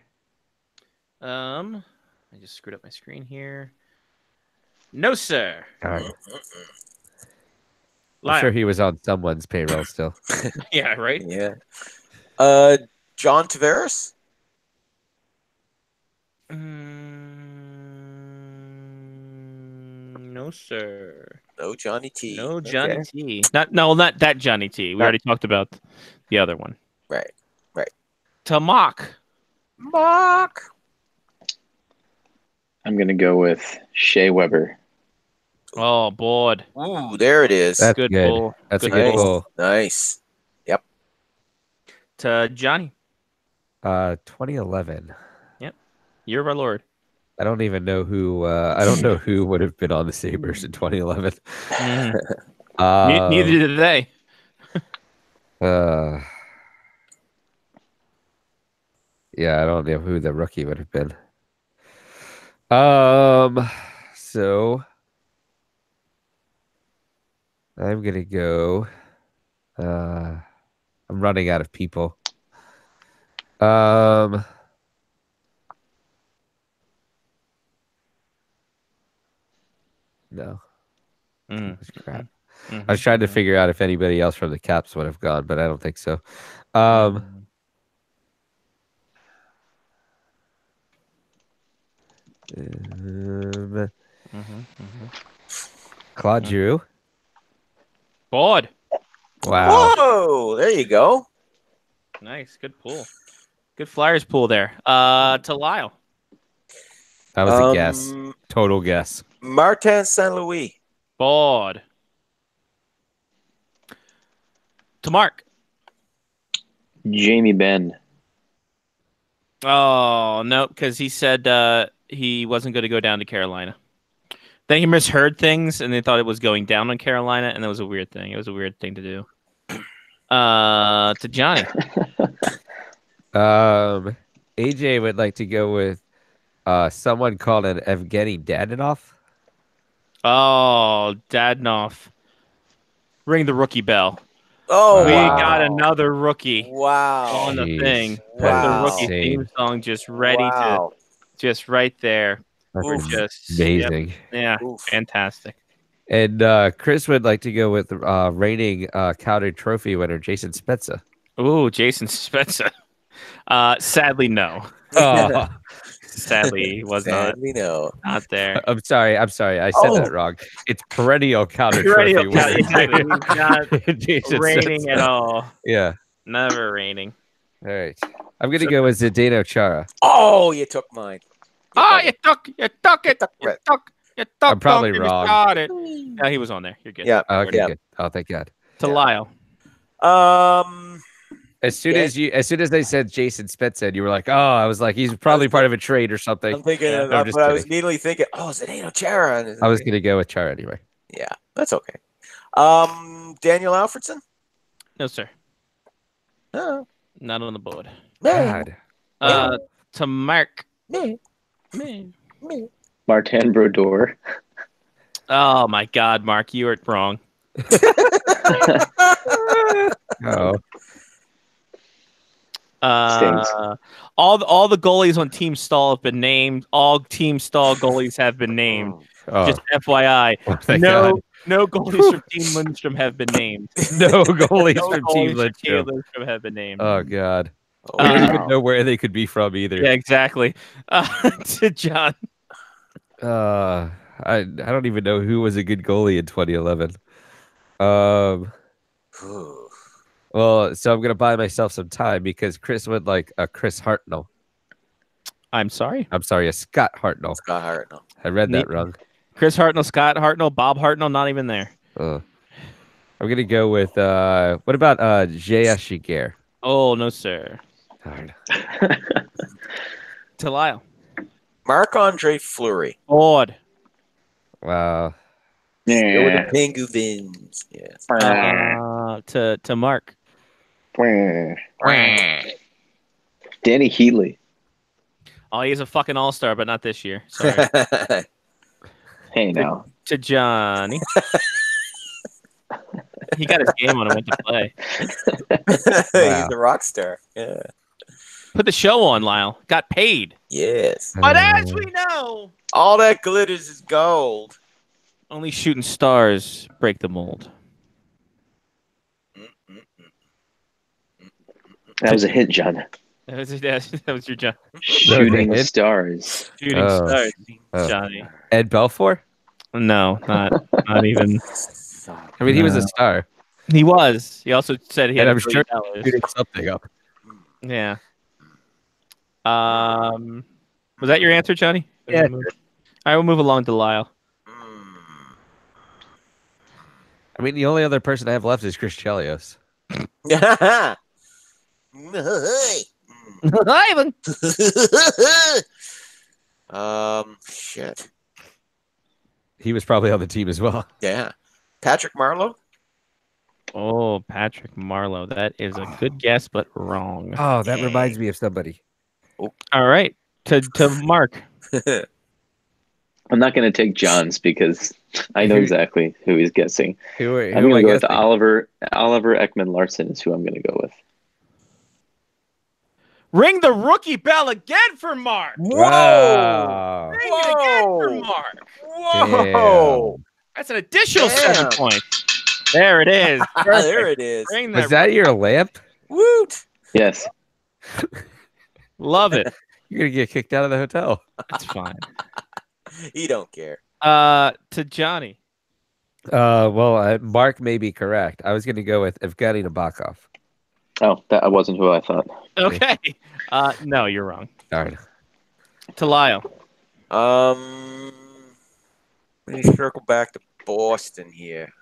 I just screwed up my screen here. No, sir. All right. I'm Lyle. sure he was on someone's payroll still. Yeah, right? Yeah. John Tavares? No, sir. No, Johnny T. No, Johnny Okay. T. Not that Johnny T. We already talked about the other one. Right. To Mock. I'm gonna go with Shea Weber. Oh, board. Ooh, there it is. That's Good good. pull. That's a Good good nice. pull. Nice. To Johnny. 2011. Year of our Lord. I don't even know who. I don't know who would have been on the Sabres in 2011. Neither did they. Yeah, I don't know who the rookie would have been. So I'm gonna go. I'm running out of people. No. That's crap. I was trying to figure out if anybody else from the Caps would have gone, but I don't think so. Claude Giroux. Board. Wow. Whoa, there you go. Nice. Good pull. Good Flyers pull there. To Lyle. That was a guess. Total guess. Martin St. Louis. Board. To Mark. Jamie Benn. Oh, no, because he said he wasn't going to go down to Carolina. Then he misheard things, and they thought it was going down on Carolina, and that was a weird thing. It was a weird thing to do. To Johnny. AJ would like to go with someone called an Evgeny Dadonov. Oh, Dadonov. Ring the rookie bell. Oh, We wow. got another rookie Wow. on the Jeez. thing. Wow. The rookie theme song just ready to, just right there. That's Just amazing. Yeah, Oof. fantastic. And Chris would like to go with reigning Calder Trophy winner Jason Spezza. Ooh, Jason Spezza. Sadly, no. Oh, Sadly, he was not Sadly, no. there. I'm sorry. I said that wrong. It's perennial Calder Trophy Perennial winner. Calder, not Jason raining Spezza. at all. Yeah. Never raining. All right. I'm going to go with Zdeno Chara. Oh, you took mine. You took it. I'm probably wrong. No, he was on there. You're good. Yeah. Okay, Yeah. good. Oh, thank God. To Lyle. As soon as they said Jason Spezza, and you were like, "Oh," I was like, "He's probably part of a trade or something." I'm thinking, No, I'm just but I was kidding. immediately thinking, oh, Zdeno Chara. I was going to go with Chara anyway. Yeah, that's okay. Daniel Alfredson. No, sir. No. Not on the board. God. To Mark. Me. Martin Brodeur. Oh my God, Mark, you were wrong. Oh. All the goalies on Team Stall have been named. All Team Stall goalies have been named. Oh. Just FYI. Oh, thank No God. goalies from Team Lindstrom have been named. No goalies No from goalies Team from Lindstrom. Lindstrom have been named. Oh God. Oh, I don't wow. even know where they could be from either. Yeah, exactly. To John. I don't even know who was a good goalie in 2011. Well, so I'm gonna buy myself some time because Chris would like a Chris Hartnell. I'm sorry. I'm sorry, a Scott Hartnell. Scott Hartnell. I read that wrong. Chris Hartnell, Scott Hartnell, Bob Hartnell, not even there. I'm gonna go with what about J.S. Shiger? Oh no, sir. Darn. To Lyle. Marc-Andre Fleury. Odd. Wow. Go with Yeah. the Penguins. Yes. To Mark. Danny Heatley. Oh, he's a fucking all-star, but not this year. Sorry. Hey now. To Johnny. He got his game on and went to play. He's a rock star. Yeah. Put the show on, Lyle. Got paid. Yes. But as we know, All that glitters is gold. only shooting stars break the mold. That was a hit, John. That was your John. Shooting stars. Shooting stars, Johnny. Ed Belfour? No, not even. I mean, he was a star. He was. He also said he had And I'm $1 sure billion. shooting something up. Yeah. Was that your answer, Johnny? Yeah. All right, we'll move along to Lyle. I mean, the only other person I have left is Chris Chelios. Ivan. Shit. He was probably on the team as well. Yeah. Patrick Marleau? Oh, Patrick Marleau. That is a good guess, but wrong. Oh, that reminds me of somebody. All right. To Mark. I'm not going to take John's because I know exactly who he's guessing. I'm who going to go with guessing? Oliver Ekman Larson is who I'm going to go with. Ring the rookie bell again for Mark. Wow. Ring it again for Mark. Whoa. That's an additional Damn. 7 points. There it is. There it is. Ring Was that your lamp? Woot. Yes. Love it. You're going to get kicked out of the hotel. That's fine. He don't care. To Johnny. Well, Mark may be correct. I was going to go with Evgeny Nabokov. Oh, that wasn't who I thought. Okay. No, you're wrong. Darn. To Lyle. Let me circle back to Boston here.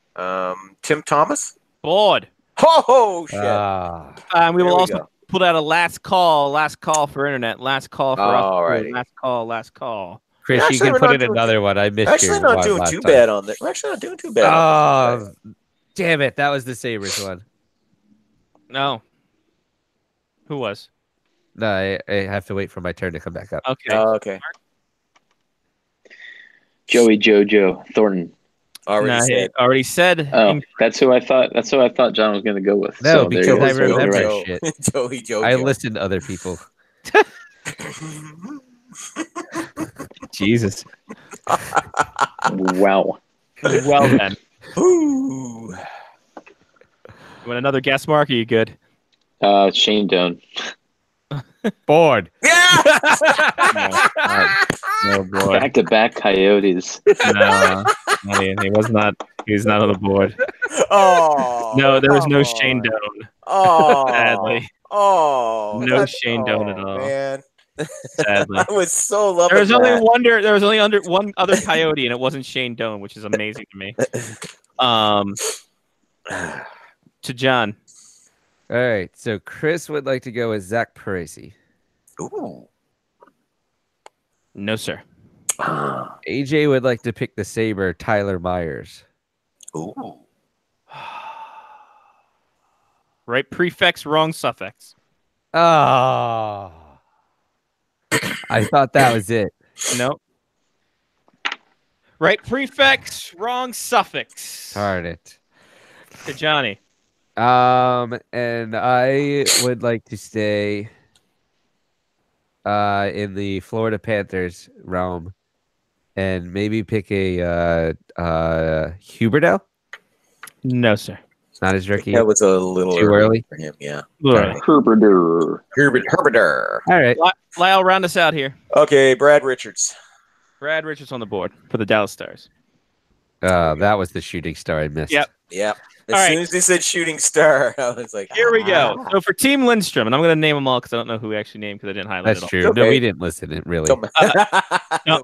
Tim Thomas? Board. Oh, shit. We There will we also go. put out a last call for internet. Last call for us. Alrighty. Last call. Chris, Actually, you can we're put not in doing another one. I missed We're actually your not one doing last too time. bad on this. We're actually not doing too bad on this. Damn it. That was the Sabres one. No. Who was? No, I have to wait for my turn to come back up. Okay. Okay. Joey Jojo Thornton. Already said. Oh, that's who I thought. That's who I thought John was going to go with. No, So there because you go. I So you're remember right. shit. Joey Jojo. I listen to other people. Jesus. Wow. Well then. Ooh. You want another guess, Mark? Are you good? Shane Doan. Bored. Yeah. Oh boy. Back-to-back Coyotes. No. I mean, he's not on the board. Oh. No, there was come no on. Shane Doan. Oh. Sadly. Oh. No that's- Shane Doan at all. Man. Sadly. I was so loving There was only that. one other Coyote, and it wasn't Shane Doan, which is amazing to me. To John. All right. So Chris would like to go with Zach Parisi. Ooh. No, sir. AJ would like to pick the Sabre, Tyler Myers. Ooh. Right prefix, wrong suffix. Oh. I thought that was it. Nope. Right prefix, wrong suffix. Darn it. To Johnny. And I would like to stay in the Florida Panthers realm and maybe pick a Huberdeau. No, sir. Not his rookie. That was a little Too early for him. Yeah. Herberder. Herberder. All right. Lyle, round us out here. Okay, Brad Richards. Brad Richards on the board for the Dallas Stars. That was the shooting star I missed. Yep. Yeah. All As right. soon as they said shooting star, I was like, Here we go. So for Team Lindstrom, and I'm going to name them all because I don't know who we actually named because I didn't highlight That's it all. true. Okay. No, we didn't listen. It really. Don't no.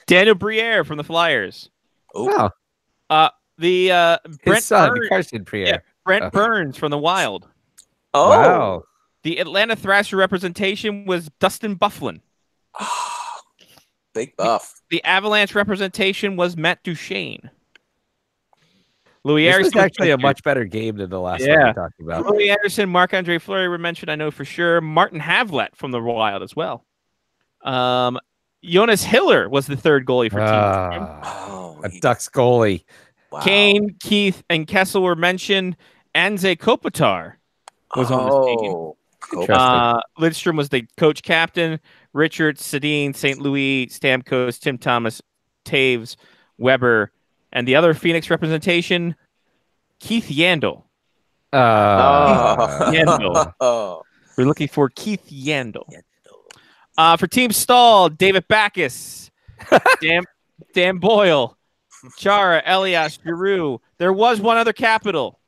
Daniel Briere from the Flyers. Oh, The his Brent son, Burns, Carson Priere. yeah, Brent Burns from the Wild. Oh. Wow. The Atlanta Thrasher representation was Dustin Bufflin. Big buff. The Avalanche representation was Matt Duchene. Louis This was Anderson actually a much better game than the last one Yeah. we talked about. Louis Anderson, Marc-Andre Fleury were mentioned, I know for sure. Martin Havlat from the Wild as well. Jonas Hiller was the third goalie for Team Lindstrom. Oh, A Ducks goalie. wow. Kane, Keith, and Kessel were mentioned. Anze Kopitar was on the team. Oh, Interesting. Lindstrom was the coach captain. Richard, Sedin, St. Louis, Stamkos, Tim Thomas, Taves, Weber, and the other Phoenix representation, Keith Yandel. Yandel. Oh. We're looking for Keith Yandel. For Team Stahl, David Backus, Dan Boyle, Chara, Elias, Giroux. There was one other capital.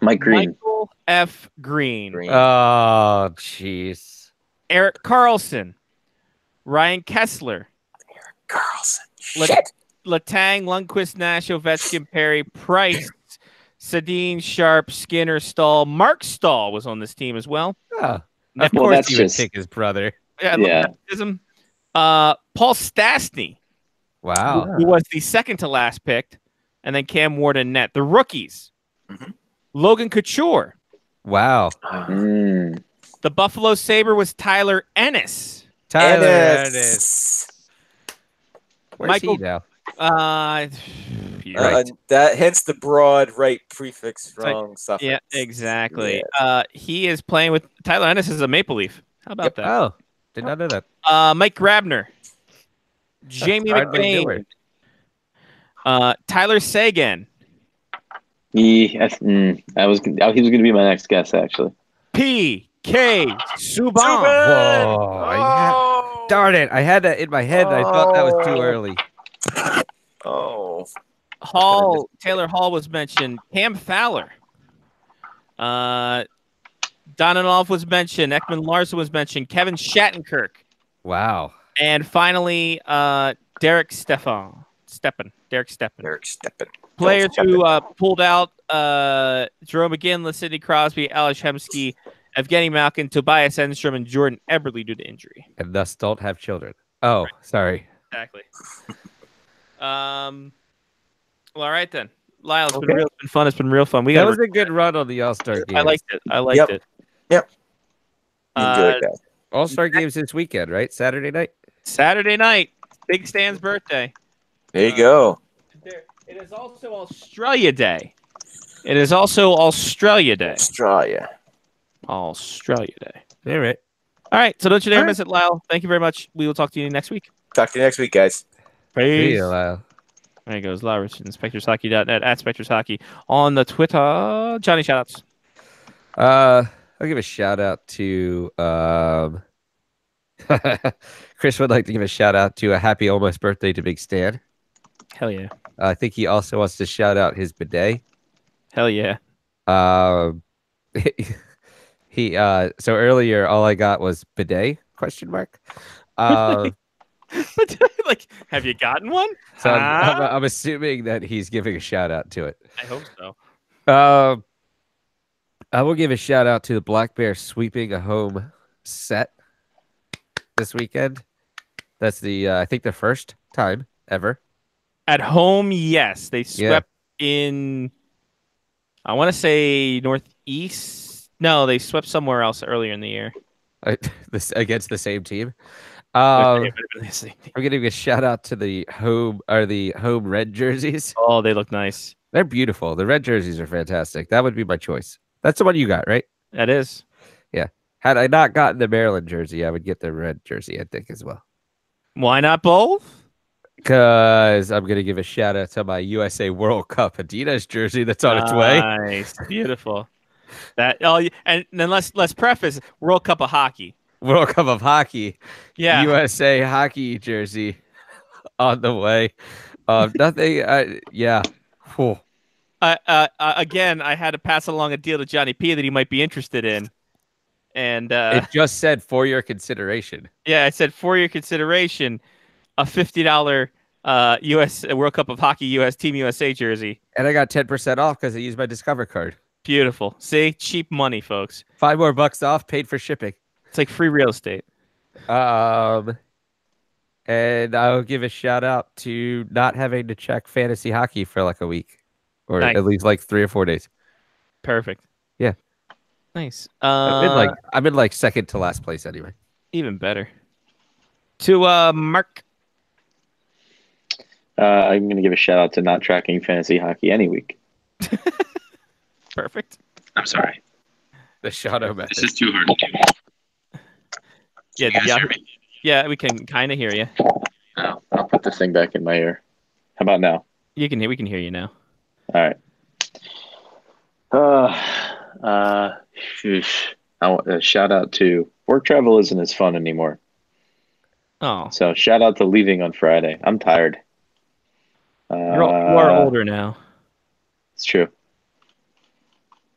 Mike Green. Michael F. Green. Oh, jeez. Eric Carlson. Ryan Kessler. Carlson. Let- Shit. Letang, Lundqvist, Nash, Ovechkin, Perry, Price, Sedin, Sharp, Skinner, Stahl. Mark Stahl was on this team as well. Oh, of Well, course that's he would just- pick his brother. Yeah. I love Yeah. nepotism. Paul Stastny, Wow. who was the second to last picked, and then Cam Ward and net. The rookies, Mhm. Logan Couture. Wow. Mm. The Buffalo Sabre was Tyler Ennis. Tyler Ennis. Ennis. Where's Michael- he now? You're right. That hence the broad right prefix like- wrong suffix. Yeah, exactly. He is playing with Tyler Ennis as a Maple Leaf. How about that? Oh, did not know that. Mike Grabner, Jamie hardly knew McBain, her. Tyler Sagan, He was going to be my next guess, actually. P.K. Subban. Whoa. Oh. Darn it. I had that in my head and I thought that was too early. Oh. Hall, Taylor Hall was mentioned. Cam Fowler. Donanoff was mentioned. Ekman Larson was mentioned. Kevin Shattenkirk. Wow. And finally, Derek Stepan. Derek Stepan. Eric Steppen. Players who pulled out Jerome McGinley, Sidney Crosby, Alex Hemsky, Evgeny Malkin, Tobias Enstrom, and Jordan Eberle due to injury. And thus don't have children. Oh, sorry. Exactly. Well, all right then. Lyle, it's Okay. been fun. It's been real fun. We That got. was a good run on the All-Star game. I liked it. Yep. it. Yep. Uh, Enjoyed that. All-Star games this weekend, right? Saturday night? Saturday night, Big Stan's birthday. There you go. It is also Australia Day. Australia Day. Australia. All right. All right. So don't you dare All right. miss it, Lyle. Thank you very much. We will talk to you next week. Talk to you next week, guys. See you, Lyle. There he goes. Lyle Richardson, SpectresHockey.net, at SpectresHockey on the Twitter. Johnny, shoutouts. I'll give a shout out to Chris would like to give a shout out to a happy almost birthday to Big Stan. Hell yeah. I think he also wants to shout out his bidet. Hell yeah. He so earlier all I got was bidet ? But like, have you gotten one? So I'm, Huh? I'm assuming that he's giving a shout out to it. I hope so. I will give a shout out to the Black Bear sweeping a home set this weekend. That's the I think the first time ever. At home, yes. They swept in, I want to say Northeast. No, they swept somewhere else earlier in the year. This against the same team. It I'm might have been the same team. gonna give a shout out to the home red jerseys. Oh, they look nice. They're beautiful. The red jerseys are fantastic. That would be my choice. That's the one you got, right? That is. Had I not gotten the Maryland jersey, I would get the red jersey, I think, as well. Why not both? Because I'm gonna give a shout out to my USA World Cup Adidas jersey that's on its way. Nice, beautiful. And then let's preface World Cup of Hockey. World Cup of Hockey. Yeah, USA hockey jersey on the way. Nothing. Yeah. Whew. Again, I had to pass along a deal to Johnny P that he might be interested in. And it just said for your consideration. Yeah, I said for your consideration, a $50 U.S. World Cup of Hockey U.S. Team USA jersey. And I got 10% off because I used my Discover card. Beautiful. See? Cheap money, folks. $5 more off, paid for shipping. It's like free real estate. And I'll give a shout out to not having to check fantasy hockey for like a week. Or nice. At least like 3 or 4 days. Perfect. Yeah. Nice. I'm in like second to last place anyway. Even better. To Mark. I'm going to give a shout out to not tracking fantasy hockey any week. Perfect. I'm sorry. The shadow method. This is too hard to do. Yeah, yeah, we can kind of hear you. Oh, I'll put the thing back in my ear. How about now? We can hear you now. All right. I want a shout out to work travel isn't as fun anymore. Oh. So shout out to leaving on Friday. I'm tired. You are older now. It's true.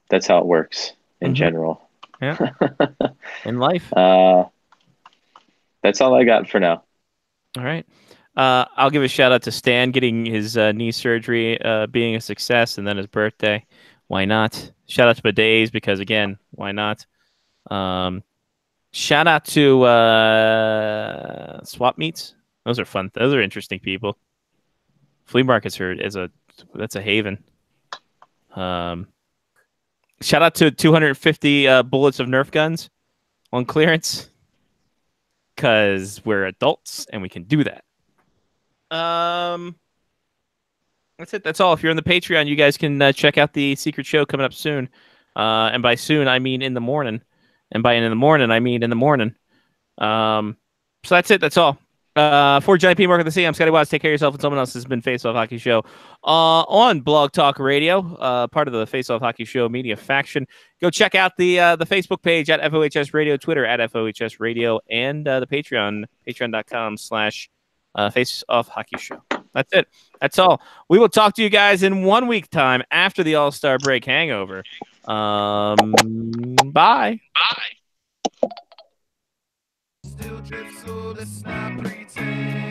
That's how it works in general. Yeah. In life. That's all I got for now. All right. I'll give a shout out to Stan getting his knee surgery being a success, and then his birthday. Why not? Shout out to Bidets because, again, why not? Shout out to Swap Meets. Those are fun. Those are interesting people. Flea markets that's a haven. Shout out to 250 bullets of Nerf guns on clearance because we're adults and we can do that. That's it. That's all. If you're on the Patreon, you guys can check out the secret show coming up soon. And by soon, I mean in the morning. And by in the morning, I mean in the morning. So that's it. That's all. For Johnny P. Mark of the Sea, I'm Scotty Watts. Take care of yourself and someone else. This has been Face Off Hockey Show on Blog Talk Radio, part of the Face Off Hockey Show media faction. Go check out the Facebook page at FOHS Radio, Twitter at FOHS Radio, and the Patreon, patreon.com/Face Off Hockey Show. That's it. That's all. We will talk to you guys in 1 week time after the All-Star break hangover. Bye. Still drip, so let's not pretend.